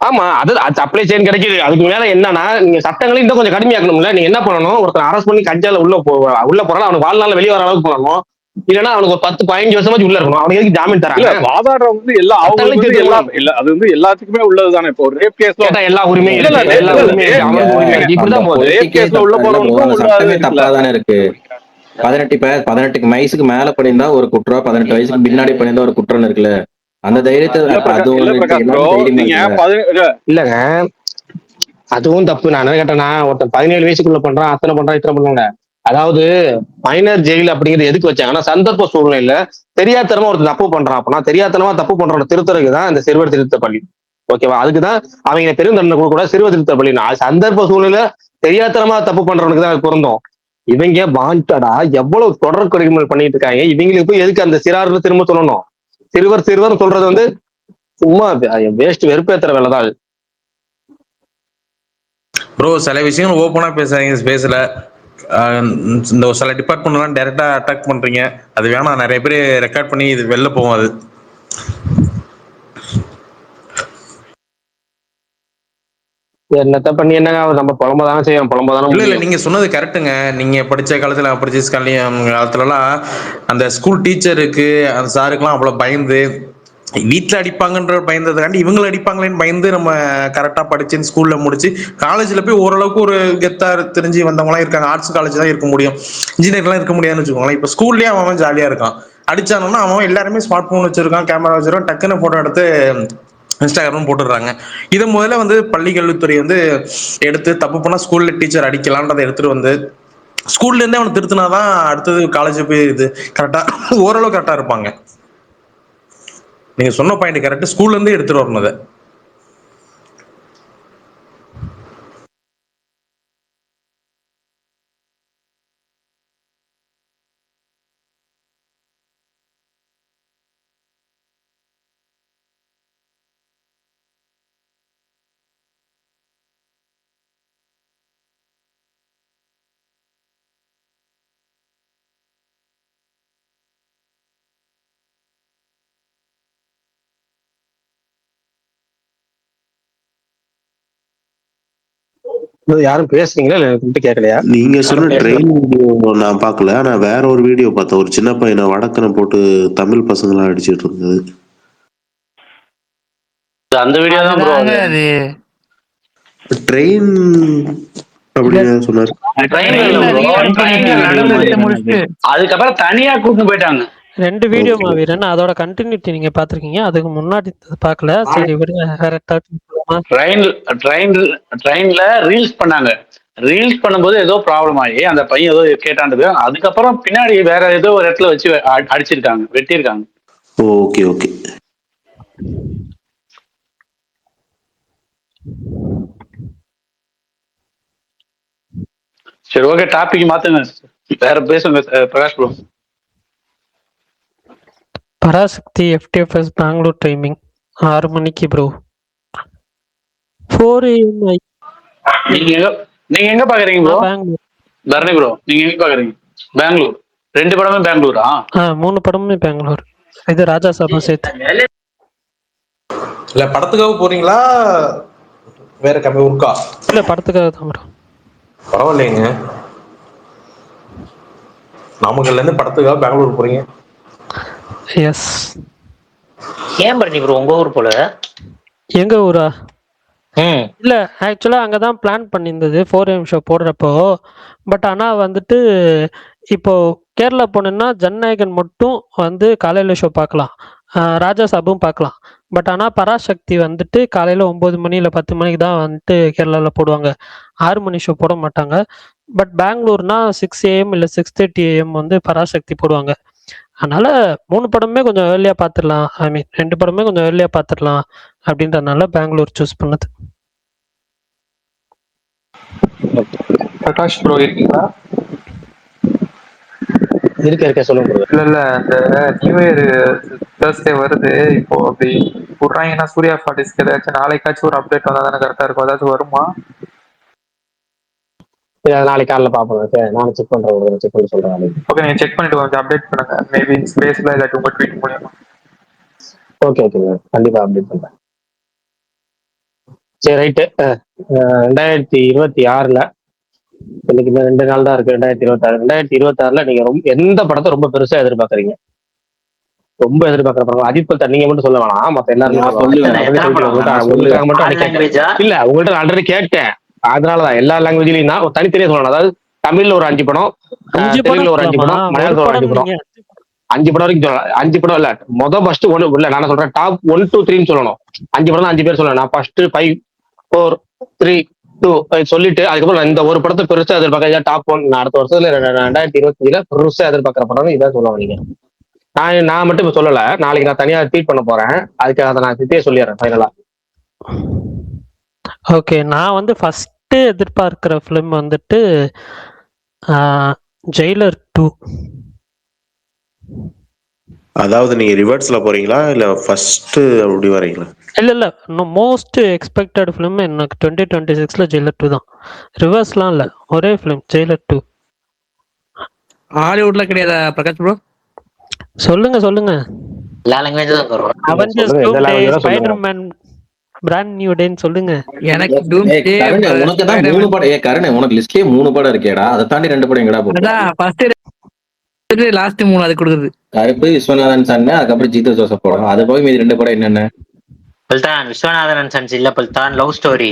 ஆமா, அது சப்ளை செயின் கிடைக்குது. அதுக்கு மேல என்னன்னா நீங்க சட்டங்களை இன்னும் கொஞ்சம் கடுமையாக்கணும்ல. நீங்க என்ன பண்ணணும், ஒருத்தர் அரெஸ்ட் பண்ணி கஞ்சால உள்ள போறான், அவனுக்கு வாழ்நாள் வெளியே வர அளவுக்கு போகணும். இல்லன்னா அவனுக்கு ஒரு 10-15 வருஷமாச்சு உள்ள இருக்கணும். அவனுக்கு எதுக்கு ஜாமீன் தராங்க? வாதாடுற வந்து எல்லா அவங்களுக்கு எல்லாம் இல்ல, அது வந்து எல்லாத்துக்குமே உள்ளது தானே. இப்போ ரேப் கேஸ்ல எல்லா உரிமையும் இப்படிதான் போகுது. ரேப் கேஸ்ல உள்ள போறவங்களுக்கும் தப்பாதானே இருக்கு. 18 வயசுக்கு மேல பண்ணியிருந்தா ஒரு குற்றம், 18 வயசுக்கு பின்னாடி பண்ணியிருந்தா ஒரு குற்றம் இருக்குல்ல. அந்த தைரியத்தை இல்லங்க, அதுவும் தப்பு. நான் என்ன கேட்டேன்னா, ஒருத்தன் 17 வயசுக்குள்ள பண்றான், அத்தனை பண்றான், இத்தனை பண்ணுவாங்க. அதாவது மைனர் ஜெயில் அப்படிங்கிறது எதுக்கு வச்சாங்கன்னா சந்தர்ப்ப சூழ்நிலையில தெரியாதனமா ஒருத்தர் தப்பு பண்றான் அப்படின்னா தெரியாதனமா தப்பு பண்றோட திருத்தருக்கு தான் இந்த சிறுவர் திருத்த பள்ளி. ஓகேவா? அதுக்குதான் அவங்க பெருந்தண்டனை கொடுக்க கூட சிறுவர் திருத்த பள்ளி. சந்தர்ப்ப சூழ்நிலை தெரியாதனமா தப்பு பண்றவனுக்கு தான் பொருந்தும். இவங்க வாண்டடா எவ்வளவு தொடர் கொலைகள் பண்ணிட்டு இருக்காங்க. இவங்களுக்கு போய் எதுக்கு அந்த சிறார்னு திரும்ப சொல்லணும்? சிறுவர் சொல்றது வந்து சும்மா வேஸ்ட், வெறுப்பேத்துற வேலைதான். ப்ரோ சில விஷயங்கள் ஓப்பனா பேசுறீங்க ஸ்பேஸ்ல. இந்த சில டிபார்ட்மெண்ட்லாம் டைரக்டா அட்டாக் பண்றீங்க. அது வேணாம், நிறைய பேர் ரெக்கார்ட் பண்ணி இது வெளில போகும். அது என்னத்த பண்ணி என்னங்க, நம்ம புலம்பதானே செய்யணும், புலம்பதானே. இல்ல நீங்க சொன்னது கரெக்டுங்க. நீங்க படிச்ச காலத்துல படிச்ச காலத்துலலாம் அந்த ஸ்கூல் டீச்சருக்கு அந்த சாருக்கெல்லாம் அவ்வளவு பயந்து வீட்டுல அடிப்பாங்கன்ற பயந்ததுக்காண்டி இவங்களை அடிப்பாங்களேன்னு பயந்து நம்ம கரெக்டா படிச்சு ஸ்கூல்ல முடிச்சு காலேஜ்ல போய் ஓரளவுக்கு ஒரு கெத்தா தெரிஞ்சு வந்தவங்களாம் இருக்காங்க. ஆர்ட்ஸ் காலேஜ் தான் இருக்க முடியும், இன்ஜினியர்லாம் இருக்க முடியாதுன்னு வச்சுக்கோங்களேன். இப்ப ஸ்கூல்லயே அவன் ஜாலியா இருக்கான். அடிச்சானோன்னா அவன் எல்லாருமே ஸ்மார்ட் போன் வச்சிருக்கான், கேமரா வச்சிருக்கான், டக்குன்னு போட்டோ எடுத்து இன்ஸ்டாகிராம் போட்டுடுறாங்க. இதை முதல்ல வந்து பள்ளி கல்வித்துறை வந்து எடுத்து தப்பு பண்ணா ஸ்கூல்ல டீச்சர் அடிக்கலான்றதை எடுத்துட்டு வந்து ஸ்கூல்ல இருந்தே அவனை திருத்தினாதான் அடுத்தது காலேஜ் போய் இது கரெக்டா ஓரளவு கரெக்டா இருப்பாங்க. நீங்க சொன்ன பாயிண்ட் கரெக்ட், ஸ்கூல்ல இருந்தே எடுத்துட்டு வரணும் அதை. யாரும் பேசுறீங்களா இல்ல எனக்கு கேட்கலையா? நீங்க சொன்ன யாரும் பேசல. ட்ரெயின் வீடியோ நான் பார்க்கல. ஆனா வேற ஒரு வீடியோ பார்த்தேன். ஒரு சின்ன பையனை வடக்கனை போட்டு தமிழ் பசங்களாம் அடிச்சிட்டு இருந்தது. அந்த வீடியோ தான் ப்ரோ அதுதாங்க அது. ட்ரெயின் அப்படின்னு சொன்னாரு. ட்ரெயின்ல இல்ல ட்ரெயின்ல ப்ரோ, ரியாக்ட் ட்ரெயின்ல பண்ணிட்டு நடந்து எடுத்து முடிச்சுட்டு அதுக்கப்புறம் தனியா கூட்டிட்டு போயிட்டாங்க. 2 வீடியோ Okay. மாவீரன். அதோட கண்டினியூட்டி நீங்க பார்த்திருக்கீங்க. அதுக்கு முன்னாடி பார்க்கல. சரி விடுங்க. வேற டாபிக் போலாமா? ட்ரெயின்ல ரீல்ஸ் பண்ணாங்க. ரீல்ஸ் பண்ணும்போது ஏதோ ப்ராப்ளம் ஆகி அந்த பையன் ஏதோ கேட்டாண்டது. அதுக்கப்புறம் பின்னாடி வேற ஏதோ ஒரு இடத்துல வச்சு அடிச்சிருக்காங்க, வெட்டியிருக்காங்க. Okay okay. சரி ஓகே, டாபிக் மாத்துங்க, வேற பேசுங்க Prakash bro. Parasakthi FTFS Bangalore timing 6 மணிக்கு ப்ரோ. 4 AM நீங்க எங்க பாக்குறீங்க ப்ரோ? பெங்களூர். தரணி ப்ரோ, நீங்க எங்க பாக்குறீங்க? பெங்களூர். 2 படமே பெங்களூரா? 3 படமுமே பெங்களூர். இது ராஜா சாபம் சேர்த்து. இல்ல படத்துக்காக போறீங்களா வேற கம்மி ஊருக்கா? இல்ல படத்துக்காக தான் ப்ரோ. பரவாயில்லைங்க. நாமக்கல்ல இருந்து படத்துக்காக பெங்களூர் போறீங்க? எஸ். ஏன் பரணி ப்ரோ உங்க ஊர் போல? எங்க ஊரா? இல்ல ஆக்சுவலா அங்கதான் பிளான் பண்ணியிருந்தது 4 AM ஷோ போடுறப்போ. பட் ஆனா வந்துட்டு இப்போ கேரளா போனேன்னா ஜனநாயகன் மட்டும் வந்து காலையில ஷோ பார்க்கலாம், ராஜா சாபும் பார்க்கலாம். பட் ஆனா பராசக்தி வந்துட்டு காலையில 9 மணி இல்ல 10 மணிக்கு தான் வந்துட்டு கேரளால போடுவாங்க. 6 மணி ஷோ போட மாட்டாங்க. பட் பெங்களூர்னா 6 AM இல்ல 6:30 AM வந்து பராசக்தி போடுவாங்க. அதனால 3 படமே கொஞ்சம் ஏர்லியா பார்த்துடலாம். ஐ மீன் 2 படமே கொஞ்சம் ஏர்லியா பார்த்துடலாம் அப்படின்றதுனால பெங்களூர் சூஸ் பண்ணது. பிரகாஷ் ப்ரோ இருக்கீங்களா? இருக்க சொல்லுங்க bro. இல்ல இந்த நியூ இயர் தேர்ஸ்டே வருது. இப்போ அப்படி விட்றாங்கன்னா சூர்யா ஃபார்ட்டிஸ்க்கு ஏதாச்சும் நாளைக்காச்சும் ஒரு அப்டேட் வந்தா தானே கரெக்டா இருக்கும். ஏதாச்சும் வருமா? நாளைக்கு காலைல பாப்போம். சரி நானும் செக் பண்றேன், செக் பண்ணி சொல்றேன் நாளைக்கு. ஓகே, நீங்க செக் பண்ணிட்டு கொஞ்சம் அப்டேட் பண்ணுங்க. மேபி ஸ்பேஸ்ல இல்லாட்டி உங்க ட்வீட் மூலியமா. ஓகே கண்டிப்பா அப்டேட் பண்றேன். சரி ரைட்டு. 2026ல இன்னைக்கு 2 நாள் தான் இருக்கு. 2026 2026ல நீங்க எந்த படத்தை ரொம்ப பெருசா எதிர்பார்க்கறீங்க? ரொம்ப எதிர்பார்க்கற படம் அஜித் பல்தான். நீங்க மட்டும் சொல்ல வேணாம், மத்த எல்லாரும் உங்களுக்காக மட்டும் இல்ல, உங்கள்ட்ட ஆல்ரெடி கேட்டேன். அதனாலதான் எல்லா லாங்குவேஜ்லயும் தான் தனித்தனியா சொல்லணும். அதாவது தமிழ்ல ஒரு 5 படம், தெலுங்குல ஒரு 5 படம், மலையாளத்துல ஒரு 5 படம், 5 படம் வரைக்கும் சொல்லலாம். 5 படம் இல்ல, ஃபர்ஸ்ட் 1 இல்ல, நான் சொல்றேன் டாப் 1 2 3 சொல்லணும். 5 படம் தான் 5 பேர் சொல்லணும். நான் ஃபர்ஸ்ட் 5 4 3 2 சொல்லிட்டு அதுக்கப்புறம் இந்த ஒரு படத்தை பெருசா எதிர்பார்க்க டாப் 1 அடுத்த வருஷத்துல 2025ல பெருசா எதிர்பார்க்கிற படம் இதான் சொல்லுவாங்க. நீங்க நான் மட்டும் இப்ப சொல்லல, நாளைக்கு நான் தனியா ட்வீட் பண்ண போறேன். அதுக்கு அதை நான் சித்தியே சொல்லிடுறேன் ஃபைனலா. ஓகே, நான் வந்து ஃபர்ஸ்ட் எதிர்பார்க்கிற ஃபிலிம் வந்துட்டு ஜெயிலர் 2. அதாவது நீங்க ரிவர்ஸ்ல போறீங்களா இல்ல ஃபர்ஸ்ட் அப்படி வரீங்களா? இல்ல மோஸ்ட் எக்ஸ்பெக்டட் ஃபிலிம் எனக்கு 2026ல ஜெயிலர் 2 தான். ரிவர்ஸ்லாம் இல்ல, ஒரே ஃபிலிம் ஜெயிலர் 2. ஹாலிவுட்ல கிடையாதா பிரகாஷ் ப்ரோ? சொல்லுங்க எல்லா லாங்குவேஜ் தான் வரும். அவெஞ்சர்ஸ் டூம்டே, ஸ்பைடர்மேன் பிராண்ட் நியூ டேன்னு சொல்லுங்க. எனக்கு டூம்டே உனக்கு தான் 3 படம். கருணை உனக்கு லிஸ்ட்லயே 3 படம் இருக்கேடா, அதை தாண்டி 2 படம் எங்கடா போகுது? அதான் ஃபர்ஸ்ட் லாஸ்ட் 3 அது கொடுக்குது. கருப்பு, விஸ்வநாதன் சன், அதுக்கப்புறம் ஜீதோ ஜோசப் படம். அது போய் மீதி 2 படம் என்னென்ன? பல்தான் விஸ்வநாதன் சன்ஸ் இல்ல, பல்தான் லவ் ஸ்டோரி.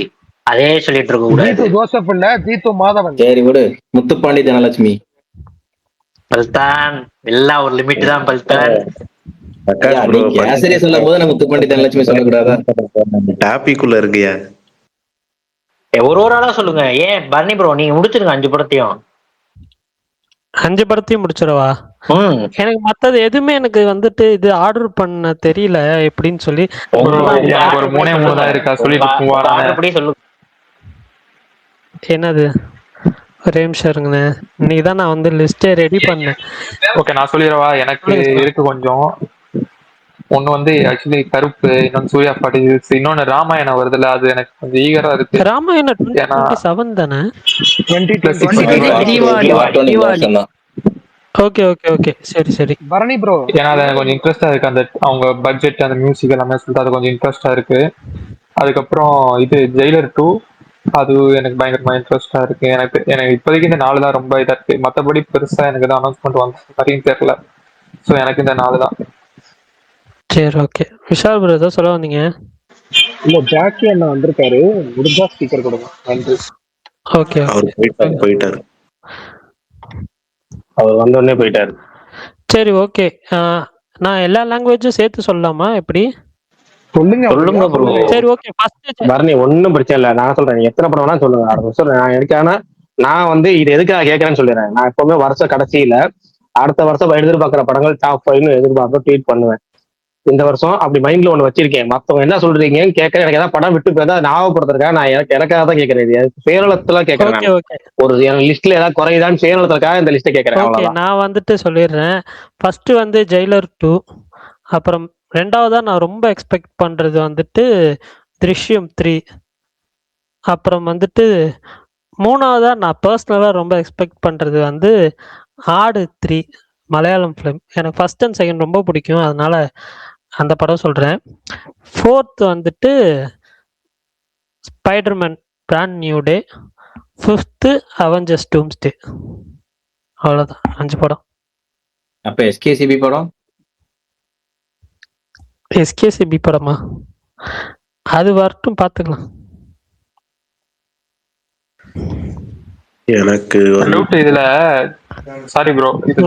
அதே சொல்லிட்டு இருக்க கூடாது. ஜீத்து ஜோசப் இல்ல, ஜீத்து மாதவன். சரி விடு. முத்துப்பாண்டி, தனலட்சுமி. பல்தான் எல்லாம் ஒரு லிமிட் தான் பல்தான். கேசரி சொல்லும் போது நம்ம முத்துப்பாண்டி, தனலட்சுமி சொல்லக்கூடாதா? டாபிக்குள்ள இருக்கியா? ஒரு ஆளா சொல்லுங்க. ஏன் பரணி ப்ரோ நீங்க முடிச்சிருங்க 5 படத்தையும். 5 படத்தையும் முடிச்சிடவா? எனக்கு மத்தது எதுவுமே எனக்கு வந்துட்டு இது ஆர்டர் பண்ண தெரியல எப்படின்னு சொல்லி. ஒரு 3 தான் இருக்கா சொல்லிட்டு என்னது? ஒரே நிமிஷம் இருங்கண்ணே, இன்னைக்கு தான் நான் வந்து லிஸ்டே ரெடி பண்ணேன். ஓகே, நான் சொல்லிடுவா. எனக்கு இருக்கு கொஞ்சம். ஒண்ணு வந்து ஆக்சுவலி கருப்பு, இன்னொன்னு சூர்யா 46, இன்னொன்னு ராமாயணம் வருதுல்ல, அது எனக்கு கொஞ்சம் ஈகரா இருக்கு. ராமாயணம் 2027 தானே? 20+6 ஓகே சரி பரணி ப்ரோ, ஏன்னா அது எனக்கு கொஞ்சம் இன்ட்ரெஸ்டா இருக்கு. அந்த அவங்க பட்ஜெட், அந்த மியூசிக் எல்லாமே சொல்லிட்டு அது கொஞ்சம் இன்ட்ரெஸ்டா இருக்கு. அதுக்கப்புறம் இது ஜெயிலர் 2, அது எனக்கு பயங்கரமா இன்ட்ரெஸ்டா இருக்கு. எனக்கு எனக்கு இப்போதைக்கு இந்த 4 தான் ரொம்ப இதா இருக்கு. மத்தபடி பெருசா எனக்கு எதுவும் அனௌன்ஸ்மெண்ட் வந்த மாரியும் தெரியல. ஸோ எனக்கு இந்த 4 தான். சரி ஓகே. விஷால் ப்ரோ ஏதோ சொல்ல வந்தீங்க? இல்ல ஜாக்கி அண்ணா வந்திருக்காரு, முடிஞ்சா ஸ்பீக்கர் கொடுங்க. நன்றி. ஓகே அவர் போயிட்டாரு. அவர் வந்தோடனே போயிட்டாரு. சரி ஓகே. நான் எல்லா லாங்குவேஜும் சேர்த்து சொல்லலாமா எப்படி? சொல்லுங்க ப்ரோ. சரி ஓகே. ஃபர்ஸ்ட் பரணி ஒன்றும் பிரச்சனை இல்லை. நான் சொல்றேன், நீங்க எத்தனை படம் வேணா சொல்லுங்க. அடுத்த வருஷம் நான் எனக்கான நான் வந்து இது எதுக்காக கேட்கறேன்னு சொல்லிடுறேன். நான் எப்பவுமே வருஷ கடைசியில அடுத்த வருஷம் எதிர்பார்க்குற படங்கள் டாப் 5 எதிர்பார்க்க ட்வீட் பண்ணுவேன். இந்த வருஷம் அப்படி மைண்ட்ல ஒண்ணு வச்சிருக்கேன். மத்தவங்க என்ன சொல்றீங்கன்னு கேட்கறேன். எனக்கு ஏதாவது படம் விட்டு போய் ஞாபகப்படுத்துறதுக்காக நான் எனக்காக தான் கேட்கறேன். சுயநலத்துல கேட்கறேன். ஓகே ஓகே ஒரு லிஸ்ட்ல ஏதாவது குறையுதான்னு சுயநலத்துக்காக இந்த லிஸ்ட்டை கேட்கறேன். ஓகே. அவ்வளவுதான். நான் வந்துட்டு சொல்லிடுறேன். ஃபர்ஸ்ட் வந்து ஜெயிலர் 2, அப்புறம் ரெண்டாவதா நான் ரொம்ப எக்ஸ்பெக்ட் பண்றது வந்துட்டு திருஷ்யம் 3, அப்புறம் வந்துட்டு மூணாவதா நான் பர்சனலா ரொம்ப எக்ஸ்பெக்ட் பண்றது வந்து ஆடு 3 மலையாளம் ஃபிலிம். எனக்கு ஃபர்ஸ்ட் அண்ட் செகண்ட் ரொம்ப பிடிக்கும், அதனால அந்த படம் சொல்றேன். ஃபோர்த் வந்துட்டு Spiderman Brand New Day. Fifth Avengers Doomsday. அவ்வளோதான் 5 படம். அப்ப எஸ்கேசிபி படம்? எஸ்கேசிபி படமா? அது வரட்டும் பார்த்துக்கலாம். எனக்கு டவுட் இதுல. சாரி ப்ரோ, இது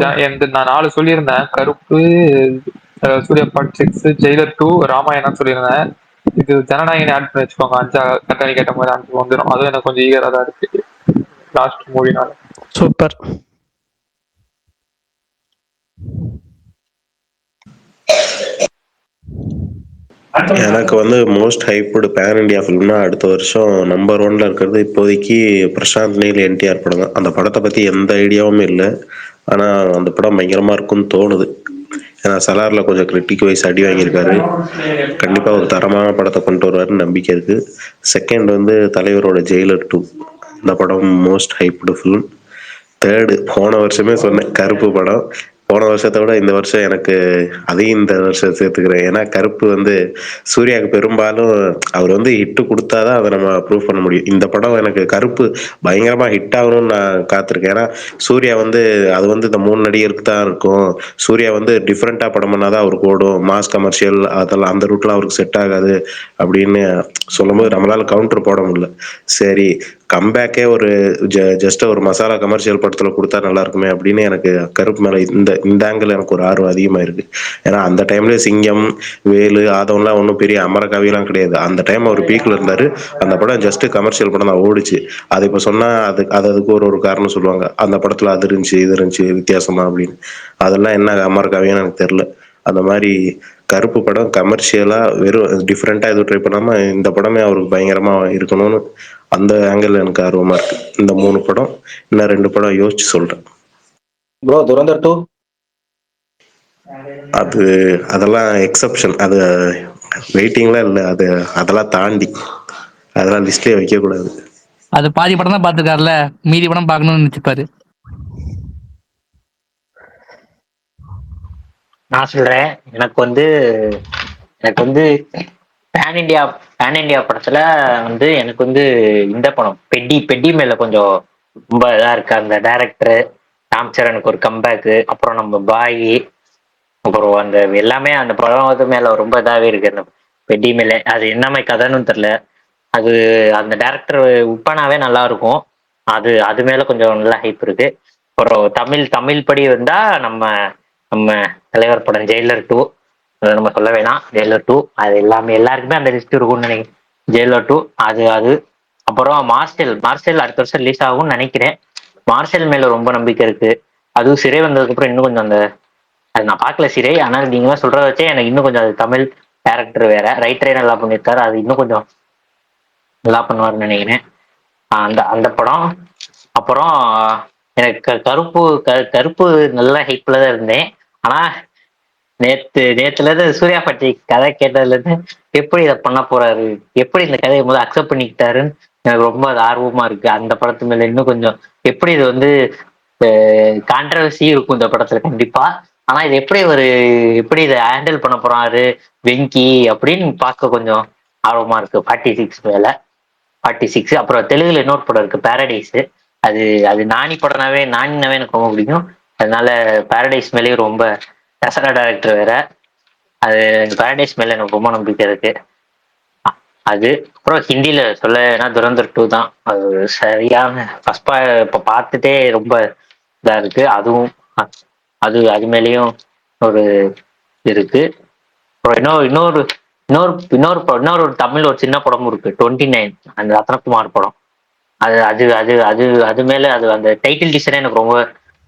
நான் 4 சொல்லியிருந்தேன். கருப்பு, சூர்யா பார்ட் 6, ஜெயிலர் 2, ராமாயணம் சொல்லியிருந்தேன். இது ஜனநாயகன் ஆட் பண்ணி வச்சுக்கோங்க. 5 கட்டணி கேட்ட மாதிரி 5 வந்துடும். அதுவும் எனக்கு கொஞ்சம் ஈகரா தான் இருக்கு லாஸ்ட் மூவினால. சூப்பர். எனக்கு வந்து மோஸ்ட் ஹைப்டு பேன் இண்டியா ஃபிலிம்னா அடுத்த வருஷம் நம்பர் 1ல இருக்கிறது இப்போதைக்கு பிரசாந்த் நீல் என்டிஆர் படம் தான். அந்த படத்தை பற்றி எந்த ஐடியாவும் இல்லை, ஆனால் அந்த படம் பயங்கரமாக இருக்கும்னு தோணுது. ஏன்னா சலாரில் கொஞ்சம் கிரிட்டிக் வைஸ் அடி வாங்கியிருக்காரு. கண்டிப்பாக ஒரு தரமான படத்தை கொண்டு வருவாருன்னு நம்பிக்கை இருக்குது. செகண்ட் வந்து தலைவரோட ஜெயிலர் 2, அந்த படம் மோஸ்ட் ஹைப்டு ஃபிலிம். தேர்டு போன வருஷமே சொன்னேன், கருப்பு படம். போன வருஷத்தை விட இந்த வருஷம் எனக்கு அதையும் இந்த வருஷம் சேர்த்துக்கிறேன். ஏன்னா கருப்பு வந்து சூர்யாவுக்கு பெரும்பாலும் அவர் வந்து ஹிட்டு கொடுத்தாதான் அதை நம்ம ப்ரூவ் பண்ண முடியும். இந்த படம் எனக்கு கருப்பு பயங்கரமா ஹிட் ஆகணும்னு நான் காத்திருக்கேன். ஏன்னா சூர்யா வந்து அது வந்து இந்த 3 நடிகருக்கு தான் இருக்கும். சூர்யா வந்து டிஃப்ரெண்டா படம் பண்ணாதான் அவருக்கு ஓடும். மாஸ் கமர்ஷியல் அதெல்லாம் அந்த ரூட்லாம் அவருக்கு செட் ஆகாது அப்படின்னு சொல்லும்போது நம்மளால கவுண்டர் போட முடியல. சரி, கம்பேக்கே ஒரு ஜஸ்ட் ஒரு மசாலா கமர்ஷியல் படத்துல கொடுத்தா நல்லா இருக்குமே அப்படின்னு எனக்கு கருப்பு மேல இந்த ஆங்கிள் எனக்கு ஒரு ஆர்வம் அதிகமா இருக்கு. ஏன்னா அந்த டைம்ல சிங்கம், வேலு, ஆதவன்லாம் ஒன்றும் பெரிய அமரகாவியெல்லாம் கிடையாது. அந்த டைம் அவர் பீக்ல இருந்தாரு. அந்த படம் ஜஸ்ட் கமர்ஷியல் படம் தான் ஓடிச்சு. அது இப்போ சொன்னா அதுக்கு ஒரு காரணம் சொல்லுவாங்க, அந்த படத்துல அது இருந்துச்சு இது இருந்துச்சு வித்தியாசமா அப்படின்னு. அதெல்லாம் என்ன அமரகாவியன்னு எனக்கு தெரியல. அந்த மாதிரி கருப்பு படம் கமர்ஷியலா வெறும் டிஃப்ரெண்டா எதுவும் ட்ரை பண்ணாம இந்த படமே அவருக்கு பயங்கரமா இருக்கணும்னு அந்த ஆங்கிள் எனக்கு ஆர்வமா இருக்கு. இந்த 3 படம், இன்னும் 2 படம் யோசிச்சு சொல்றேன். ப்ரோ துரந்தர் 2 அதெல்லாம் எக்ஸப்ஷன். அது வெயிட்டிங்லாம் இல்லை. அதெல்லாம் தாண்டி அதெல்லாம் லிஸ்ட்லயே வைக்க கூடாது. அது பாதி படம் தான் பார்த்துருக்காருல, மீதி படம் பார்க்கணும்னு நினைச்சுப்பாரு. நான் சொல்றேன். எனக்கு வந்து பேன் இண்டியா படத்துல வந்து எனக்கு வந்து இந்த படம் பெட்டி மேல கொஞ்சம் ரொம்ப இதா இருக்கு. அந்த டைரக்டர் ராம் சரணுக்கு ஒரு கம்பேக்கு, அப்புறம் நம்ம பாய், அப்புறம் அந்த எல்லாமே அந்த படம் மேல ரொம்ப இதாவே இருக்கு. அந்த பெட்டி மேல அது என்ன மாதிரி கதைன்னு தெரியல. அது அந்த டைரக்டர் உப்பானாவே நல்லா இருக்கும். அது மேல கொஞ்சம் நல்லா ஹைப் இருக்கு. அப்புறம் தமிழ் படி வந்தா நம்ம தலைவர் படம் ஜெயிலர் 2, அதை நம்ம சொல்ல வேணாம். ஜெயிலர் 2 அது எல்லாருக்குமே அந்த லிஸ்ட் இருக்கும்னு நினைக்கிறேன். ஜெயிலர் 2 அது அப்புறம் மார்ஷல் அடுத்த வருஷம் ரிலீஸ் ஆகும்னு நினைக்கிறேன். மார்ஷல் மேல ரொம்ப நம்பிக்கை இருக்கு. அதுவும் சிறை வந்ததுக்கு அப்புறம் இன்னும் கொஞ்சம் அது நான் பார்க்கல சிறை, ஆனால் நீங்க சொல்றத வச்சே எனக்கு இன்னும் கொஞ்சம் அது தமிழ் டேரக்டர் வேற, ரைட்டரே நல்லா பண்ணியிருக்காரு. அது இன்னும் கொஞ்சம் நல்லா பண்ணுவாருன்னு நினைக்கிறேன். அந்த படம். அப்புறம் எனக்கு கருப்பு நல்ல ஹைப்ல தான் இருந்தேன். ஆனா நேத்துல இருந்து சூர்யா பற்றி கதை கேட்டதுல இருந்து எப்படி இதை பண்ண போறாரு, எப்படி இந்த கதையை முதல்ல அக்செப்ட் பண்ணிக்கிட்டாருன்னு எனக்கு ரொம்ப அது ஆர்வமா இருக்கு. அந்த படத்து மேல இன்னும் கொஞ்சம் எப்படி இது வந்து கான்ட்ரவர்சி இருக்கும் இந்த படத்துல கண்டிப்பா. ஆனா இது எப்படி இதை ஹேண்டில் பண்ண போறாரு வெங்கி அப்படின்னு பார்க்க கொஞ்சம் ஆர்வமா இருக்கு 46 மேல. 46. அப்புறம் தெலுங்குல இன்னொரு படம் இருக்கு பாரடைஸ். அது அது நானினாவே எனக்கு ரொம்ப பிடிக்கும். அதனால பாரடைஸ் மேலேயும் ரொம்ப தசரா டைரக்டர் வேற. அது பாரடைஸ் மேல எனக்கு ரொம்ப நம்பிக்கை இருக்கு. அது அப்புறம் ஹிந்தியில சொல்ல வேணா துரந்தர் 2 தான். அது சரியான ஃபர்ஸ்ட் இப்ப பார்த்துட்டே ரொம்ப இதா இருக்கு. அதுவும் அது அது மேலேயும் ஒரு இருக்கு. அப்புறம் இன்னொரு இன்னொரு இன்னொரு இன்னொரு ஒரு தமிழ் ஒரு சின்ன படமும் இருக்கு 29, அந்த ரத்னகுமார் படம். அது அது அது அது அது மேல அது அந்த டைட்டில் டிசைனே எனக்கு ரொம்ப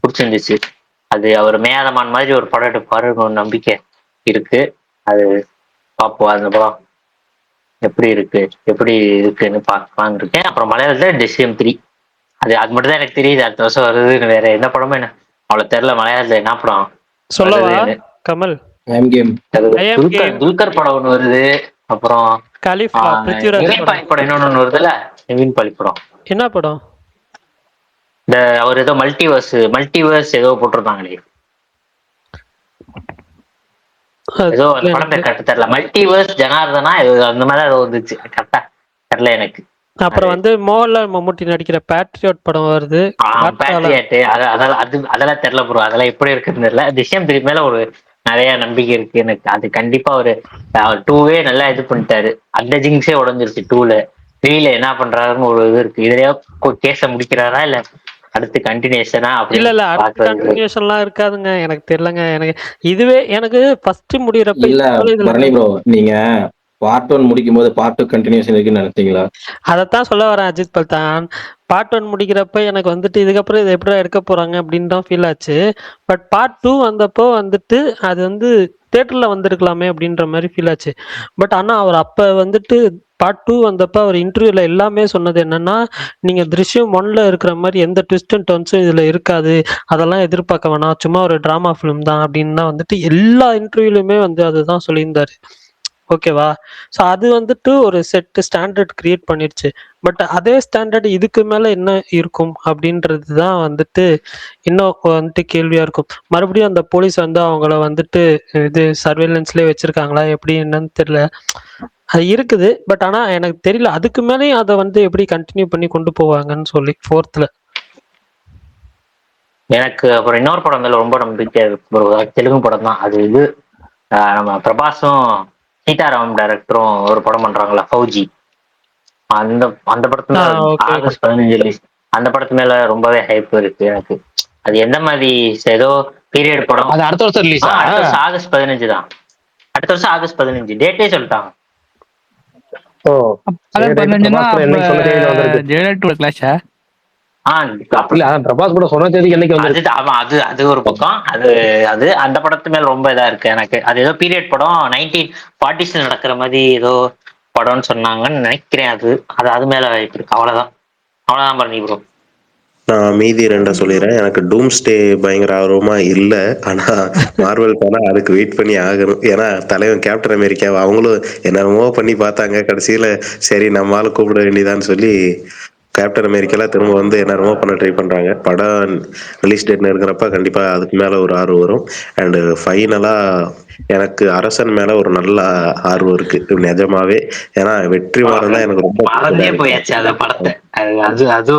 பிடிச்சிருந்துச்சு. அது அவர் மேயாதமான் மாதிரி ஒரு படம் எடுப்பாருன்னு ஒரு நம்பிக்கை இருக்கு. அது பார்ப்போம் அந்த படம் எப்படி இருக்குன்னு பார்க்கலான்னு இருக்கேன். அப்புறம் மலையாளத்துல டிசிஎம் 3. அது அது மட்டும் தான் எனக்கு தெரியுது. அடுத்த வருஷம் வருதுன்னு வேற என்ன படமும் என்ன அவ்வளவு தெரியல. மலையாளத்துல என்ன படம் சொல்லவா வருதுன்னு. கமல்? துல்கர் படம் ஒண்ணு வருது. அப்புறம் கலிஃபா பிருத்விராஜ் நிவின் பாலி படம் இன்னொன்னு வருதுல்ல, நிவின் பாலி படம். என்ன படம்? இந்த அவர் ஏதோ மல்டிவர்ஸ் ஏதோ போட்டிருந்தாங்களே, ஏதோ அந்த படம் பேர் கரெக்டா தெரியல. மல்டிவர்ஸ் ஜனார்தனா அந்த மாதிரி ஏதோ வந்துச்சு, கரெக்டா தெரியல எனக்கு. அப்புறம் வந்து மோகன்லால் மம்முட்டி நடிக்கிற பேட்ரியாட் படம் வருது. பேட்ரியாட் அதெல்லாம் தெரியல ப்ரோ. அதெல்லாம் எப்படி இருக்குன்னு தெரியல. திசையம் 3 மேல ஒரு நிறைய நம்பிக்கை இருக்கு எனக்கு. அது கண்டிப்பா ஒரு 2வே நல்லா இது பண்ணிட்டாரு. அந்த ஜிங்ஸே உடஞ்சிருச்சு 2ல. 3ல என்ன பண்றாருன்னு ஒரு இது இருக்கு. இதுலயே கேஸ முடிக்கிறாரா இல்ல அடுத்து கண்டினியூஷனா இல்ல அடுத்த அப்படின்னு கண்டினியூஷன்லாம் இருக்காதுங்க. எனக்கு தெரியலங்க. எனக்கு இதுவே எனக்கு ஃபர்ஸ்ட் முடியறப்ப இல்ல பரணி ப்ரோ, நீங்க பார்ட் 1 முடிக்கும் போது பார்ட் 2 கண்டினியூஷன் இருக்குன்னு நினைச்சீங்களா? அதைத்தான் சொல்ல வரேன் அஜித் பல்தான். பார்ட் 1 முடிக்கிறப்ப எனக்கு வந்துட்டு இதுக்கப்புறம் இதை எப்படி எடுக்க போறாங்க அப்படின்னு தான் ஃபீல் ஆச்சு. பட் பார்ட் 2 வந்தப்போ வந்துட்டு அது வந்து தியேட்டர்ல வந்திருக்கலாமே அப்படின்ற மாதிரி ஃபீல் ஆச்சு. பட் ஆனா அவர் அப்ப வந்துட்டு பார்ட் 2 வந்தப்ப அவர் இன்டர்வியூல எல்லாமே சொன்னது என்னன்னா, நீங்க திருஷ்யம் 1ல இருக்கிற மாதிரி எந்த ட்விஸ்ட் அண்ட் டர்ன்ஸும் இதுல இருக்காது, அதெல்லாம் எதிர்பார்க்க வேணாம், சும்மா ஒரு டிராமா ஃபிலிம் தான் அப்படின்னு தான் வந்துட்டு எல்லா இன்டர்வியூலுமே வந்து அதுதான் சொல்லியிருந்தாரு. ஓகேவா? ஸோ அது வந்துட்டு ஒரு செட் ஸ்டாண்டர்ட் கிரியேட் பண்ணிடுச்சு. பட் அதே ஸ்டாண்டர்ட் இதுக்கு மேல என்ன இருக்கும் அப்படின்றது தான் வந்துட்டு இன்னும் வந்துட்டு கேள்வியா இருக்கும். மறுபடியும் அந்த போலீஸ் வந்து அவங்கள வந்துட்டு இது சர்வேலன்ஸ்லயே வச்சிருக்காங்களா எப்படி என்னன்னு தெரியல. அது இருக்குது. பட் ஆனா எனக்கு தெரியல அதுக்கு மேலேயும் அதை வந்து எப்படி கண்டினியூ பண்ணி கொண்டு போவாங்கன்னு சொல்லி 4th எனக்கு. அப்புறம் இன்னொரு படம் மேல ரொம்ப நம்பிக்கை இருக்கு. தெலுங்கு படம் தான் அது. இது நம்ம பிரபாஸும் சீதாராமன் டைரக்டரும் ஒரு படம் பண்றாங்களா, ஃபௌஜி. அந்த அந்த படத்துல ஆகஸ்ட் 15 ரிலீஸ். அந்த படத்து மேல ரொம்பவே ஹைப் இருக்கு எனக்கு. அது எந்த மாதிரி ஏதோ பீரியட் படம். அது அடுத்த வருஷம் ரிலீஸ். அடுத்த வருஷம் ஆகஸ்ட் 15 தான். அடுத்த வருஷம் ஆகஸ்ட் 15 டேட்டே சொல்லிட்டாங்க. பிரபாஸ் கூட சொன்ன தேதி என்னைக்கு வந்து அது அது ஒரு பக்கம். அது அது அந்த படத்து மேல ரொம்ப இதா இருக்கு எனக்கு. அது ஏதோ பீரியட் படம் 1940s நடக்கிற மாதிரி ஏதோ படம்னு சொன்னாங்கன்னு நினைக்கிறேன். அது அது அது மேல வாய்ப்பு இருக்கு. அவ்வளவுதான் பண்ணி ப்ரோ. நான் மீதி 2 சொல்லிடுறேன். எனக்கு டூம்ஸ்டே பயங்கர ஆர்வமா இல்லை. ஆனா மார்வல் போனா அதுக்கு வெயிட் பண்ணி ஆகணும். ஏன்னா தலைவன் கேப்டன் அமெரிக்காவை அவங்களும் என்னென்னமோ பண்ணி பார்த்தாங்க. கடைசியில சரி நம்மளால கூப்பிட வேண்டியதான்னு சொல்லி கேப்டன் அமெரிக்கால திரும்ப வந்து என்னென்னமோ பண்ண ட்ரை பண்றாங்க. படம் ரிலீஸ் டேட் இருக்கிறப்ப கண்டிப்பா அதுக்கு மேல ஒரு ஆர்வம் வரும். அண்ட் ஃபைனலா எனக்கு அரசன் மேல ஒரு நல்ல ஆர்வம் இருக்கு நிஜமாவே. ஏன்னா வெற்றிமாறன் தான் எனக்கு ரொம்ப போயாச்சு அந்த படத்தை. அது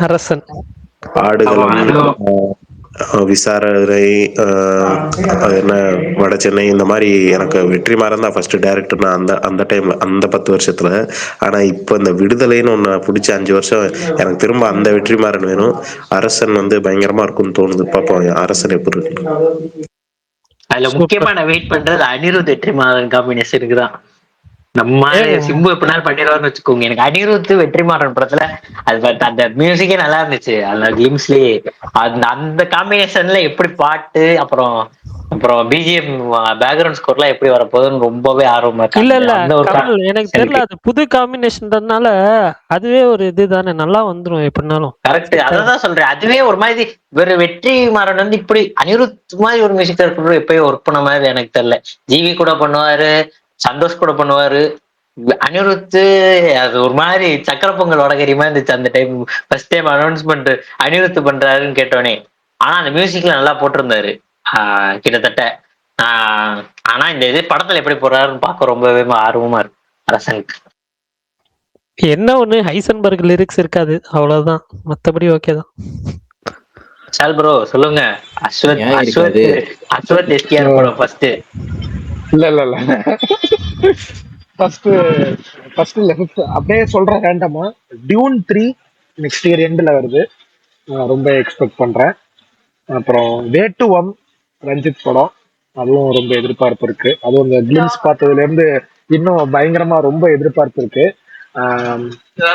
அரசன், ஆடுகளம், விசாரணை, என்ன வட சென்னை, இந்த மாதிரி எனக்கு வெற்றிமாறன் தான் ஃபர்ஸ்ட் டைரக்டர் நான் அந்த டைம்ல அந்த 10 வருஷத்துல. ஆனா இப்போ இந்த விடுதலைன்னு ஒன்று பிடிச்ச 5 வருஷம் எனக்கு திரும்ப அந்த வெற்றிமாறன் வேணும். அரசன் வந்து பயங்கரமா இருக்கும்னு தோணுது. பார்ப்போம் அரசன் எப்படி இருக்கு. அதுல முக்கியமா நான் வெயிட் பண்றது அனிருத் வெற்றிமாறன் காம்பினேஷனுக்கு தான். நம்ம சிம்பு எப்படினாலும் பண்ணிடுவார்னு வச்சுக்கோங்க. எனக்கு அனிருத் வெற்றிமாறன் படத்துல அது அந்த மியூசிக்கே நல்லா இருந்துச்சு. அந்த கிளிம்ஸ்லயே அந்த காம்பினேஷன்ல எப்படி பாட்டு அப்புறம் பிஜிஎம் பேக்ரவுண்ட் ஸ்கோர்லாம் எப்படி வரப்போகுதுன்னு ரொம்பவே ஆர்வமா இருக்கு. இல்ல எனக்கு தெரியல. அது புது காம்பினேஷன்றதுனால அதுவே ஒரு இதுதானே, நல்லா வந்துரும் எப்படினாலும். கரெக்ட், அதான் சொல்றேன். அதுவே ஒரு மாதிரி வெற்றிமாறன் வந்து இப்படி அனிருத் மாதிரி ஒரு மியூசிக் டைரக்டர் எப்பயும் ஒர்க் பண்ண மாதிரி எனக்கு தெரியல. ஜிவி கூட பண்ணுவாரு, சந்தோஷ் கூட பண்ணுவாரு. அனிருத்து அது ஒரு மாதிரி சக்கர பொங்கல் வடகரிமா இருந்துச்சு அந்த time. First time announcement Anirudh பண்றாருன்னு கேட்டோன்னே. ஆனா அந்த மியூசிக்ல நல்லா போட்டிருந்தாரு கிட்டத்தட்ட. ஆனா இந்த இது படத்துல எப்படி போடுறாருன்னு பார்க்க ரொம்பவே ஆர்வமா இருக்கு அரசனுக்கு. என்ன ஒண்ணு ஹைசன்பர்க் லிரிக்ஸ் இருக்காது அவ்வளவுதான். மத்தபடி ஓகே தான். சால் ப்ரோ சொல்லுங்க. அஸ்வத் ஏன் அஸ்வத் இருக்காது? அஸ்வத் எஸ்டிஆர் படம் ஃபர்ஸ்ட். இல்ல ஃபர்ஸ்ட் இல்ல ஃபிஃப்த் அப்படியே சொல்றேன் ரேண்டமா. டியூன் 3 நெக்ஸ்ட் இயர் எண்ட்ல வருது. நான் ரொம்ப எக்ஸ்பெக்ட் பண்றேன். அப்புறம் வே டு ஒன் ரஞ்சித் படம், அதுவும் ரொம்ப எதிர்பார்ப்பு இருக்கு. அதுவும் இந்த கிளிம்ஸ் பார்த்ததுல இருந்து இன்னும் பயங்கரமா ரொம்ப எதிர்பார்ப்பு இருக்கு.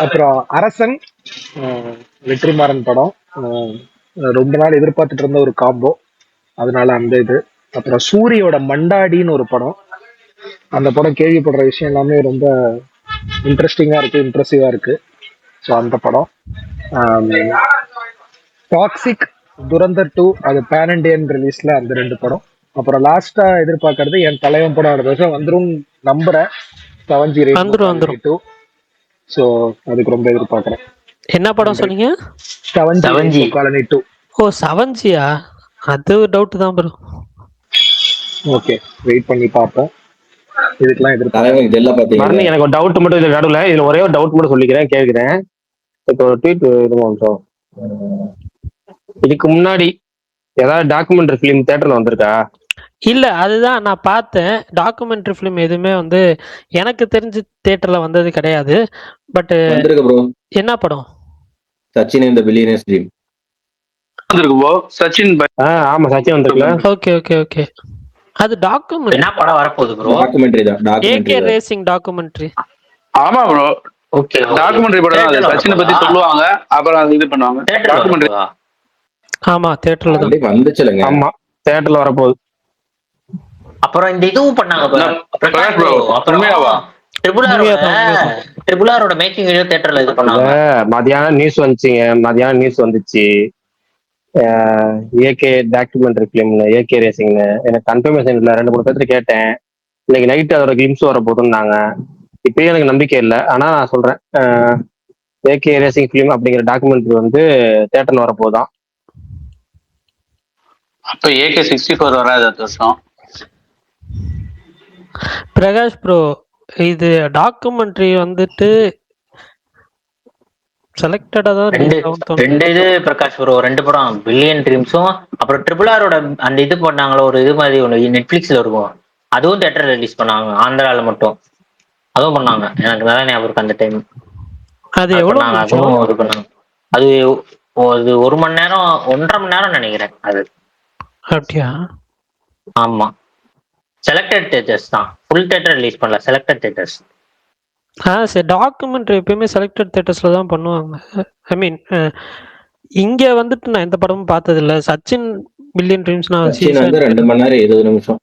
அப்புறம் அரசன், வெற்றிமாறன் படம், ரொம்ப நாள் எதிர்பார்த்துட்டு இருந்த ஒரு காம்போ, அதனால அந்த இது. அப்புறம் சூரியோட மண்டாடின்னு ஒரு படம், அந்த படம் கேள்விப்படுற விஷயம் எல்லாமே ரொம்ப இன்ட்ரெஸ்டிங்கா இருக்கு, இம்ப்ரெசிவா இருக்கு. ஸோ அந்த படம். டாக்ஸிக், துரந்தர் 2 அது பேன் இண்டியன் ரிலீஸ்ல அந்த 2 படம். அப்புறம் லாஸ்டா எதிர்பார்க்கறது என் தலைவன் படம் அடுத்த வருஷம் வந்துரும் நம்புறேன். 7G வந்துரும். 2. ஸோ அதுக்கு ரொம்ப எதிர்பார்க்கறேன். என்ன படம் சொன்னீங்க? 7G colony 2. ஓ 7Gயா? அது டவுட் தான் ப்ரோ. ஓகே, வெயிட் பண்ணி பார்ப்போம். இதுக்கெல்லாம் தலைவன் இதெல்லாம் பாத்தீங்களா? மரணி, எனக்கு ஒரு டவுட் மட்டும் இதுல நடுவில், இதுல ஒரே ஒரு டவுட் மட்டும் சொல்லிக்கிறேன், கேட்கிறேன். இப்போ ஒரு ட்வீட் இதுவும் இதுக்கு முன்னாடி ஏதாவது டாக்குமெண்ட்ரி ஃபிலிம் தியேட்டர்ல வந்திருக்கா? இல்ல அதுதான் நான் பார்த்தேன். டாக்குமெண்ட்ரி ஃபிலிம் எதுவுமே வந்து எனக்கு தெரிஞ்சு தியேட்டர்ல வந்தது கிடையாது. பட் வந்திருக்கு ப்ரோ. என்ன படம்? சச்சின் இந்த பில்லியனர்ஸ் ட்ரீம் வந்திருக்கு ப்ரோ. சச்சின் ஆமா சச்சின் வந்திருக்குல. Okay okay okay. அது டாக்குமெண்ட்ரி. என்ன படம் வரப்போகுது ப்ரோ? டாக்குமெண்ட்ரி தான். AK racing documentary. ஆமா ப்ரோ. ஓகே. டாக்குமெண்ட்ரி படம் தான் அது. சச்சினை பத்தி சொல்லுவாங்க, அப்புறம் அது இது பண்ணுவாங்க. டாக்குமெண்ட்ரி. ஆமா தியேட்டர்ல தான் வந்துச்சுலங்க. ஆமா தியேட்டர்ல வரப்போகுது. அப்புறம் இந்த இதுவும் பண்ணாங்க ப்ரோ. அப்புறம் ட்ரிபிள் ஆரோட மேக்கிங் வீடியோ தியேட்டர்ல இது பண்ணாங்க. மதியானம் நியூஸ் வந்துச்சு. ஏகே டாக்குமெண்ட்ரி ஃபிலிம்னு, ஏகே ரேசிங்னு. எனக்கு கன்ஃபர்மேஷன் இல்லை. 2-3 பேர்த்து கேட்டேன். இன்னைக்கு நைட்டு அதோட கிளிம்ஸ் வர போதுன்னாங்க. இப்பயும் எனக்கு நம்பிக்கை இல்லை. ஆனா நான் சொல்றேன், ஏகே ரேசிங் ஃபிலிம் அப்படிங்கிற டாக்குமெண்ட்ரி வந்து தியேட்டர்ல வரப்போதான். அப்ப ஏகே 64 வராது அடுத்த வருஷம். பிரகாஷ் ப்ரோ, இது டாக்குமெண்ட்ரி வந்துட்டு செலக்டடா தான் ரெண்டு இது பிரகாஷ் ப்ரோ. 2 படம், பில்லியன் ட்ரீம்ஸும் அப்புறம் ட்ரிபிள் ஆரோட அந்த இது பண்ணாங்களோ ஒரு இது மாதிரி ஒன்று நெட்ஃபிளிக்ஸ்ல இருக்கும். அதுவும் தியேட்டர் ரிலீஸ் பண்ணாங்க ஆந்திரால மட்டும். அதுவும் பண்ணாங்க. எனக்கு நல்லா ஞாபகம் இருக்கு அந்த டைம். அது எவ்வளவு அதுவும் இது பண்ணாங்க. அது 1 மணி நேரம் 1.5 மணி நேரம் நினைக்கிறேன் அது. அப்படியா? ஆமா. செலக்டட் தியேட்டர்ஸ் தான், ஃபுல் தியேட்டர் ரிலீஸ் பண்ணல, செலக்டட் தியேட்டர்ஸ். சரி. டாக்குமெண்ட்ரி எப்பயுமே செலக்டட் தியேட்டர்ஸ்ல தான் பண்ணுவாங்க. ஐ மீன் இங்க வந்துட்டு நான் எந்த படமும் பார்த்தது இல்ல. சச்சின் பில்லியன் ட்ரீம்ஸ் நான் வந்து 2 மணி நேரம் 20 நிமிஷம்.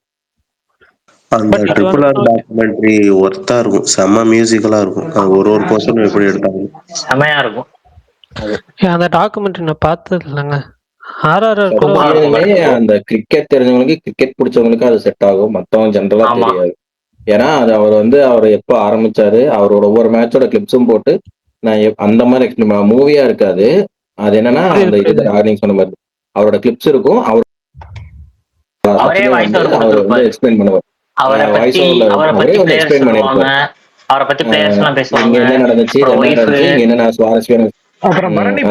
அந்த ட்ரிபிள் ஆர் டாக்குமெண்ட்ரி ஒர்த்தா இருக்கும். செம்ம மியூசிக்கலா இருக்கும். ஒரு போர்ஷனும் எப்படி எடுத்தாங்க செமையா இருக்கும். அந்த டாக்குமெண்ட்ரி நான் பார்த்தது இல்லைங்க. அந்த கிரிக்கெட் தெரிஞ்சவங்களுக்கு, கிரிக்கெட் பிடிச்சவங்களுக்கு அது செட் ஆகும். மத்தவங்க ஜென்ரலா தெரியாது. ஏன்னா அது அவர் எப்ப ஆரம்பிச்சாரு, அவரோட ஒவ்வொரு மேட்சோட கிளிப்ஸும் போட்டு நான் அந்த மாதிரி மூவியா இருக்காது. அது என்னன்னா அந்த இது நீங்க சொன்ன மாதிரி அவரோட கிளிப்ஸ் இருக்கும். அவர் எக்ஸ்பிளைன் பண்ணுவார். என்ன நடந்துச்சு, என்ன சுவாரஸ்யம்,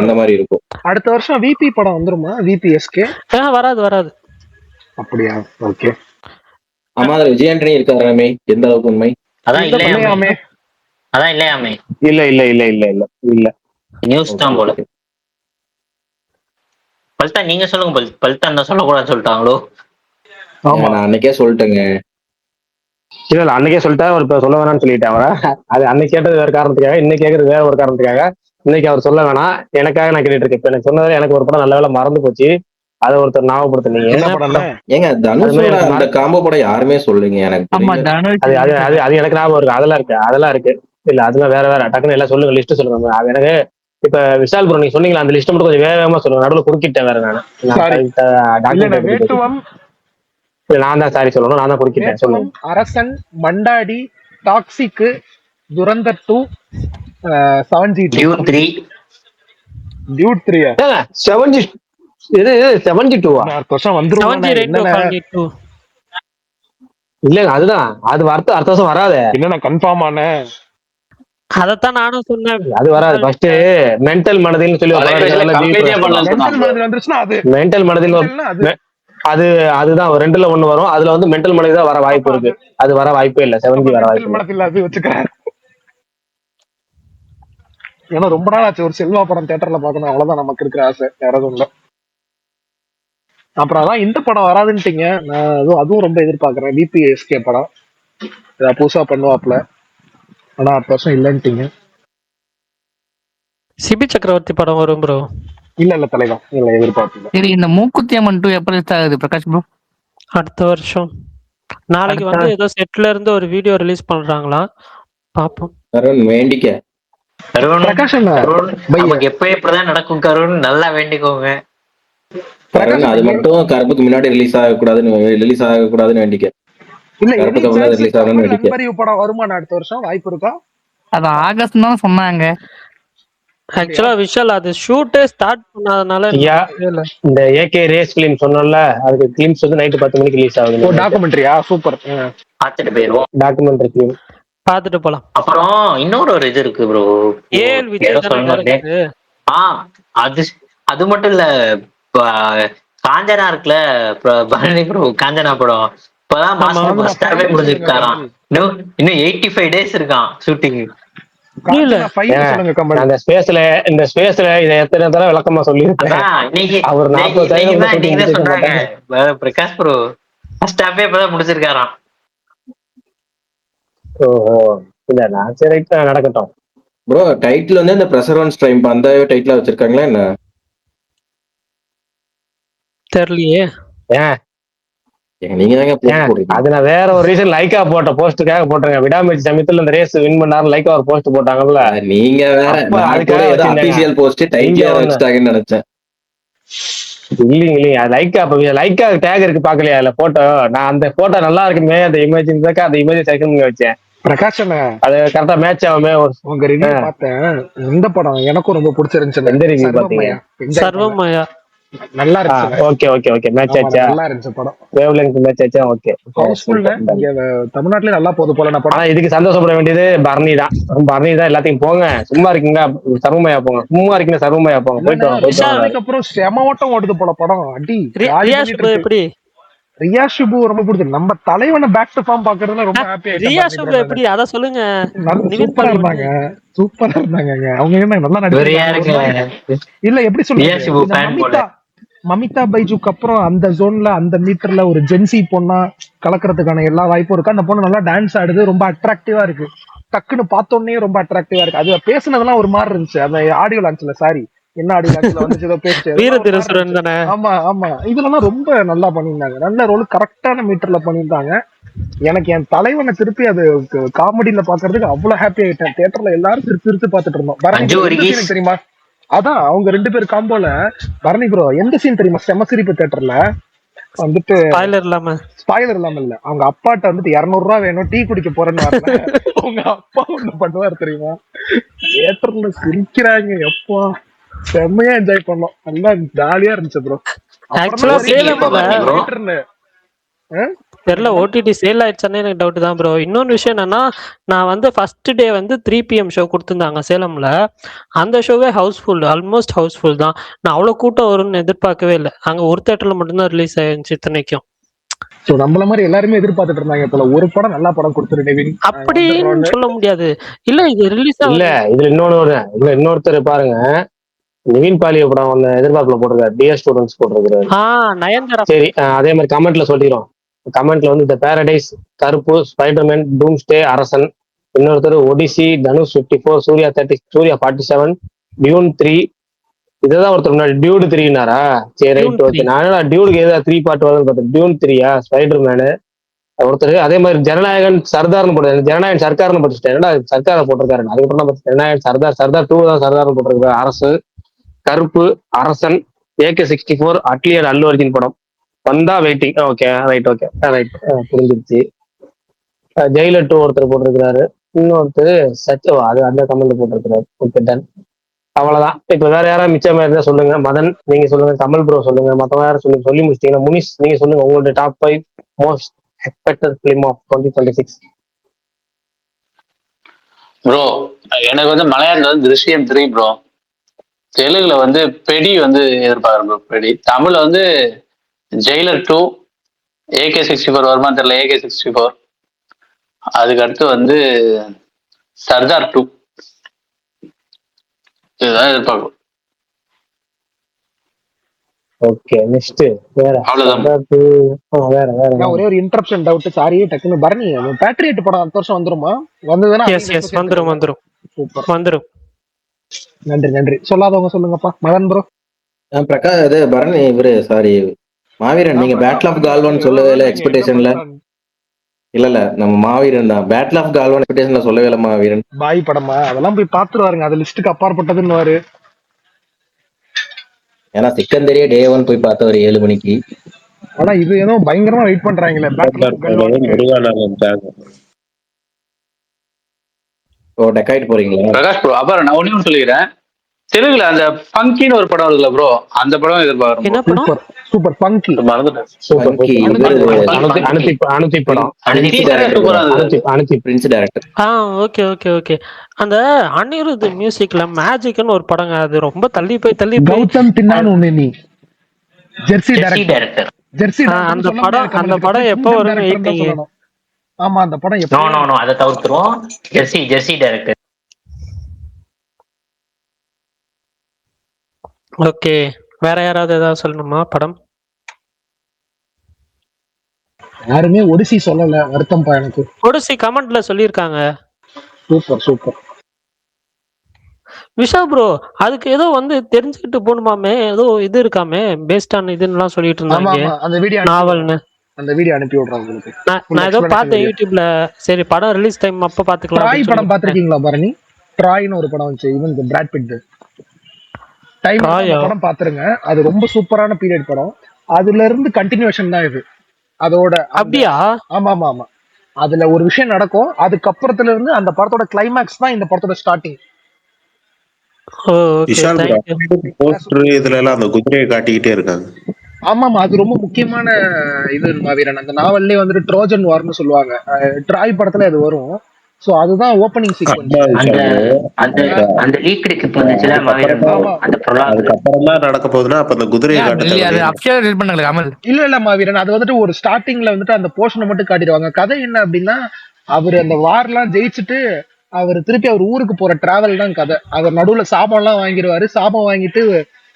அந்த மாதிரி இருக்கும். அடுத்த வருஷம் விபி படம் வந்துருமா? விபிஎஸ்கே வராது. அப்படியா? ஓகே. ஆமா, அதுல விஜய் ஆண்டனி இருக்காராமே, எந்த அளவுக்கு உண்மை? அதான் இல்லையாமே. இல்ல நியூஸ் தான் போல. பல்தா நீங்க சொல்லுங்க. பல்தா என்ன சொல்லக்கூடாதுன்னு சொல்லிட்டாங்களோ? நான் அன்னைக்கே சொல்லிட்டேங்க. இல்ல அன்னைக்கே சொல்லிட்டேன். அவர் இப்ப சொல்ல வேணாம்னு சொல்லிட்டேன். அவரை அது அன்னைக்கு கேட்டது வேற காரணத்துக்காக, இன்னைக்கு கேட்கறது வேற ஒரு காரணத்துக்காக. இன்னைக்கு அவர் சொல்ல வேணாம், எனக்காக நான் கேட்டுட்டு இருக்கேன். இப்ப எனக்கு சொன்னது எனக்கு ஒரு படம் நல்ல வேலை மறந்து போச்சு. அதை ஒருத்தர் ஞாபகப்படுத்தினீங்க. ஏங்க தனுஷோட அந்த காம்போ படம் யாருமே சொல்லுங்க எனக்கு. அது எனக்கு ஞாபகம் இருக்கு. அதெல்லாம் இருக்கு. இல்ல அதெல்லாம் வேற டக்குன்னு எல்லாம் சொல்லுங்க, லிஸ்ட் சொல்லுங்க. அது எனக்கு இப்ப விஷால் ப்ரோ நீங்க சொன்னீங்களா, அந்த லிஸ்ட் மட்டும் கொஞ்சம் வேகமா சொல்லுங்க. நடுவில் குறுக்கிட்டேன் வேற நான் தான் சாரி சொல்லணும். நான் தான் குறுக்கிட்டேன். சொல்லுங்க. அரசன், Mandaadi, toxic, Durandhar 2, 7G, Dude 3. Dude 3 7G இது 7G2 வந்துரும். இல்ல அதுதான், அது அடுத்த வருஷம் வராது. என்ன கன்ஃபார்ம் ஆன அதத்தான் நானும் சொன்னேன். அது வராது. ஃபர்ஸ்ட் மென்டல் மனதில்னு சொல்லி மென்டல் மனதில் அது அதுதான் 2ல 1 வரும். அதுல வந்து மென்டல் மனதில் தான் வர வாய்ப்பு இருக்கு. அது வர வாய்ப்பே இல்ல. 7G வர வாய்ப்பு இல்ல. அது வச்சுக்கிறேன். ஏன்னா ரொம்ப நாள் ஆச்சு ஒரு செல்வா படம் தியேட்டர்ல பாக்கணும். அவ்வளவுதான் நமக்கு இருக்கிற ஆசை, வேற எதுவும் இல்ல. அப்புறம் அதான் இந்த படம் வராதுன்ட்டீங்க. நான் அதுவும் ரொம்ப எதிர்பார்க்கறேன். VPSK படம் புதுசா பண்ணுவாப்ல. ஆனா அடுத்த வருஷம் இல்லன்ட்டீங்க. சிபி சக்கரவர்த்தி படம் வரும் ப்ரோ. இல்ல தலைவா, இல்ல எதிர்பார்க்கல. சரி, இந்த மூக்குத்தி அம்மன் 2 எப்ப ரிலீஸ் ஆகுது பிரகாஷ் ப்ரோ? அடுத்த வருஷம். நாளைக்கு வந்து ஏதோ செட்ல இருந்து ஒரு வீடியோ ரிலீஸ் பண்றாங்களா, பாப்போம். வேண்டிக்க பிரகாஷ் நமக்கு எப்ப எப்படிதான் நடக்கும் கருண், நல்லா வேண்டிக்கோங்க. அது மட்டும் கருப்புக்கு முன்னாடி ரிலீஸ் ஆகக்கூடாதுன்னு வேண்டிக்க. இல்ல படம் வருமான அடுத்த வருஷம் வாய்ப்பு இருக்கா? அது ஆகஸ்ட் தான் சொன்னாங்க. ஆக்சுவலா விஷால் அது ஷூட்டே ஸ்டார்ட் பண்ணாதனால இந்த AK ரேஸ் ஃபிலிம் சொன்னோம்ல, அதுக்கு ஃபிலிம்ஸ் வந்து நைட் 10 மணிக்கு ரிலீஸ் ஆகுது. ஓ டாக்குமெண்ட்ரியா? சூப்பர். பாத்துட்டு போயிருவோம். டாக்குமெண்ட்ரி ஃபிலிம் பாத்துட்டு போலாம். அப்புறம் இன்னொரு ஒரு இது இருக்கு ப்ரோ. அது அது மட்டும் இல்ல, காஞ்சனா இருக்குல்ல பரணி ப்ரோ, காஞ்சனா படம் இப்பதான் மாஸ்டர் ஃபர்ஸ்ட் ஹாஃபே முடிஞ்சிருக்காராம். இன்னும் 85 days இருக்கான் ஷூட்டிங். இந்த ஸ்பேஸ்ல இதை எத்தனை தடவை விளக்கமா சொல்லியிருக்கேன். அவர் 40 சொன்னாங்க பிரகாஷ் ப்ரோ ஃபர்ஸ்ட் ஹாஃபே இப்பதான் முடிச்சிருக்காராம். ஓஹோ, இல்ல நான் சரி நடக்கட்டும் ப்ரோ. டைட்டில் வந்து இந்த பிரசர்வன்ஸ் டைம் அந்த டைட்டிலா வச்சிருக்காங்களா என்ன தெரியலையே. நீங்க தாங்க அது நான் வேற ஒரு ரீசன் லைக்கா போட்ட போஸ்டுக்காக போட்டிருக்கேன். விடாமுயற்சி சமயத்துல இந்த ரேஸ் வின் பண்ணாரு லைக்கா ஒரு போஸ்ட் போட்டாங்கல்ல, நீங்க வேற அபிஷியல் போஸ்ட் டைட்டில் வச்சிட்டாங்கன்னு நினைச்சேன். இல்லைங்க லைக்கா டேக் இருக்கு பாக்கலையா இல்ல போட்டோ. நான் அந்த போட்டோ நல்லா இருக்குமே, அந்த இமேஜ் அந்த இமேஜ் செகண்ட் வச்சேன். பிரகாஷ் அது கரெக்டா மேட்ச் ஆகுமே. உங்க ரிவ்யூ பார்த்தேன். இந்த படம் எனக்கும் ரொம்ப பிடிச்சிருந்துச்சு. எந்த ரிவ்யூ பாத்தீங்க? சர்வமயா நல்லா இருந்துச்சு. ஓகே மேட்ச் ஆச்சா? நல்லா இருந்துச்சு படம். வேவ் லெங்த் மேட்ச் ஆச்சா? ஓகே. ஹவுஸ்ஃபுல்ல இங்க தமிழ்நாட்டுல நல்லா போகுது போல. நான் படம் இதுக்கு சந்தோஷப்பட வேண்டியது பரணி தான். எல்லாத்தையும் போங்க, சும்மா இருக்கீங்களா சர்வமயா போங்க, சும்மா இருக்கீங்க சர்வமயா போங்க, போயிட்டு அதுக்கு அப்புறம் செம ஓட்டம் ஓடுது போல படம். அடி எப்படி ரியா ஷிபு ரொம்ப பிடிச்சது. நம்ம தலைவனை பேக் டு ஃபார்ம் பாக்குறதுல ரொம்ப ஹாப்பியா. ரியா ஷிபு எப்படி அத சொல்லுங்க. சூப்பரா இருந்தாங்க. அவங்க என்ன நல்லா நடிச்சாங்க. இல்ல எப்படி சொல்லுங்க, மமிதா பைஜுக்கு அப்புறம் அந்த ஜோன்ல அந்த மீட்டர்ல ஒரு ஜென்சி பொண்ணா கலக்கிறதுக்கான எல்லா வாய்ப்பும் இருக்கு. அந்த பொண்ணு நல்லா டான்ஸ் ஆடுது, ரொம்ப அட்ராக்டிவா இருக்கு. டக்குன்னு பார்த்தோன்னே ரொம்ப அட்ராக்டிவா இருக்கு. அது பேசுனதெல்லாம் ஒரு மாதிரி இருந்துச்சு. அந்த ஆடியோ லான்ச்ல, சாரி என்ன ஆடியோ லான்ச்ல வந்து ஏதோ பேசிட்டு. ஆமா இதெல்லாம் ரொம்ப நல்லா பண்ணியிருந்தாங்க. நல்ல ரோல், கரெக்டான மீட்டர்ல பண்ணியிருந்தாங்க. எனக்கு என் தலைவனை திருப்பி அது காமெடியில பாக்குறதுக்கு அவ்வளவு ஹாப்பி ஆயிட்டேன். தியேட்டர்ல எல்லாரும் திருப்பி பார்த்துட்டு இருந்தோம். தெரியுமா, அதான் அவங்க 2 பேர் காம்போல. பரணி ப்ரோ எந்த சீன் தெரியுமா செம சிரிப்பு தியேட்டர்ல வந்துட்டு? ஸ்பாயிலர் இல்லாம இல்ல, அவங்க அப்பாட்ட வந்துட்டு 200 ரூபாய் வேணும் டீ குடிக்க போறேன்னு வரல. அவங்க அப்பா ஒண்ணு பண்ணுவாரு தெரியுமா, தியேட்டர்ல சிரிக்கிறாங்க. எப்பா செம்மையா என்ஜாய் பண்ணோம். நல்லா ஜாலியா இருந்துச்சு ப்ரோ. தெரியல ஓடிடி சேல் ஆயிடுச்சானே எனக்கு டவுட் தான் ப்ரோ. இன்னொன்று விஷயம் என்னன்னா, நான் வந்து ஃபர்ஸ்ட் டே வந்து 3 PM ஷோ கொடுத்துருந்தாங்க சேலம்ல. அந்த ஷோவே ஹவுஸ்ஃபுல், ஆல்மோஸ்ட் ஹவுஸ்ஃபுல் தான். நான் அவ்வளோ கூட்டம் வரும்னு எதிர்பார்க்கவே இல்லை. அங்கே ஒரு தேட்டர்ல மட்டும்தான் ரிலீஸ் ஆயிருந்துச்சு இத்தனைக்கும். நம்மள மாதிரி எல்லாருமே எதிர்பார்த்துட்டு இருந்தாங்க. போல ஒரு படம் நல்ல படம் கொடுத்துரு அப்படின்னு சொல்ல முடியாது. இல்ல இது ரிலீஸ் இல்ல, இதுல இன்னொருத்தர் பாருங்க, நிவின் பாலிய படம் ஒன்னு எதிர்பார்ப்புல போட்டிருக்காரு, டியர் ஸ்டூடெண்ட்ஸ் போட்டிருக்காரு. சரி, அதே மாதிரி கமெண்ட்ல சொல்லிடுறோம். கமெண்ட்ல வந்து த பேரடைஸ், கருப்பு, ஸ்பைடர்மேன், டூம்ஸ்டே, அரசன், இன்னொருத்தர் ஒடிசி, தனுஷ் 54, சூர்யா 47, டியூன் 3. இதுதான் ஒருத்தர் முன்னாடி டியூடு 3னாரா? சரி ரைட் ஓகே. நான் டியூடுக்கு ஏதாவது 3 பார்ட் வருதுன்னு பார்த்தேன். டியூன் 3யா? ஸ்பைடர்மேனு ஒருத்தர். அதே மாதிரி ஜனநாயகன் சர்தார்னு போட்டு, ஜனநாயகன் சர்க்கார்னு போட்டுட்டேன். என்னடா சர்க்காரை போட்டிருக்காரு. அதுக்கப்புறம் தான் ஜனநாயகன் சர்தார் 2 தான் சர்தார்னு போட்டிருக்காரு. அரசு, கருப்பு, அரசன், AK-64, அட்லியர் அல்லு அர்ஜுன் படம் வந்தா வெயிட்டிங். ஓகே ரைட் புரிஞ்சிருச்சு. ஜெயிலர் 2 ஒருத்தர் போட்டிருக்கிறாரு. இன்னொருத்தர் சச்சோ, அது அந்த கமெண்ட் போட்டிருக்கிறாரு. ஓகே டன், அவ்வளவுதான். இப்ப வேற யாராவது மிச்சமா இருந்தா சொல்லுங்க. மதன் நீங்க சொல்லுங்க, கமல் ப்ரோ சொல்லுங்க, மத்தவங்க யாரும் சொல்லி முடிச்சிட்டீங்கன்னா முனிஷ் நீங்க சொல்லுங்க உங்களுடைய top 5 most expected film of 2026. Bro எனக்கு வந்து மலையாளத்துல வந்து திருஷ்யம் 3 ப்ரோ. தெலுங்குல வந்து பெடி வந்து எதிர்பார்க்குறேன் ப்ரோ. பெடி தமிழ்ல வந்து ஜெயிலர் 2, AK-64 வருமானு தெரியல, AK-64. அதுக்கு அடுத்து வந்து சர்தார் 2. இதுதான் எதிர்பார்க்கும். ஓகே நெக்ஸ்ட் வேற அவ்வளவுதான். வேற வேற நான் ஒரே ஒரு இன்டரப்ஷன் டவுட், சாரி டக்குன்னு. பரணி, பேட்ரியட் படம் அடுத்த வருஷம் வந்துருமா? வந்ததுன்னா எஸ் வந்துரும். நன்றி நன்றி. சொல்லாதவங்க சொல்லுங்கப்பா. மதன் ப்ரோ. பிரகாஷ் இது பரணி இவரு சாரி மாவீரன், நீங்க பேட்டில் ஆஃப் கால்வான் சொல்லவே இல்லை எக்ஸ்பெக்டேஷன்ல. இல்ல நம்ம மாவீரன் தான் பேட்டில் ஆஃப் கால்வான் எக்ஸ்பெக்டேஷன்ல சொல்லவே இல்லை மாவீரன். பாய் படமா? அதெல்லாம் போய் பாத்துருவாருங்க, அது லிஸ்ட்டுக்கு அப்பாற்பட்டதுன்னு. ஏன்னா சிக்கந்தரியே டே 1 போய் பார்த்தவர் 7 மணிக்கு. ஆனா இது ஏதோ பயங்கரமா வெயிட் பண்றாங்களே. ஓ டெக்காய்ட் போறீங்களா பிரகாஷ் ப்ரோ? அப்புறம் நான் ஒண்ணு சொல்லிக்கிறேன், தெலுங்குல அந்த பங்கின்னு ஒரு படம் இருக்குல்ல ப்ரோ, அந்த படம் எதிர்பார்க்கிறோம். சூப்பர் பங்கி. அனுத்தி படம். Okay okay okay. அந்த அனிருத் மியூசிக்ல மேஜிக்னு ஒரு படங்க, அது ரொம்ப தள்ளி போய் கௌதம் தின்னானு ஒண்ணு. நீ ஜெர்சி டைரக்டர். ஜெர்சி அந்த படம் எப்போ வரும் வெயிட்டிங். ஆமா அந்த படம் எப்போ? நோ அத தவிர்த்துறோம். Jersey director. ஓகே, வேற யாராவது ஏதாவது சொல்லணுமா படம்? யாருமே ஒடிசி சொல்லல, வருத்தம்பா எனக்கு. ஒடிசி கமெண்ட்ல சொல்லிருக்காங்க. சூப்பர். விஷா ப்ரோ, அதுக்கு ஏதோ வந்து தெரிஞ்சுக்கிட்டு போணுமாமே, ஏதோ இது இருக்காமே பேஸ்ட் ஆன் இதுன்னு சொல்லிட்டு இருந்தாங்க. அந்த வீடியோ நாவல்னு அந்த வீடியோ அனுப்பி விடுறேன் உங்களுக்கு. நான் ஏதோ பார்த்தேன் யூடியூப்ல. சரி, படம் ரிலீஸ் டைம் அப்ப பாத்துக்கலாம். ட்ராய் படம் பாத்திருக்கீங்களா பரணி? ட்ராய்னு ஒரு படம் வந்துச்சு, இவன் பிராட் பிட் டைம் படம் பாத்துருங்க. அது ரொம்ப சூப்பரான பீரியட் படம். அதுல இருந்து கண்டினியூஷன் தான் இது. அதோட அப்படியா? ஆமா. அதுல ஒரு விஷயம் நடக்கும், அதுக்கப்புறத்துல இருந்து அந்த படத்தோட கிளைமேக்ஸ் தான் இந்த படத்தோட ஸ்டார்டிங். இதுல எல்லாம் அந்த குதிரையை காட்டிக்கிட்டே இருக்காங்க. ஆமா, அது ரொம்ப முக்கியமான இது மாவீரன். அந்த நாவல்லே வந்துட்டு ட்ரோஜன் வார்னு சொல்லுவாங்க. ட்ராய் படத்துல அது வரும். சோ அதுதான் ஓபனிங் சீக்வென்ஸ். அந்த லீக் இப்ப வந்துச்சுல மாவீரன், அந்த ப்ரோலாக் அப்புறம் தான் நடக்க போகுதுன்னா அப்ப அந்த குதிரையை காட்டுறாங்க. இல்ல மாவீரன், அது வந்துட்டு ஒரு ஸ்டார்டிங்ல வந்துட்டு அந்த போர்ஷனை மட்டும் காட்டிடுவாங்க. கதை என்ன அப்படின்னா, அவர் அந்த வார்லாம் ஜெயிச்சுட்டு அவர் திருப்பி அவர் ஊருக்கு போற டிராவல் தான் கதை. அவர் நடுவுல சாபம் எல்லாம் வாங்கிடுவாரு. சாபம் வாங்கிட்டு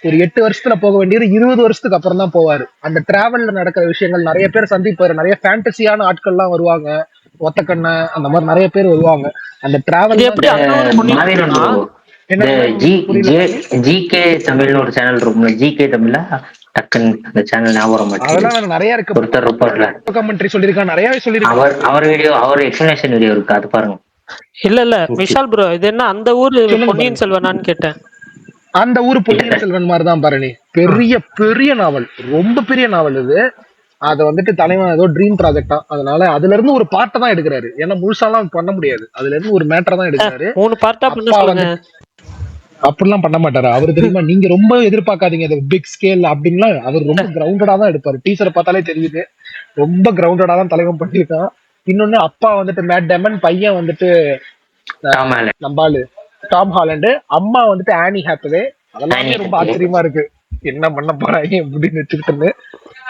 ஒரு 8 வருஷத்துல போக வேண்டியது 20 வருஷத்துக்கு அப்புறம் தான் போவாரு. அந்த டிராவல்ல நடக்கிற விஷயங்கள் நிறைய பேர் சந்திப்பாரு. நிறைய ஃபேண்டசியான ஆட்கள் எல்லாம் வருவாங்க, ஒத்தக்கண்ண அந்த மாதிரி நிறைய பேர் வருவாங்க. அந்த டிராவல் ஜிகே தமிழ்னு ஒரு சேனல் இருக்கும், ஜிகே தமிழ்ல டக்குன்னு அந்த சேனல் ஞாபகம் அதெல்லாம் நிறைய இருக்கு. ஒருத்தர் இருப்பார்ல, கமெண்ட்ரி சொல்லிருக்காங்க, நிறையவே சொல்லிருக்காங்க. அவர் வீடியோ, அவர் எக்ஸ்பிளனேஷன் வீடியோ இருக்கு, அது பாருங்க. இல்ல விஷால் ப்ரோ, இது என்ன அந்த ஊரு பொன்னியின் செல்வனான்னு கேட்டேன். அந்த ஊரு பொன்னியின் செல்வன் மாதிரி தான் பரணி. பெரிய நாவல், ரொம்ப பெரிய நாவல் இது. அத வந்துட்டு தலைவன் ஏதோ ட்ரீம் ப்ராஜெக்டா, அதனால அதுல இருந்து ஒரு பார்ட்டை தான் எடுக்கிறாரு. ஏன்னா முழுசாலாம் பண்ண முடியாது, அதுல இருந்து ஒரு மேட்டர் தான் எடுக்கிறாரு. 3 பார்ட்டா பண்ண சொல்லுங்க. அப்படிலாம் பண்ண மாட்டாரு அவரு, தெரியுமா? நீங்க ரொம்ப எதிர்பார்க்காதீங்க அது பிக் ஸ்கேல் அப்படின்னா. அவர் ரொம்ப கிரவுண்டடா தான் எடுப்பாரு. டீச்சரை பார்த்தாலே தெரியுது, ரொம்ப கிரவுண்டடா தான் தலைவன் பண்ணிருக்கான். இன்னொன்னு, அப்பா வந்துட்டு மேட் டேமன், பையன் வந்துட்டு நம்பாலு டாம் ஹாலண்டு, அம்மா வந்துட்டு ஆனி ஹாத்வே. அதெல்லாம் ரொம்ப ஆச்சரியமா இருக்கு, என்ன பண்ண போறாங்க அப்படின்னு வச்சுக்கிட்டு.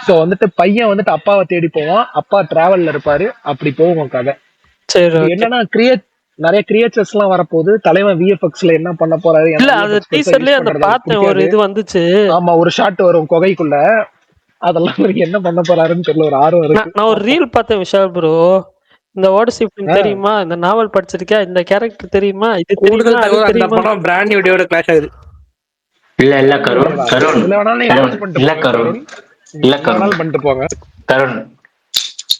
சோ வந்துட்டு பையன் வந்துட்டு அப்பாவை தேடி போவான், அப்பா டிராவல்ல இருப்பாரு, அப்படி போவோம் கதை. என்னன்னா நிறைய கிரியேச்சர்ஸ் எல்லாம் வரப்போகுது. தலைவன் விஎஃப்எக்ஸ்ல என்ன பண்ண போறாரு? இல்ல அது டீசர்லயே அந்த பார்த்தேன், ஒரு இது வந்துச்சு. ஆமா, ஒரு ஷாட் வரும் குகைக்குள்ள, அதெல்லாம் என்ன பண்ண போறாருன்னு தெரியல, ஒரு ஆர்வம் இருக்கு. நான் ஒரு ரீல் பார்த்தேன் விஷால் ப்ரோ. இந்த ஓடிசி தெரியுமா? இந்த நாவல் படிச்சிருக்கியா? இந்த கேரக்டர் தெரியுமா? இது தெரியுமா? அந்த படம் பிராண்ட் வீடியோட கிளாஷ் ஆகுது. இல்ல கருண் பண்ணிட்டு போங்க. கருண்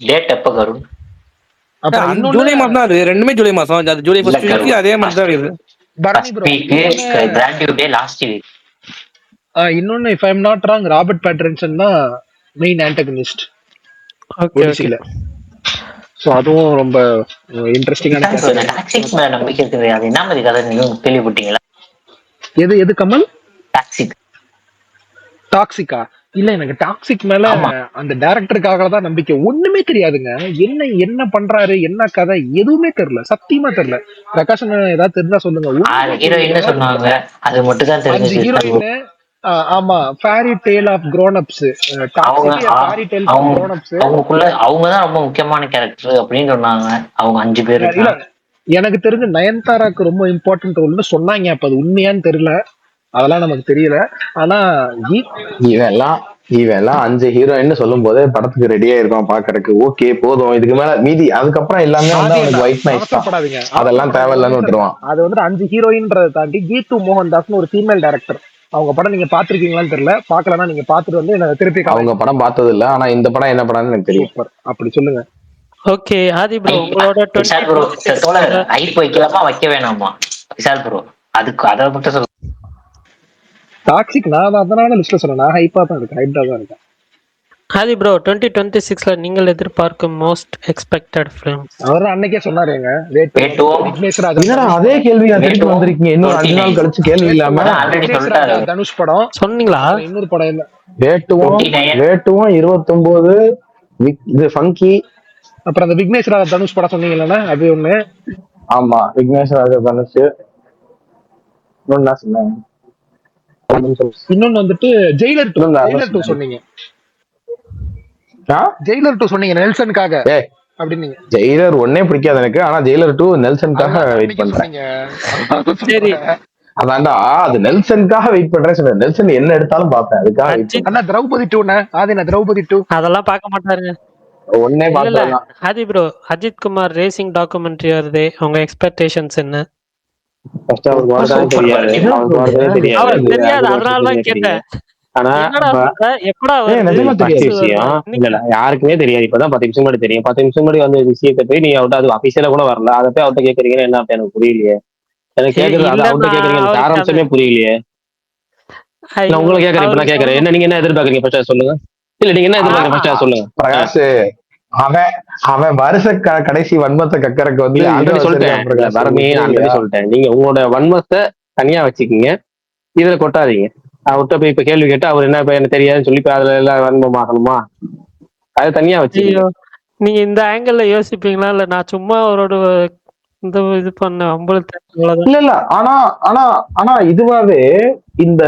டேட் எப்ப கருண்? ஜூலை மாசம் தான் அது, ரெண்டுமே ஜூலை மாசம். அது ஜூலை ஃபர்ஸ்ட் வீக், அதே மாதிரி தான் இருக்குது. இன்னொன்னு, if I am not wrong, Robert Pattinson தான் மெயின் ஆன்டகனிஸ்ட். ஓகே. சோ அதுவும் ரொம்ப இன்ட்ரஸ்டிங்கான கதை. டாக்ஸிக் மேல நம்பிக்கை இருக்குது. அது என்ன மாதிரி கதை நீங்க கேள்விப்பட்டீங்களா? எது கமல்? டாக்ஸிக். டாக்ஸிக்கா? இல்ல எனக்கு டாக்ஸிக் மேல அந்த டைரக்டருக்காக தான் நம்பிக்கை. ஒண்ணுமே தெரியாதுங்க. என்ன என்ன பண்றாரு, என்ன கதை, எதுவுமே தெரியல. சத்தியமா தெரியல. பிரகாஷ் ஏதாவது தெரிஞ்சா சொல்லுங்க. ஹீரோயின் சொன்னாங்க, அது மட்டும் தான் தெரிஞ்சது. 5 ஹீரோயின். ஆமா, fairy tale of grown ups. Toxic fairy tale of grown ups. அவங்களுக்குள்ள அவங்க தான் ரொம்ப முக்கியமான கேரக்டர் அப்படின்னு சொன்னாங்க. அவங்க 5 பேர். இல்ல எனக்கு தெரிஞ்ச நயன்தாராக்கு ரொம்ப இம்பார்ட்டன்ட் ரோல்னு சொன்னாங்க. அப்ப அது உண்மையான்னு தெரியல, அதெல்லாம் நமக்கு தெரியல. ஆனா இவெல்லாம் 5 ஹீரோயின் சொல்லும் போது படத்துக்கு ரெடியா இருக்கும் பாக்குறதுக்கு. ஓகே போதும், இதுக்கு மேல மீதி அதுக்கப்புறம் எல்லாமே வந்து அவனுக்கு ஒயிட் நைஸ் தான், அதெல்லாம் தேவையில்லன்னு விட்டுருவான். அது வந்து 5 ஹீரோயின்றதை தாண்டி கீது மோகன்தாஸ்னு ஒரு ஃபீமேல் டைரக்டர், அவங்க படம் நீங்க பாத்திருக்கீங்களான்னு தெரியல. பாக்கலன்னா நீங்க பாத்துட்டு வந்து என்ன திருப்பி. அவங்க படம் பார்த்தது இல்ல, ஆனா இந்த படம் என்ன படம்னு எனக்கு தெரியும். அப்படி சொல்லுங்க. ஓகே ஆதி ப்ரோ, உங்களோட விஷால் ப்ரோ ஹைப் வைக்கலாமா வைக்க வேணாமா விஷால் ப்ரோ, அதுக்கு அதை மட்டும் சொல்லுங்க. டாக்ஸிக் நான் அதனால லிஸ்ட்ல சொன்னேன். நான் ஹைப்பா தான் இருக்கேன், ஹைப்பா தான் இருக்கேன். ஆதி ப்ரோ 2026ல நீங்கள் எதிர்பார்க்கும் மோஸ்ட் எக்ஸ்பெக்டட் ஃபிலிம்? அவர் அன்னைக்கே சொன்னாருங்க. என்னடா அதே கேள்வி திருப்பி வந்திருக்கீங்க இன்னும் 5 நாள் கழிச்சு கேள்வி இல்லாம? தனுஷ் படம் சொன்னீங்களா? இன்னொரு படம் என்ன? வேட்டுவம் 29, இது ஃபங்கி, அப்புறம் அந்த விக்னேஷ் ராஜா தனுஷ் படம் சொன்னீங்களா? அது ஒண்ணு. ஆமா, விக்னேஷ் ராஜா தனுஷ். இன்னொன்னு வந்துட்டு ஜெயிலர் 2 சொன்னீங்க. ஜெயிலர் 2 சொன்னீங்க நெல்சனுக்காக அப்படின்னு. ஜெயிலர் 1 பிடிக்காது எனக்கு, ஆனா ஜெயிலர் 2 நெல்சனுக்காக வெயிட் பண்றேன். சரி, அதான்டா, அது நெல்சனுக்காக வெயிட் பண்றேன் சொன்னேன். நெல்சன் என்ன எடுத்தாலும் பாப்பேன், அதுக்காக வெயிட் பண்றேன். அண்ணா திரௌபதி 2 ஆதினா திரௌபதி 2 அதெல்லாம் பார்க்க மாட்டாருங்க. ஒண்ணே பாக்கலாம். Aadhi bro Ajith Kumar racing documentary வருது, உங்க எக்ஸ்பெக்டேஷன்ஸ் என்ன? தெரியாது, அதனால தான் கேட்டேன். யாருக்குமே தெரியாது. இப்பதான் 10 நிமிஷம் முன்னாடி தெரியும். 10 நிமிஷம் முன்னாடி வந்து விஷயத்தை போய் நீங்க அவர்கிட்ட அது அபிஷியலா கூட வரல, அதை போய் அவர்கிட்ட கேக்குறீங்கன்னா என்ன எனக்கு புரியலையே. எனக்கு கேக்குறது அது அவர்கிட்ட கேக்குறீங்க, ஆரம்பிச்சமே புரியலையே. நான் உங்களை கேக்குறேன், இப்ப நான் கேக்குறேன், என்ன நீங்க என்ன எதிர்பார்க்கறீங்க ஃபர்ஸ்ட் சொல்லுங்க. இல்ல நீங்க என்ன எதிர்பார்க்கறீங்க ஃபர்ஸ்ட் சொல்லுங்க. பிரகாஷ் அவன் வருஷ கடைசி வன்மத்தை கக்கறதுக்கு வந்து ஆல்ரெடி சொல்லிட்டேன். நீங்க உங்களோட வன்மத்தை தனியா வச்சுக்கீங்க, இதுல கொட்டாதீங்க. அவர்கிட்ட போய் இப்ப கேள்வி கேட்டா அவர் என்ன என்ன தெரியாதுன்னு சொல்லி அதுல எல்லாம் வன்மம் ஆகணுமா? அது தனியா வச்சு நீங்க இந்த ஆங்கிள் யோசிப்பீங்களா? இல்ல நான் சும்மா அவரோட இந்த இது பண்ண இல்ல இல்ல. ஆனா இதுவாவே இந்த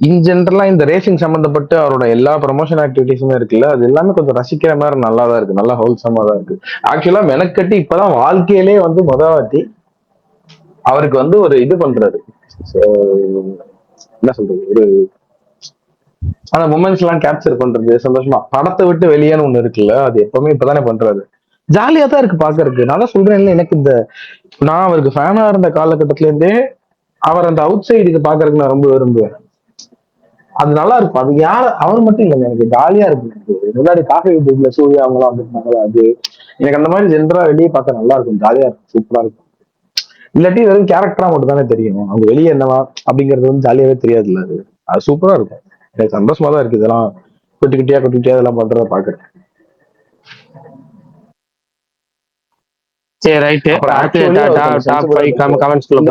இன் ஜென்ரலா இந்த ரேசிங் சம்பந்தப்பட்டு அவரோட எல்லா ப்ரமோஷன் ஆக்டிவிட்டிஸுமே இருக்குல்ல, அது எல்லாமே கொஞ்சம் ரசிக்கிற மாதிரி நல்லாதான் இருக்கு, நல்லா ஹோல்சமா தான் இருக்கு. ஆக்சுவலா மெனக்கட்டி இப்பதான் வாழ்க்கையிலே வந்து முதவாட்டி அவருக்கு வந்து ஒரு இது பண்றாரு, என்ன சொல்றது, ஒரு அந்த மொமெண்ட்ஸ் எல்லாம் கேப்சர் பண்றது சந்தோஷமா. படத்தை விட்டு வெளியேன்னு ஒண்ணு இருக்குல்ல, அது எப்பவுமே இப்பதானே பண்றாரு. ஜாலியா தான் இருக்கு பாக்குறதுக்கு. நான் தான் சொல்றேன், எனக்கு இந்த நான் அவருக்கு ஃபேனா இருந்த காலகட்டத்தில இருந்தே அவர் அந்த அவுட் சைடுக்கு பாக்குறதுக்கு நான் ரொம்ப விரும்புவேன். அது நல்லா இருக்கும். அது யார் அவர் மட்டும் இல்லைங்க, எனக்கு ஜாலியா இருக்கு. முன்னாடி காஃபி வீட்டுல சூர்யா அவங்களாம் வந்துருந்தாங்களா, அது எனக்கு அந்த மாதிரி ஜென்ரலா வெளியே பார்க்க நல்லா இருக்கும், ஜாலியா இருக்கும், சூப்பரா இருக்கும். இல்லாட்டி வெறும் கேரக்டரா மட்டும் தானே தெரியும், அவங்க வெளியே என்னவா அப்படிங்கிறது வந்து ஜாலியாவே தெரியாது இல்ல. அது சூப்பரா இருக்கும், எனக்கு சந்தோஷமா தான் இருக்கு இதெல்லாம் கொட்டிக்கிட்டியா இதெல்லாம் பண்றத பாக்குறேன். சரி ரைட், கமெண்ட்ஸ்குள்ள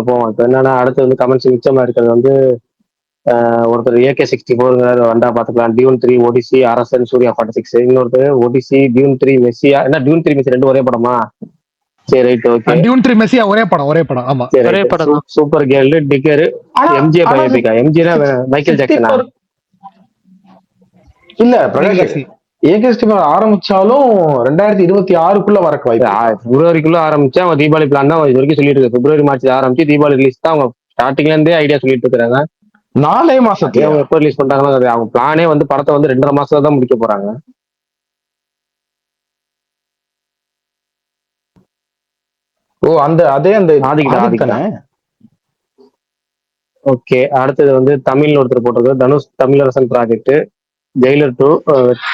போவோம். இப்ப என்னன்னா அடுத்து வந்து கமெண்ட்ஸ் மிச்சமா இருக்கிறது வந்து ஒருத்தர் AK64 வந்தா பாத்துக்கலாம். டியூன் 3 ODC அரசன் சூர்யா 46. இன்னொருத்தர் ODC டியூன் 3 மெஸ்ஸியா. என்ன டியூன் 3 மெஸ்ஸி ரெண்டு ஒரே படமா? சரி ரைட் ஓகே. டியூன் 3 மெஸ்ஸியா ஒரே படம். ஆமா ஒரே படம். சூப்பர் கேர்ள் டிக்கர் MJ பயோபிகா. MJ மைக்கேல் ஜாக்சனா இல்ல பிரகாஷ். AK64 ஆரம்பிச்சாலும் 2026க்குள்ள வரக்கு வாய்ப்பு. பிப்ரவரிக்குள்ள ஆரம்பிச்சா அவங்க தீபாவளி பிளான் தான் இது வரைக்கும் சொல்லிட்டு இருக்கு. பிப்ரவரி மார்ச் ஆரம்பிச்சு தீபாவளி ரிலீஸ் தான் அவங்க ஸ்டார்டிங்ல இருந்தே ஐடியா சொல்லிட்டு இருக்காங்க. 4 மாசத்துல அவங்க எப்போ ரிலீஸ் பண்றாங்கன்னா அவங்க பிளானே வந்து படத்தை வந்து 2.5 மாசத்துல தான் முடிக்க போறாங்க. ஓ அதே ஆதிக்கிட்ட. ஓகே, அடுத்தது வந்து தமிழ்ல ஒருத்தர் போட்டிருக்கு, Dhanush Tamizharasan project, Jailer 2,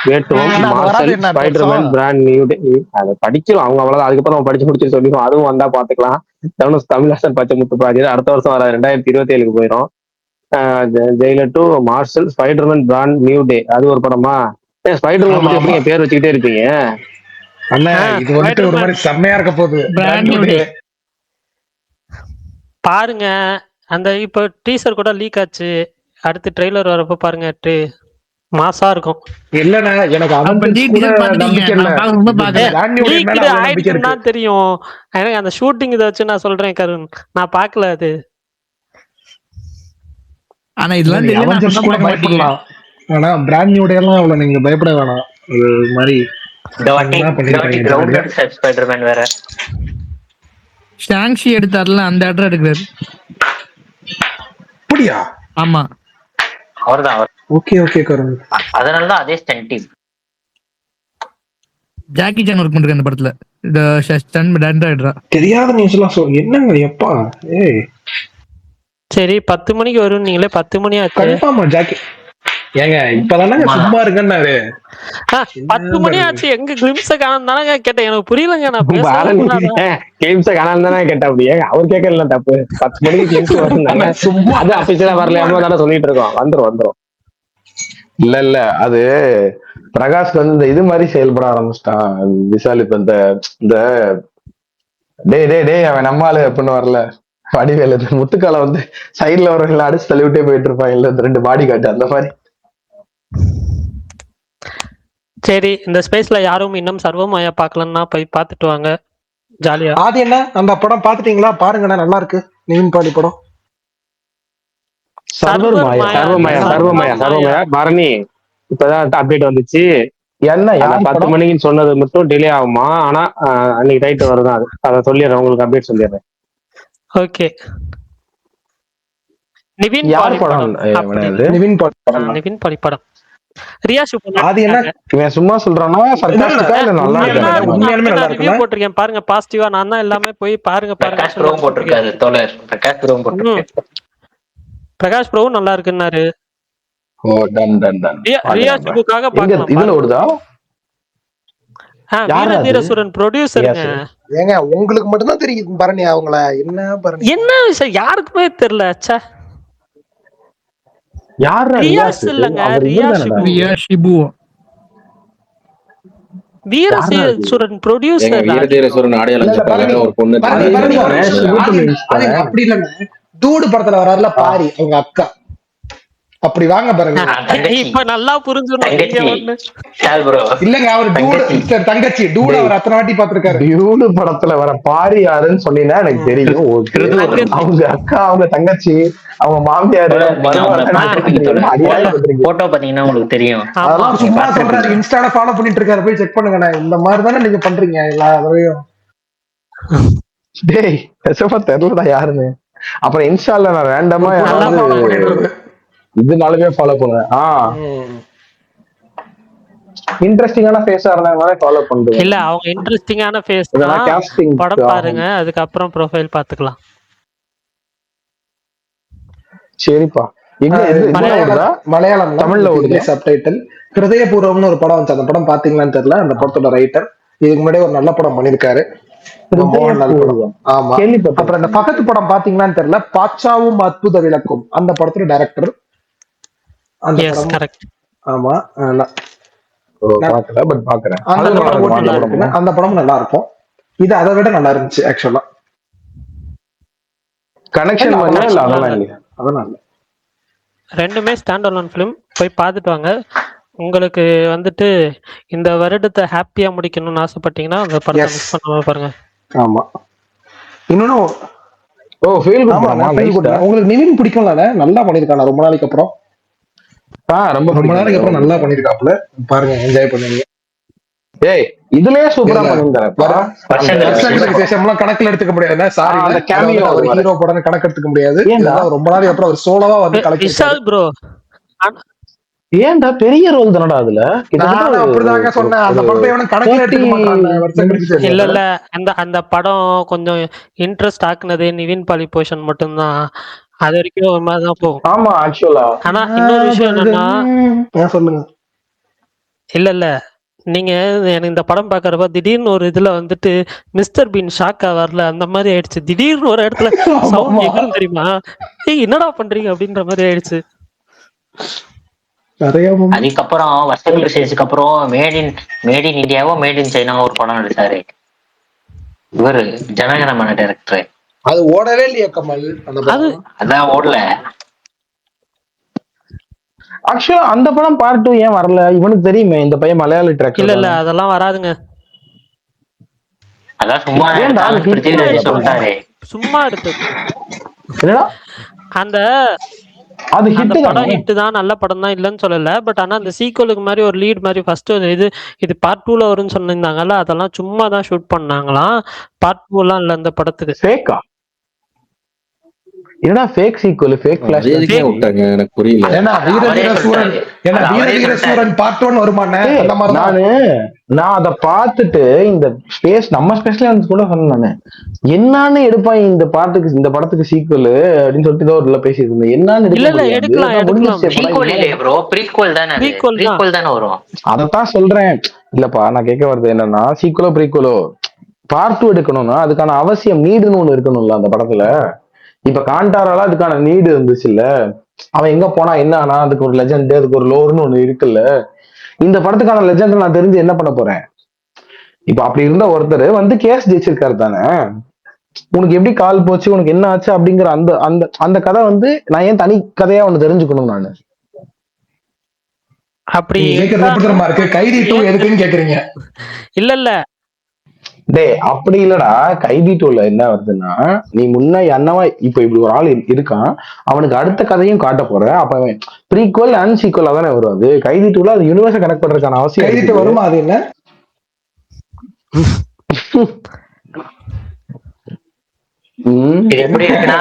Vettuvam, Marshal, Spiderman, Brand New Day. அதை படிக்கிறோம் அவங்க அவ்வளவுதான். அதுக்கப்புறம் நம்ம படிச்சு முடிச்சு சொல்லிடுவோம், அதுவும் வந்தா பாத்துக்கலாம். தனுஷ் தமிழரசன் பச்சை முத்து ப்ராஜெக்ட் அடுத்த வருஷம் வர 2027க்கு போயிடும். Jailer 2, Marshal, Spiderman, Brand New Day. அது ஒரு படமா? ஸ்பைடர்மேன் பத்தி எப்படி பேர் வச்சுக்கிட்டே இருப்பீங்க அண்ணா? இது வந்துட்டு ஒரு மாதிரி செம்மையா இருக்க போகுது. பாருங்க அந்த இப்போ டீசர் கூட லீக் ஆச்சு. அடுத்து ட்ரெய்லர் வரப்போ பாருங்க மாசா இருக்கும். இல்லண்ணா எனக்கு அவெஞ்சர்ஸ் கூட நம்பிக்கை இல்ல. பிராண்ட் நியூ டே மேல லீக்டு அவ்வளவு நம்பிக்கை ஆயிடுச்சுன்னு இருக்கு. தான் தெரியும். எனக்கு அந்த ஷூட்டிங் இதை வச்சு நான் சொல்றேன் கருண், நான் பார்க்கல அது. ஆனா இதெல்லாம் நீங்க அவெஞ்சர்ஸ் கூட பயப்படலாம், ஆனா பிராண்ட் நியூ டே எல்லாம் அவ்வளவு நீங்க பயப்பட வேணாம். இது மாதிரி இந்த வாட்டி என்ன பண்ணிருக்காங்க ஜாலியா. கிரவுண்டட் ஸ்பைடர்மேன் வேற. ஷாங்ஷி எடுத்தார்ல அந்த ஆர்டர் எடுக்கிறாரு. அப்படியா? ஆமா அவர்தான் அவர். Okay okay Karun. அதனாலதான் அதே stunt team. Jackie Chan work பண்றாங்க அந்த படத்துல. இந்த ஸ்டன் டைரக்டரா. தெரியாத நியூஸ் எல்லாம் என்னங்க எப்பா? ஏய் சரி 10 மணிக்கு வரும் நீங்களே, 10 மணி ஆச்சு. கன்ஃபார்மா ஜாக்கி ஏங்க இப்பதானே சும்மா இருக்குன்னாரு. 10 மணி ஆச்சு, எங்க கிளிம்ஸ காணோம் தானங்க கேட்டேன். எனக்கு புரியலங்க, நான் கிளிம்ஸ காணாம தானே கேட்டேன். அப்படியே அவர் கேட்கல தப்பு. 10 மணிக்கு கிளிம்ஸ் வந்தாங்க, அது அபிஷியலா வரலையாம தானே சொல்லிட்டு இருக்கோம். வந்துரும் இல்ல அது பிரகாஷ் வந்து இந்த இது மாதிரி செயல்பட ஆரம்பிச்சிட்டான் விஷால். இப்ப இந்த டே அவன் நம்மாலு அப்படின்னு வரல வடிவேல முத்துக்கால வந்து சைட்ல வரவங்களை அடிச்சு தள்ளி விட்டே போயிட்டு இருப்பான். இல்ல இந்த 2 பாடி காட்டு அந்த மாதிரி. சரி, இந்த ஸ்பேஸ்ல யாரும் இன்னும் சர்வமாயா பார்க்கலன்னா போய் பார்த்துட்டு வாங்க, ஜாலியா. அது என்ன அந்த படம் பாத்துட்டீங்களா? பாருங்கண்ணா, நல்லா இருக்கு. நிவின் பாலி படம். சர்வமயா பரணி இப்பதான் அப்டேட் வந்துச்சு. என்ன 10 மணிக்குன்னு சொன்னது மட்டும் டிலே ஆகுமா? ஆனா அன்னைக்கு ரைட் வருதான். அது அதை சொல்லிடுறேன், உங்களுக்கு அப்டேட் சொல்லிடுறேன். ஓகே. நிவின் யார் படம்? நிவின் பாலி படம். ரியா சூப்பர். அது என்ன இவன் சும்மா சொல்றானா சர்காஸ்டிக்கா இல்ல நல்லா இருக்கு? உண்மையாலுமே நல்லா இருக்கு. ரிவ்யூ போட்டுருக்கேன் பாருங்க, பாசிட்டிவா. நான் தான் எல்லாமே போய் பாருங்க. பிரகாஷ் ப்ரோ போட்டிருக்காரு தோழர். பிரகாஷ் ப்ரோ போட்டிருக்காரு. பிரகாஷ் ப்ரோ நல்லா இருக்குன்னாரு. ஓ டன் ரியா சூப்புக்காக பார்க்கலாம். இதுல ஓடுதா? வீரதீரசுரன் ப்ரொடியூசருங்க. ஏங்க உங்களுக்கு மட்டும் தான் தெரியும் பரணி அவங்கள. என்ன விஷயம் யாருக்குமே தெரியல. ச்சே, யார் ரியாஸ் இல்லங்க, ரியா ஷிபு. வீரதீரசுரன் ப்ரொடியூசர். வீரதீரசுரன் ஆடியோ பாருங்க, ஒரு பொண்ணு. அப்படி இல்லங்க, டூடு படத்துல வராருல பாரி, அவங்க அக்கா. அப்படி வாங்க பாருங்க. இப்ப நல்லா புரிஞ்சுக்கணும். இல்லங்க அவர் டூடு தங்கச்சி. டூடு அவர் அத்தனை வாட்டி பாத்துருக்காரு. டியூடு படத்துல வர பாரி யாருன்னு சொன்னீங்கன்னா எனக்கு தெரியும். அவங்க அக்கா, அவங்க தங்கச்சி, அவங்க மாமியார் போட்டோ பாத்தீங்கன்னா உங்களுக்கு தெரியும். அதெல்லாம் சும்மா சொல்றாரு. இன்ஸ்டால ஃபாலோ பண்ணிட்டு இருக்காரு, போய் செக் பண்ணுங்க. இந்த மாதிரி தானே நீங்க பண்றீங்க எல்லா தடவையும். டேய் தெரியலடா யாருன்னு. அப்புறம் இன்ஸ்டால நான் ரேண்டமா இதனாலவே ஃபாலோ பண்ணுவேன். இன்ட்ரெஸ்டிங்கான ஃபேஸா இருந்தாங்கனாலே ஃபாலோ பண்ணுவேன். இல்ல அவங்க இன்ட்ரெஸ்டிங்கான ஃபேஸ் தான். காஸ்டிங் படம் பாருங்க, அதுக்கு அப்புறம் ப்ரொஃபைல் பாத்துக்கலாம். சரிப்பா. மலையாளம் தமிழ்ல ஓடுது சப்டைட்டில். ஹிருதயபூர்வம்னு ஒரு படம் வந்துச்சு. அந்த படம் பாத்தீங்களான்னு தெரியல. அந்த படத்தோட ரைட்டர் இதுக்கு முன்னாடி ஒரு நல்ல படம் பண்ணிருக்காரு. ஆமா. அப்புறம் அந்த பக்கத்து படம் பாத்தீங்களான்னு தெரியல, பாட்சாவும் அற்புத விளக்கும், அந்த படத்தோட டைரக்டர். அந்த படம் ஆமா அந்த படம் நல்லா இருக்கும். இது அதை விட நல்லா இருந்துச்சு ஆக்சுவலா. கனெக்ஷன் அதனால ரெண்டுமே ஸ்டாண்ட் அலோன் ஃபிலிம். போய் பார்த்துட்டு வாங்க. உங்களுக்கு வந்துட்டு இந்த வருடத்தை ஹாப்பியா முடிக்கணும்னு ஆசைப்பட்டீங்கன்னா அந்த படத்தை மிஸ் பண்ணாம பாருங்க. ஆமா. இன்னொன்னு உங்களுக்கு நிவின் பிடிக்கும்ல, நல்லா பண்ணிருக்காங்க. ரொம்ப நாளைக்கு அப்புறம் ரொம்ப நாளைக்கு அப்புறம் நல்லா பண்ணிருக்காப்ல. பாருங்க, என்ஜாய் பண்ணுவீங்க. ஏய் இதுலயே சூப்பரா பண்ணிருக்காரு. விசேஷம்லாம் கணக்குல எடுத்துக்க முடியாது. சாரி, அந்த கேமியோ ஹீரோ படம் கணக்கு எடுத்துக்க முடியாது. ரொம்ப நாளைக்கு அப்புறம் ஒரு சோலோவா வந்து விஷால் ப்ரோ. ஏன்டா பெரிய ரோல் தானடா அதுல. அப்படிதாங்க சொன்னேன். அந்த படத்தை எவனும் கணக்குல எடுத்துக்க மாட்டாங்க. இல்ல அந்த படம் கொஞ்சம் இன்ட்ரெஸ்ட் ஆக்குனது நிவின் பாலி போர்ஷன் மட்டும்தான். அது வரைக்கும் ஒரு மாதிரி தான் போகும். ஆமா ஆக்சுவலா. ஆனா இன்னொரு விஷயம் என்னன்னா, சொல்லுங்க. இல்ல நீங்க எனக்கு இந்த படம் பாக்குறப்ப திடீர்னு ஒரு இதுல வந்துட்டு மிஸ்டர் பீன் ஷாக்கா வரல, அந்த மாதிரி ஆயிடுச்சு. திடீர்னு ஒரு இடத்துல சவுண்ட் எதுவும் தெரியுமா, ஏய் என்னடா பண்றீங்க அப்படின்ற மாதிரி ஆயிடுச்சு. அதுக்கப்புறம் வருஷங்கள் விசேஷத்துக்கு அப்புறம் மேட் இன் இந்தியாவோ மேட் இன் சைனாவோ ஒரு படம் எடுத்தாரு இவரு, ஜனகணமன டைரக்டர். அது ஓடவே இல்லையே கமல் அந்த அது படம். அதான் ஓடல. ஆக்சுவலா அந்த படம் பார்ட் 2 ஏன் வரல? இவனுக்கு தெரியுமே இந்த பையன் மலையாளி ட்ராக் இல்ல அதெல்லாம் வராதுங்க. அதான் சும்மா ஏன்டா அது hit சும்மா ஆகல எடுத்தது சொல்லிட்டாரு. சும்மா எடுத்தது. என்னடா அந்த அது அந்த ஹிட் படம் தானே? ஹிட் தான், நல்ல படம் தான், இல்லைன்னு சொல்லல. பட் ஆனா அந்த சீக்வலுக்கு மாதிரி ஒரு லீட் மாதிரி ஃபர்ஸ்ட் இது பார்ட் 2ல வரும்னு சொன்னிருந்தாங்கல்ல, அதெல்லாம் சும்மா தான் ஷூட் பண்ணாங்களாம். பார்ட் 2லாம் இல்ல இந்த படத்துக்கு. ஃபேக்கா? என்னடா ஃபேக் சீக்வல், ஃபேக் ஃபிளாஷ் விட்டாங்க எனக்கு புரியல. ஏன்னா வீரதீர சூரன், ஏன்னா வீரதீர சூரன் பார்ட் 1 வருமானே அந்த மாதிரி தான். நான் அத பார்த்துட்டு இந்த ஸ்பேஸ் நம்ம ஸ்பேஸ்ல கூட சொன்னேன் நானு, என்னன்னு எடுப்பான் இந்த பாட்டுக்கு, இந்த படத்துக்கு சீக்வல் அப்படின்னு சொல்லிட்டு ஏதோ ஒரு பேசிட்டு இருந்தேன். என்னன்னு இல்ல எடுக்கலாம். சீக்வல் இல்லையே ப்ரோ, ப்ரீக்வல் தானே. ப்ரீக்வல் தானே வரும். அதத்தான் சொல்றேன். இல்லப்பா நான் கேட்க வருது என்னன்னா, சீக்வலோ ப்ரீக்வலோ பார்ட் 2 எடுக்கணும்னா அதுக்கான அவசியம் நீடுன்னு ஒண்ணு இருக்கணும்ல அந்த படத்துல. இப்ப காண்டாரால அதுக்கான நீடு இருந்துச்சு இல்ல, அவன் எங்க போனா என்ன ஆனா அதுக்கு ஒரு லெஜெண்ட், அதுக்கு ஒரு லோர்னு ஒண்ணு இருக்குல்ல. இந்த படத்துக்கான லெஜெண்ட் நான் தெரிஞ்சு என்ன பண்ண போறேன்? இப்ப அப்படி இருந்த ஒருத்தர் வந்து கேஸ் ஜெயிச்சிருக்காரு தானே, உனக்கு எப்படி கால் போச்சு, உனக்கு என்ன ஆச்சு அப்படிங்கிற அந்த அந்த அந்த கதை வந்து நான் ஏன் தனி கதையா ஒண்ணு தெரிஞ்சுக்கணும் நானு? அப்படி இருக்கு கைதி 2 எதுக்குன்னு கேக்குறீங்க? இல்ல டே அப்படி இல்லடா, கைதி 2ல என்ன வருதுன்னா, நீ முன்ன என்னவா இப்ப இப்படி ஒரு ஆள் இருக்கான், அவனுக்கு அடுத்த கதையும் காட்ட போற, அப்ப அவன் ப்ரீக்வல் அண்ட் சீக்வல் தானே வரும். அது கைதி 2ல அது யூனிவர்ஸை கனெக்ட் பண்றதுக்கான அவசியம் கைதி 2 வருமா? அது என்ன இது எப்படி இருக்குன்னா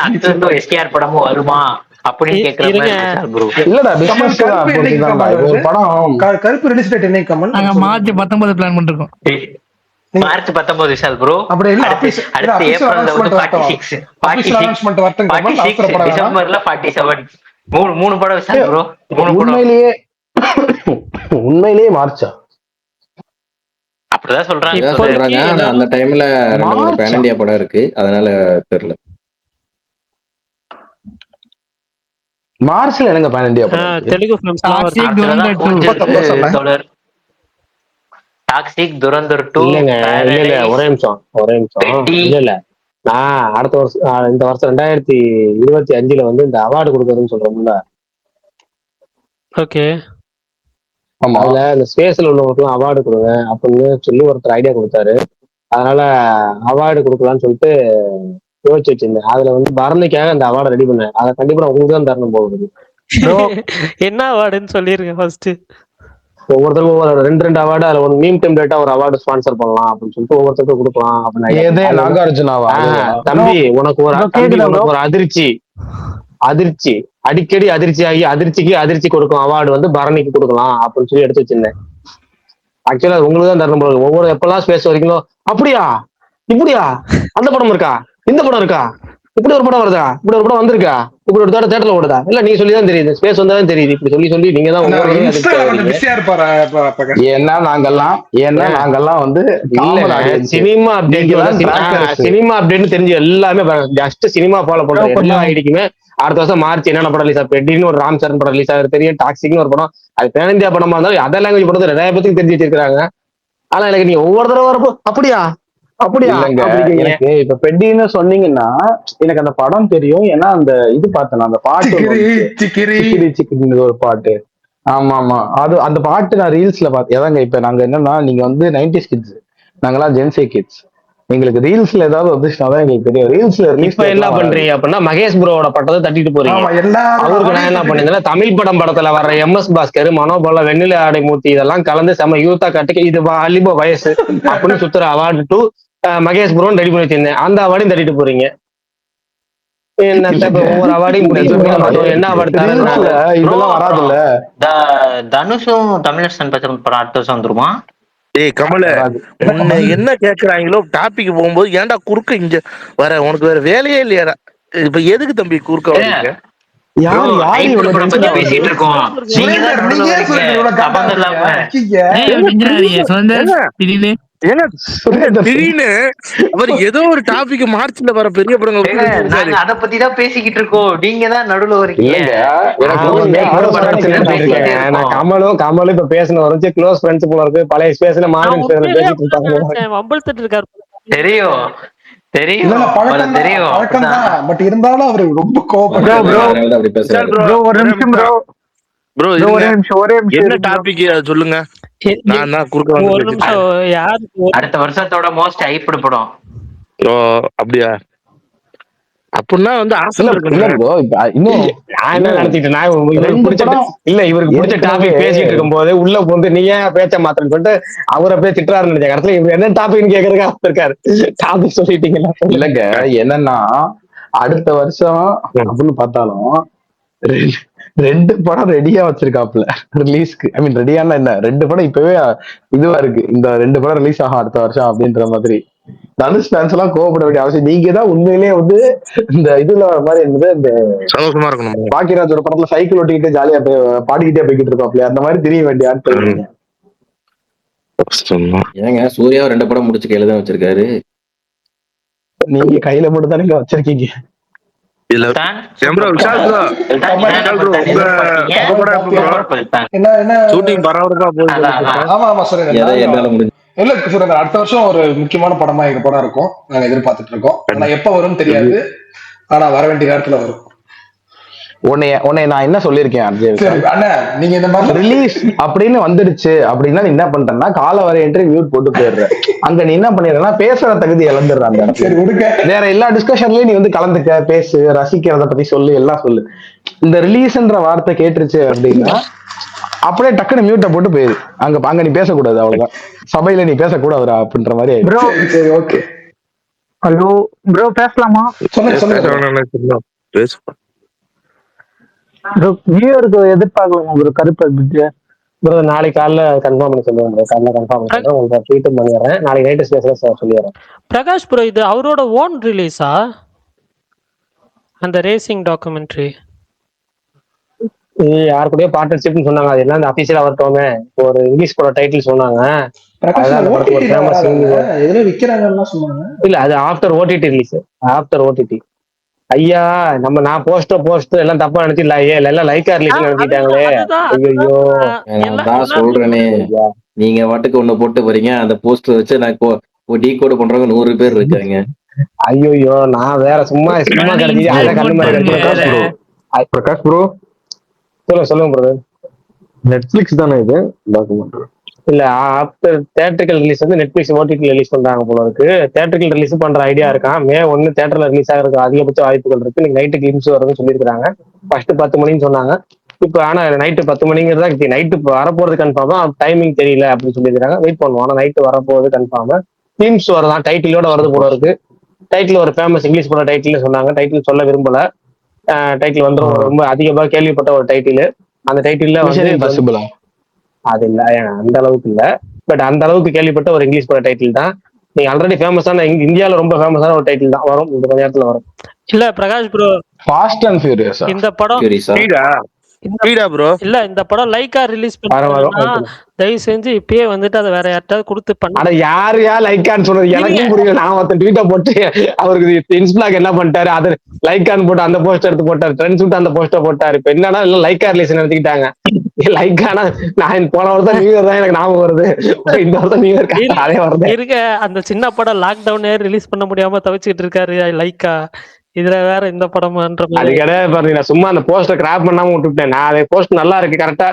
அடுத்த எஸ்கேஆர் படமும் வருமா அப்படின்னு கேக்குறேன். இல்லடா பிசினஸ் ஒரு படம் கருப்பு ரிலீஸ் டேட் என்ன கமல்? நாங்க மார்ச் 19 பிளான் பண்ணிருக்கோம். March 19 Vishal bro. அப்படி இல்ல, அடுத்து ஏப்ரல்ல வந்து 46 டிசம்பர்ல 47 மூணு படம் விஷால் ப்ரோ. உண்மையிலேயே மார்ச்சா? அப்படிதான் சொல்றாங்க. ஆனா அந்த டைம்ல 2-3 பேன் இந்தியா படம் இருக்கு, அதனால தெரியல. மார்ச்ல என்னங்க பேன் இந்தியா படம்? தெலுங்கு தொடர் டாக்ஸிக், துரந்தர் 2. இல்ல ஒரே நிமிஷம் இல்ல நான் அடுத்த வருஷம் இந்த வருஷம் 2025 வந்து இந்த அவார்டு கொடுக்கறதுன்னு சொல்றோம்ல. ஓகே. அதுல இந்த ஸ்பேஸ்ல உள்ளவங்களுக்குலாம் அவார்டு கொடுங்க அப்படின்னு சொல்லி ஒருத்தர் ஐடியா கொடுத்தாரு. அதனால அவார்டு கொடுக்கலாம்னு சொல்லிட்டு யோசிச்சு வச்சிருந்தேன். அதுல வந்து பரணிக்காக அந்த அவார்டை ரெடி பண்ணேன். அதை கண்டிப்பா உங்களுக்கு தான் தரணும் போகுது. என்ன அவார்டுன்னு சொல்லிருங்க ஃபர்ஸ்ட். ஒவ்வொருத்தருக்கும் ஒவ்வொரு 2 அவார்டு, அதுல ஒரு மீம் டெம்ப்ளேட்டா ஒரு அவார்டு ஸ்பான்சர் பண்ணலாம் அப்படின்னு சொல்லிட்டு ஒவ்வொருத்தருக்கும் கொடுக்கலாம் அப்படின்னு. நாகார்ஜுனாவா? தம்பி உனக்கு ஒரு அதிர்ச்சி அடிக்கடி அதிர்ச்சி கொடுக்கும் அவார்டு வந்து பரணிக்கு கொடுக்கலாம் அப்படின்னு சொல்லி எடுத்து வச்சிருந்தேன். ஆக்சுவலா உங்களுக்கு தான் தரணும் போகுது. ஒவ்வொரு எப்பெல்லாம் ஸ்பேஸ் வரைக்கும் அப்படியா இப்படியா அந்த படம் இருக்கா, இந்த படம் இருக்கா, இப்படி ஒரு படம் வருதா, இப்படி ஒரு படம் வந்திருக்கா, இப்படி ஒரு தேட்டர்ல ஓடுதா, இல்ல நீங்க சொல்லிதான் தெரியுது, ஸ்பேஸ் வந்தாதான் தெரியுது, இப்படி சொல்லி நீங்க தான் ஏன்னா நாங்கெல்லாம் வந்து சினிமா அப்டேட் தெரிஞ்சு எல்லாமே ஜஸ்ட் சினிமா ஃபாலோ பண்ற எல்லா ஐடிக்குமே அடுத்த வருஷம் மார்ச் என்னென்ன படம் ரிலீஸ் ஆகும். பெட்டின்னு ஒரு ராம் சரண் படம் ரிலீஸ் ஆகுது தெரியும், டாக்ஸிக்னு ஒரு படம், அது பேன் இந்தியா படமா இருந்தாலும் அதர் லாங்குவேஜ் படத்தை நிறைய பேருக்கு தெரிஞ்சு வச்சிருக்காங்க. ஆனா எனக்கு நீங்க ஒவ்வொரு தடவை வரப்போ அப்படியா எனக்கு இப்ப பெட்டின்னு சொன்னீங்கன்னா எனக்கு அந்த படம் தெரியும். ஏன்னா அந்த இது பார்த்தேன், அந்த பாட்டு ஒரு பாட்டு. ஆமா அது அந்த பாட்டு நான் ரீல்ஸ்ல பார்த்தேன். ஏதாங்க இப்ப நாங்க என்னன்னா, நீங்க வந்து 90s கிட்ஸ், நாங்கெல்லாம் ஜென்சி கிட்ஸ். எங்களுக்கு ரீல்ஸ்ல ஏதாவது வந்துச்சுனாதான் எங்களுக்கு தெரியும். ரீல்ஸ்ல இப்ப என்ன பண்றீங்க அப்படின்னா மகேஷ் ப்ரோவோட பட்டத்தை தட்டிட்டு போறீங்க. அவருக்கு நான் என்ன பண்ணிருந்தேன், தமிழ் படத்துல வர்ற MS பாஸ்கர், மனோபால, வெண்ணில ஆடை மூர்த்தி இதெல்லாம் கலந்து செம யூத்தா கட்டுக்கு இது அலிபோ வயசு அப்படின்னு சுத்துற அவார்டு 2 மகேஷ் ப்ரோன்னு ரெடி பண்ணி வச்சிருந்தேன். அந்த அவார்டையும் தட்டிட்டு போறீங்க. ஒவ்வொரு அவார்டையும் என்ன அவார்டு இதெல்லாம் வராதுல்ல. தனுஷும் தமிழ்நாடு படம் அடுத்த வருஷம் வந்துருமா? ஏய் கமல, உன்னை என்ன கேக்குறாங்களோ டாபிக் போகும்போது ஏன்டா குறுக்க இங்க வர, உனக்கு வேற வேலையே இல்லையாடா? இப்ப எதுக்கு தம்பி குறுக்க வரீங்க? பேசிட்டு இருக்கோம். திடீர்னு அவர் ஏதோ ஒரு டாபிக் மார்ச்ல வர பெரிய படங்கள் அத பத்தி தான் பேசிக்கிட்டு இருக்கோம். நீங்க தான் நடுவுல வரீங்க. கமலும் இப்ப பேசணும் வரைக்கும் க்ளோஸ் ஃப்ரெண்ட்ஸ் போல இருக்கு. பழைய ஸ்பேஸ்ல மாடர்ன் ஸ்பேஸ்ல பேசிட்டு இருக்காங்க. வம்பிழுத்துட்டு இருக்காரு தெரியும். தெரியும் பழக்கம் தெரியும் தான். பட் இருந்தாலும் அவரு ரொம்ப கோவப்படுறாரு. ப்ரோ ஒரு நிமிஷம் ப்ரோ ப்ரோ ஒரே நிமிஷம் என்ன டாபிக் சொல்லுங்க. நான் தான் குறுக்க ஒரு நிமிஷம் யாருக்கு அடுத்த வருஷத்தோட மோஸ்ட் ஹைப்டு படம். ஓ அப்படியா? அப்படின்னா வந்து ஆசை இல்ல இருக்கு. ப்ரோ இன்னும் நான் என்ன நினைச்சிட்டேன் இவருக்கு பிடிச்ச இல்ல இவருக்கு பிடிச்ச டாபிக் பேசிட்டு இருக்கும் போது உள்ள வந்து நீ ஏன் பேச்ச மாத்திரன்னு சொல்லிட்டு அவரை போய் திட்டுறாருன்னு நினைச்ச இடத்துல இவர் என்ன டாபிக்னு கேக்குறதுக்கு இருக்காரு. டாபிக் சொல்லிட்டீங்களா? இல்லங்க என்னன்னா அடுத்த வருஷம் அப்படின்னு பார்த்தாலும் 2 படம் ரெடியா வச்சிருக்காப்ல ரிலீஸ்க்கு. ஐ மீன் ரெடியான என்ன 2 படம் இப்பவே இதுவா இருக்கு. இந்த 2 படம் ரிலீஸ் ஆகும் அடுத்த வருஷம் அப்படின்ற மாதிரி. தனுஷ் ஃபேன்ஸ் எல்லாம் கோவப்பட வேண்டிய அவசியம். நீங்க தான் உண்மையிலேயே வந்து இந்த இதுல மாதிரி இருந்தது இந்த சந்தோஷமா இருக்கணும். பாக்கியராஜ் ஒரு படத்துல சைக்கிள் ஓட்டிக்கிட்டு ஜாலியா பாடிக்கிட்டே போய்கிட்டு இருப்பாப்ல அந்த மாதிரி தெரிய வேண்டிய ஆட்கள். ஏங்க சூர்யா 2 படம் முடிச்சு கையில தான் வச்சிருக்காரு. நீங்க கையில மட்டும் தானே வச்சிருக்கீங்க. இல்ல சுரேந்தர், அடுத்த வருஷம் ஒரு முக்கியமான படமா எங்க படம் இருக்கும். நாங்க எதிர்பார்த்துட்டு இருக்கோம். ஆனா எப்ப வரும் தெரியாது. ஆனா வர வேண்டிய நேரத்துல வரும். உன்னை நான் என்ன சொல்லியிருக்கேன் நீங்க இந்த மாதிரி ரிலீஸ் அப்படின்னு வந்துடுச்சு அப்படின்னா நீ என்ன பண்றேன்னா கால வரையின்றி மியூட் போட்டு போயிடுற. அங்க நீ என்ன பண்ணிடுறா பேசுற தகுதி இழந்துடுற. அந்த வேற எல்லா டிஸ்கஷன்லயும் நீ வந்து கலந்துக்க, பேசு, ரசிக்கிறத பத்தி சொல்லு, எல்லாம் சொல்லு. இந்த ரிலீஸ்ன்ற வார்த்தை கேட்டுருச்சு அப்படின்னா அப்படியே டக்குனு மியூட்டை போட்டு போயிரு. அங்க நீ பேசக்கூடாது, அவ்வளவுதான். சபையில நீ பேசக்கூடாதுடா அப்படின்ற மாதிரி. ஓகே ஹலோ ப்ரோ பேசலாமா? நியூ இயருக்கு எதிர்பார்க்கலாம் ப்ரோ கருப்பு ப்ரோ. நாளைக்கு காலைல கன்ஃபார்ம் பண்ணி சொல்லுவேன் ப்ரோ. காலைல கன்ஃபார்ம் பண்ணிடுறேன், உங்களுக்கு ட்வீட் பண்ணிடுறேன். நாளைக்கு நைட்டு ஸ்பேஸ்ல சொல்லிடுறேன். பிரகாஷ் ப்ரோ இது அவரோட ஓன் ரிலீஸா அந்த ரேசிங் டாக்குமெண்ட்ரி? யாரு கூடயோ பார்ட்னர்ஷிப்னு சொன்னாங்க. அது எல்லாம் அபிஷியலா வரட்டோமே. ஒரு இங்கிலீஷ் படம் டைட்டில் சொன்னாங்க. இல்ல அது after OTT release. After OTT. ஐயா நான் போஸ்ட் எல்லாம் தப்பா நினைச்சிடல. எல்லாம் லைக்கா ரிலீஸ் நினைச்சிட்டாங்களே. ஐயோ நான் சொல்றேனே, நீங்க வாட்டுக்கு ஒண்ணு போட்டு போறீங்க. அந்த போஸ்டர் வச்சு நான் டீ கோட் பண்றவங்க 100 பேர் இருக்காங்க. ஐயோ நான் வேற சும்மா கிடைச்சி அதை கண்ணு மாதிரி. பிரகாஷ் ப்ரோ சொல்லுங்க பிரதர். நெட்ஃபிளிக்ஸ் தானே இது டாக்குமெண்ட்ரி? இல்ல ஆஃப்டர் தியேட்டரிக்கல் ரிலீஸ் வந்து நெட்ஃபிளிக்ஸ் ஓடிடி ரிலீஸ் பண்றாங்க போல இருக்கு. தியேட்டரிக்கல் ரிலீஸ் பண்ற ஐடியா இருக்கான். May 1 தியேட்டர்ல ரிலீஸ் ஆகிறதுக்கு அதிகபட்ச வாய்ப்புகள் இருக்கு. நீங்க நைட்டு கிளிம்ஸ் வரும்னு சொல்லியிருக்காங்க. ஃபர்ஸ்ட் 10 மணின்னு சொன்னாங்க. இப்ப ஆனா நைட்டு 10 மணிங்கிறதா நைட்டு வரப்போறது கன்ஃபார்மா, டைமிங் தெரியல அப்படின்னு சொல்லியிருக்காங்க. வெயிட் பண்ணுவோம். ஆனா நைட்டு வரப்போறது கன்ஃபார்மா. கிளிம்ஸ் வரலாம், டைட்டிலோட வரது போல இருக்கு. டைட்டில் ஒரு ஃபேமஸ் இங்கிலீஷ் படம் டைட்டில் சொன்னாங்க. டைட்டில் சொல்ல விரும்பல. டைட்டில் வந்து ரொம்ப அதிகமா கேள்விப்பட்ட ஒரு டைட்டில். அந்த டைட்டில் வந்து அது இல்ல, அந்த அளவுக்கு இல்ல. பட் அந்த அளவுக்கு கேள்விப்பட்ட ஒரு இங்கிலீஷ் பட டைட்டில் தான். நீங்க ஆல்ரெடி ஃபேமஸான இந்தியால ரொம்ப ஃபேமஸான ஒரு டைட்டில் தான். வரும் இந்த கொஞ்ச நேரத்துல வரும். இல்ல Prakash bro, fast and furious இந்த படம் இல்ல இந்த படம் லைக்கா ரிலீஸ் பண்ணா தயவு செஞ்சு இப்பயே வந்துட்டு அதை வேற யார்ட்டாவது கொடுத்து பண்ண. யாரையா லைக்கான்னு சொல்றது எனக்கும் புரியல. நான் ஒருத்தன் ட்வீட்டை போட்டு அவருக்கு இன்ஸ்பிளாக் என்ன பண்ணிட்டாரு, அது லைக்கான்னு போட்டு அந்த போஸ்டர் எடுத்து போட்டாரு. ட்ரெண்ட்ஸ் விட்டு அந்த போஸ்டர் போட்டாரு. இப்ப என்னன்னா எல்லாம் லைக்கா ரிலீஸ் எடுத்துக்கிட்டாங்க. லைக்கானா நான் போன வருஷம் நியூ இயர் தான் எனக்கு ஞாபகம் வருது. இந்த வருஷம் நியூ இயர் அதே வருது இருக்க. அந்த சின்ன படம் லாக்டவுனே ரிலீஸ் பண்ண முடியாம தவிச்சுட்டு இருக்காரு லைக்கா. இதுல வேற இந்த படம்ன்ற அது கிடையாது பாருங்க. சும்மா அந்த போஸ்டர் கிராப் பண்ணாம விட்டுட்டேன். நான் அதே போஸ்ட் நல்லா இருக்கு, கரெக்டா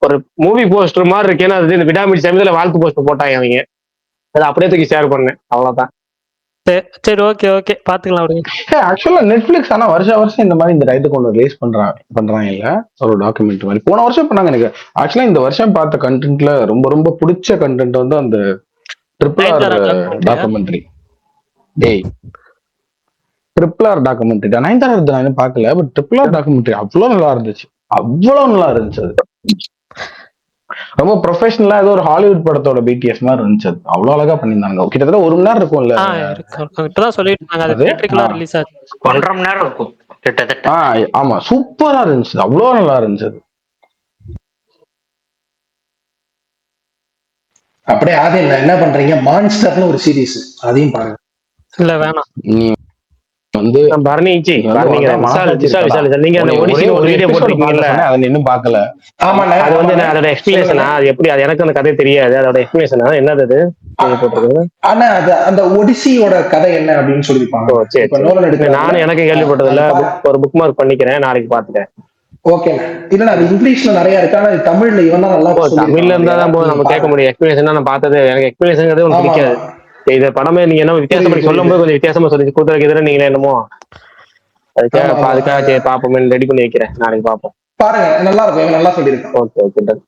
ஒரு மூவி போஸ்டர் மாதிரி இருக்கு. ஏன்னா அது இந்த விடாமிடி சமயத்துல வாழ்த்து போஸ்டர் போட்டாங்க அவங்க. அதை அப்படியே தூக்கி ஷேர் பண்ணேன், அவ்வளவுதான். சரி ஓகே பாத்துக்கலாம். ஆக்சுவலா நெட்ஃபிளிக்ஸ் ஆனா வருஷம் இந்த மாதிரி இந்த டைத்துக்கு ஒன்று ரிலீஸ் பண்றாங்க இல்ல, ஒரு டாக்குமெண்ட் மாதிரி. போன வருஷம் பண்ணாங்க. எனக்கு ஆக்சுவலா இந்த வருஷம் பார்த்த கண்டென்ட்ல ரொம்ப பிடிச்ச கண்டென்ட் வந்து அந்த RRR டாக்குமெண்ட்ரி. RRR டாக்குமெண்ட்ரி தான். 9th நான் இன்னும் பார்க்கல. பட் RRR டாக்குமெண்ட்ரி அவ்வளவு நல்லா இருந்துச்சு. அது ரொம்ப ப்ரொஃபஷனலா ஏதோ ஒரு ஹாலிவுட் படத்தோட BTS மாதிரி இருந்துச்சு. அது அவ்வளவு அழகா பண்ணியிருந்தாங்க. கிட்டத்தட்ட 1 மணி நேரம் இருக்கும்ல. இப்பதான் சொல்லிட்டு இருந்தாங்க அது தியேட்டரிக்கலா ரிலீஸ் ஆச்சு. 1.5 மணி நேரம் இருக்கும் கிட்டத்தட்ட. ஆமா சூப்பரா இருந்துச்சு. அவ்வளவு நல்லா இருந்துச்சு. அப்படியே ஆதி என்ன பண்றீங்க, மான்ஸ்டர்னு ஒரு சீரிஸ், அதையும் பாருங்க. இல்ல வேணாம். வந்து பரணிச்சி நீங்க வந்து பரணிங்க உனக்கு விஷால் மனசாட்சி விஷால் இருக்காடா? விஷால் நீங்க அந்த ஒரே ஒடிசில ஒரு வீடியோ எபிசோடு பார்க்க போட்டிருக்கீங்கல்ல, சொன்னேன், அதை நீ இன்னும் பார்க்கல. ஆமாண்ணே அது வந்து ஆமாண்ணே அதோட எக்ஸ்பிளேஷனா சொல்லுங்கண்ணே. அது எப்படி, அது எனக்கு அந்த கதை தெரியாது, அதோட எக்ஸ்பிளேஷனா என்னது அது நீங்க போட்டிருக்கீங்க? ஆனா அது அந்த ஒடிசியோட கதை என்ன அப்படின்னு சொல்லியிருப்பாங்க. ஓ சரி இப்ப சரி, நோலன் எடுக்கிறாங்கல்ல, நானும் எனக்கு கேள்விப்பட்டதில்ல, ஒரு புக் மார்க் பண்ணிக்கிறேன், நாளைக்கு பாத்துட்டேன். ஓகேண்ணே. இல்லண்ணா அது இங்கிலீஷ்ல நிறைய இருக்கு, ஆனா இது தமிழ்ல இவன் தான் நல்லா ஓ தமிழ்ல சொல்லியிருக்கான் இருந்தா நிறையா. தான் போதும் நீங்க நம்ம கேட்க பாருங்க. முடியும். எக்ஸ்பிளேஷன் நான் பார்த்தது, எனக்கு எக்ஸ்பிளேஷன் ஒன்று ஆமா பிடிக்காது. இந்த படமே நீங்க என்ன வித்தியாசம் புரியுது பண்ணி சொல்லும் புரியுது. போது கொஞ்சம் வித்தியாசமா சொல்லி கொடுத்துருக்குதுன்னு நீங்களே என்னமோ அதுக்காக ஆமா ஆமா அதுக்காக சரி பாப்போமே ரெடி பண்ணி வைக்கிறேன், நாளைக்கு பார்ப்போம். பாருங்க நல்லா இருக்கும், இவன் நல்லா சொல்லியிருக்கான். Okay okay done.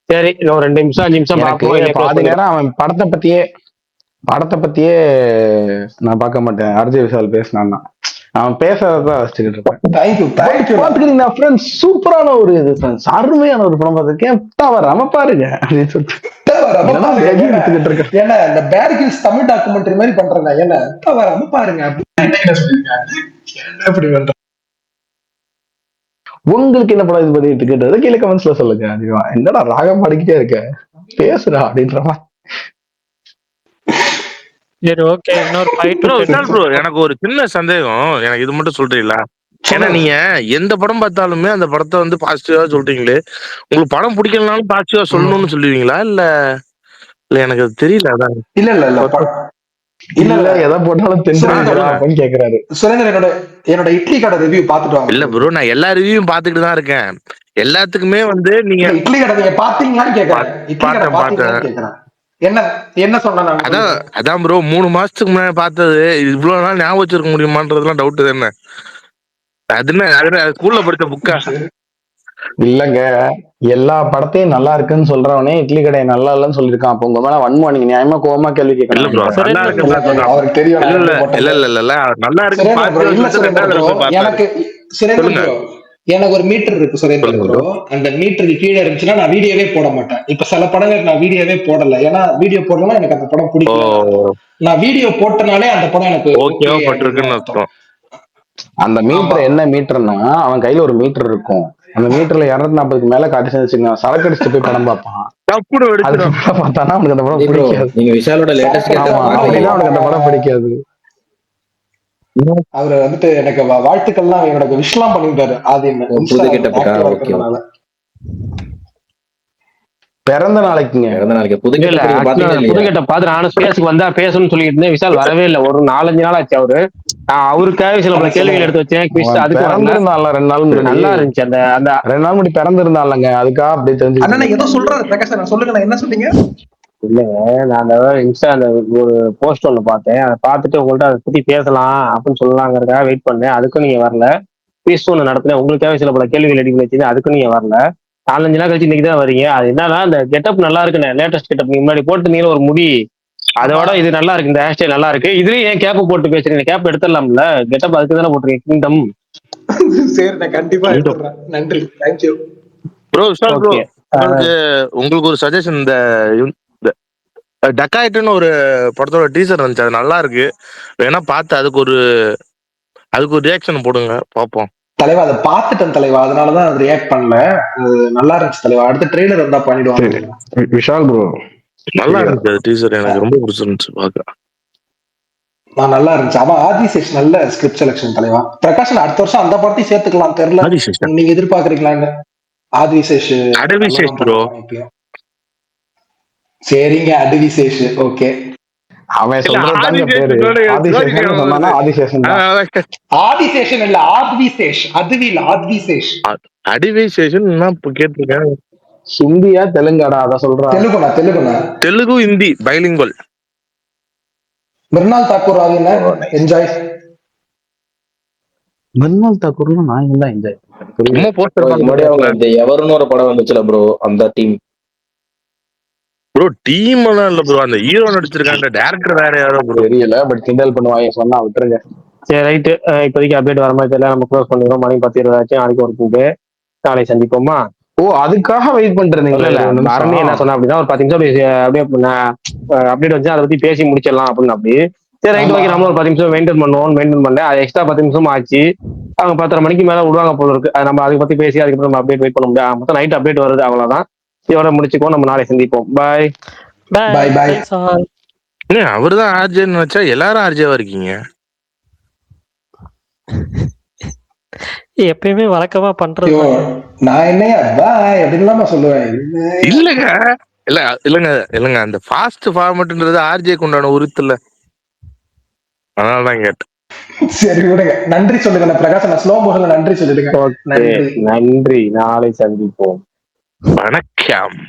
சரி இன்னும் 2 நிமிஷம் 5 நிமிஷம் எனக்கு பார்ப்போம், இல்லையா க்ளோஸ் பாதி பண்ணிடுறோம். நேரம் அவன் படத்தை பத்தியே நான் பார்க்க மாட்டேன். ஆர்ஜே விஷால் பேசினான்னா அவன் பேசுறதான் வச்சுக்கிட்டு இருப்பேன். Thank you thank you. பாத்துக்கிறீங்களா ஃப்ரெண்ட்ஸ், சூப்பரான ஒரு இது ஃப்ரெண்ட்ஸ், அருமையான ஒரு படம் பார்த்துருக்கேன், தவறாம பாருங்க அப்படின்னு சொல்லிட்டு எடுத்துக்கிட்டு இருக்கேன். ஏன்னா இந்த பேட் கில்ஸ் தமிழ் டாக்குமெண்ட்ரி மாதிரி பண்றேன், ஏன்னா வராம பாருங்க அப்படின்னு சொல்லியிருக்காங்க. எப்படி பண்ற உங்களுக்கு என்ன படம் இது பண்ணிட்டு கேட்டது கீழே கமெண்ட்ஸ்ல சொல்லுங்க. என்னடா ராகம் பாடிக்கிட்டே இருக்க, பேசுறா அப்படின்ற மாதிரி. சரி ஓகே, இன்னொரு 5 to 10 விஷால் ப்ரோ, எனக்கு ஒரு சின்ன சந்தேகம், எனக்கு இது மட்டும் சொல்றீங்களா? ஏன்னா நீங்க எந்த படம் பார்த்தாலுமே அந்த படத்தை வந்து பாசிட்டிவா சொல்றீங்களே, உங்களுக்கு படம் பிடிக்கலனாலும் பாசிட்டிவா சொல்லணும்னு சொல்லுவீங்களா? இல்ல இல்ல எனக்கு அது தெரியல. அதான் இல்ல இல்ல இல்ல இல்ல இல்ல எதை போட்டாலும் அப்படின்னு கேக்குறாரு. சுரேந்தர், என்னோட இட்லி கடை ரிவ்யூ பாத்துட்டு வாங்க. இல்ல ப்ரோ, நான் எல்லா ரிவ்யூவும் பாத்துக்கிட்டு தான் இருக்கேன். எல்லாத்துக்குமே வந்து நீங்க இட்லி கடை நீங்க பாத்தீங்களான்னு கேக்குறேன். இட்லி கடை பாத்தீங்களான்னு கேக்குறேன். என்ன என்ன சொன்னா? அதான் ப்ரோ, 3 மாசத்துக்கு முன்னாடி பார்த்தது இவ்வளவு நாள் ஞாபகம் வச்சிருக்க முடியுமான்றதுலாம் டவுட் தானே. அது ஸ்கூல்ல படிச்ச புக்கா? இல்லங்க, எல்லா படத்தையும் நல்லா இருக்குன்னு சொல்றவனே இட்லி கடை நல்லா இல்லன்னு சொல்லிருக்கான். அப்ப உங்க மேல வன்மம், நீங்க நியாயமா கோவமா கேள்வி கேட்கணும். நல்லா இருக்குன்னு அவருக்கு தெரியும். இல்ல நல்லா இருக்கு. எனக்கு சுரேந்தர் ப்ரோ, எனக்கு ஒரு மீட்டர் இருக்கு சுரேந்தர் ப்ரோ. அந்த மீட்டருக்கு கீழே இருந்துச்சுன்னா நான் வீடியோவே போட மாட்டேன். இப்ப சில படங்கள் நான் வீடியோவே போடல, ஏன்னா வீடியோ போடலாம் எனக்கு அந்த படம் பிடிக்கல. நான் வீடியோ போட்டனாலே அந்த படம் எனக்கு ஓகேவா பட்டிருக்குன்னு அர்த்தம். அந்த மீட்டர் என்ன மீட்டர்னா, அவன் கையில ஒரு மீட்டர் இருக்கும். அந்த மீட்டர்ல 240க்கு மேல காட்டுச்சுன்னு வச்சுக்கோங்க, சரக்கு அடிச்சுட்டு போய் படம் பார்ப்பான். பார்த்தானா அவனுக்கு அந்த படம் பிடிக்காது. நீங்க விஷாலோட லேட்டஸ்ட் அப்படின்னா அவனுக்கு அந்த படம் பிடிக்காது. அவரு வந்துட்டு எனக்கு வாழ்த்துக்கள்லாம் எனக்கு விஷலாம் பண்ணிட்டாரு. அது என்ன பிறந்த நாளைக்குங்க, பிறந்த நாளைக்கு புதுக்கேட்ட பார்த்து நானும் ஸ்பேஸுக்கு வந்தா பேசணும்னு சொல்லிட்டு இருந்தேன். விஷால் வரவே இல்லை, ஒரு 4-5 நாள் ஆச்சு. அவருக்காக சில பல கேள்விகள் எடுத்து வச்சேன். அதுக்கு 2 நாள் நல்லா இருந்துச்சு. அந்த 2 நாள் முடி பிறந்திருந்தாலங்க, அதுக்காக அப்படி தெரிஞ்சு. அண்ணா ஏதோ சொல்றாரு பிரகாஷ், நான் சொல்லுங்க, என்ன சொன்னீங்க? இல்லைங்க, நான் அந்த இன்ஸ்டா அந்த ஒரு போஸ்ட் ஒன்று பார்த்தேன். அதை பார்த்துட்டு உங்கள்ட்ட அதை பத்தி பேசலாம் அப்படின்னு சொல்லலாங்கிறதுக்காக வெயிட் பண்ணேன். அதுக்கும் நீங்க வரல. பீஸ் ஒன்று நடத்தினேன், உங்களுக்காக சில பல கேள்விகள் எடுத்து வச்சு, அதுக்கும் நீங்க வரல. 4-5 நாள் கழிச்சு இன்னைக்கு தான் வரீங்க. அது என்னன்னா, இந்த கெட்டப் நல்லா இருக்குண்ணே, லேட்டஸ்ட் கெட்டப். நீங்க முன்னாடி போட்டுருந்தீங்க ஒரு முடி, அதோட இது நல்லா இருக்கு, இந்த ஹேர் ஸ்டைல் நல்லா இருக்கு. இதுலயும் ஏன் கேப் போட்டு பேசுறீங்க? கேப் எடுத்துடலாம்ல, கெட்டப் அதுக்கு தானே போட்டுருக்கீங்க, கிங்டம். சரி நான் கண்டிப்பா எடுத்துறேன். நன்றி, தேங்க்யூ ப்ரோ. உங்களுக்கு ஒரு சஜஷன், இந்த டக்காய்ட்னு ஒரு படத்தோட டீசர் இருந்துச்சு, அது நல்லா இருக்கு, வேணா பார்த்து அதுக்கு ஒரு ரியாக்ஷன் போடுங்க பாப்போம். தலைவா அதை பார்த்துட்டேன் தலைவா, அதனாலதான் அது ரியாக்ட் பண்ணல. நல்லா இருந்துச்சு தலைவா, அடுத்த ட்ரெய்லர் வந்தா பண்ணிடுவாங்க. விஷால் ப்ரோ நல்லா இருந்துச்சு அது டீசர், எனக்கு ரொம்ப பிடிச்சிருந்துச்சு பார்க்க. நல்லா இருந்துச்சு. அவன் ஆதிசேஷ் நல்ல ஸ்கிரிப்ட் செலக்ஷன் தலைவா. பிரகாஷ் அடுத்த வருஷம் அந்த படத்தையும் சேர்த்துக்கலாம், தெரியல நீங்க எதிர்பார்க்கறீங்களான்னு. ஆதிசேஷ் ப்ரோ. சரிங்க, அடிவிசேஷ் ஓகே. அவன் சொல்றதாங்க பேரு ஆதிசேஷன் சொன்னானா, ஆதிசேஷன் ஆதிசேஷன் இல்ல, ஆத்விசேஷ். அதுவில ஆத்விசேஷ், அடிவிசேஷன் கேட்டிருக்கேன். ஹிந்தியா தெலுங்காடா? அத சொல்றான். தெலுங்கு ஹிந்தி பைலிங்குவல். மிர்னால் தாக்கூர் ஆகினா என்ஜாய். மிர்னால் தாக்கூர்ல நான் தான் என்ஜாய். இந்த எவருன்னு ஒரு படம் வந்துச்சுல ப்ரோ, அந்த டீம் ப்ரோ. டீம் எல்லாம் இல்ல ப்ரோ, அந்த ஹீரோ நடிச்சிருக்காங்க, டைரக்டர் வேற யாரோ ப்ரோ, தெரியல. பட் கிண்டல் பண்ணுவாங்க, சொன்னா விட்டுருங்க. சரி ரைட்டு, இப்போதைக்கு அப்டேட் வர மாதிரி தெரியல, நம்ம க்ளோஸ் பண்ணிடுவோம். மணி 10:20 ஆச்சு, நாளைக்கு ஒர்க்குக்கு. நாளை சந்திப்போமா? ஓ அதுக்காக வெயிட் பண்றீங்களா? இல்ல அருணி என்ன சொன்னா அப்படின்னா, ஒரு 10 நிமிஷம் பேசி அப்படியே அப்டேட் வச்சு அதை பத்தி பேசி முடிச்சிடலாம் அப்படின்னு. அப்படி சரி ரைட் ஓகே, நம்மளும் ஒரு 10 நிமிஷம் மெயின்டைன் பண்ணேன். அது எக்ஸ்ட்ரா 10 நிமிஷம் ஆச்சு. அவங்க 10:30 மணிக்கு மேல விடுவாங்க போல இருக்கு. நம்ம அதை பத்தி பேசி அதுக்கப்புறம் நம்ம அப்டேட் வெயிட் பண்ண முடியாது. மொத்தம் நைட் அப்டேட் வருது, அவ்வளவுதான். இதோட முடிச்சுக்கோ, நம்ம நாளை சந்திப்போம். பாய் பாய் பாய். அவருதான் ஆர்ஜேன்னு வச்சா எல்லாரும் ஆர்ஜேவா இருக்கீங்க. எப்பயுமே வழக்கமா பண்றது ஐயோ, தானே. நான் என்னையா பாய் அப்படின்லாமா சொல்லுவேன். இல்லங்க இல்லங்க அந்த ஃபாஸ்ட் ஃபார்மட்ன்றது ஆர்ஜே கொண்டான உறுத்துல, அதனாலதான் கேட்டேன். சரி விடுங்க, நன்றி சொல்லுங்க பிரகாஷ். நான் ஸ்லோ மோஷன்ல நன்றி சொல்லிடுங்க. ஓகே, நன்றி. நன்றி. நாளை சந்திப்போம். வணக்கம்.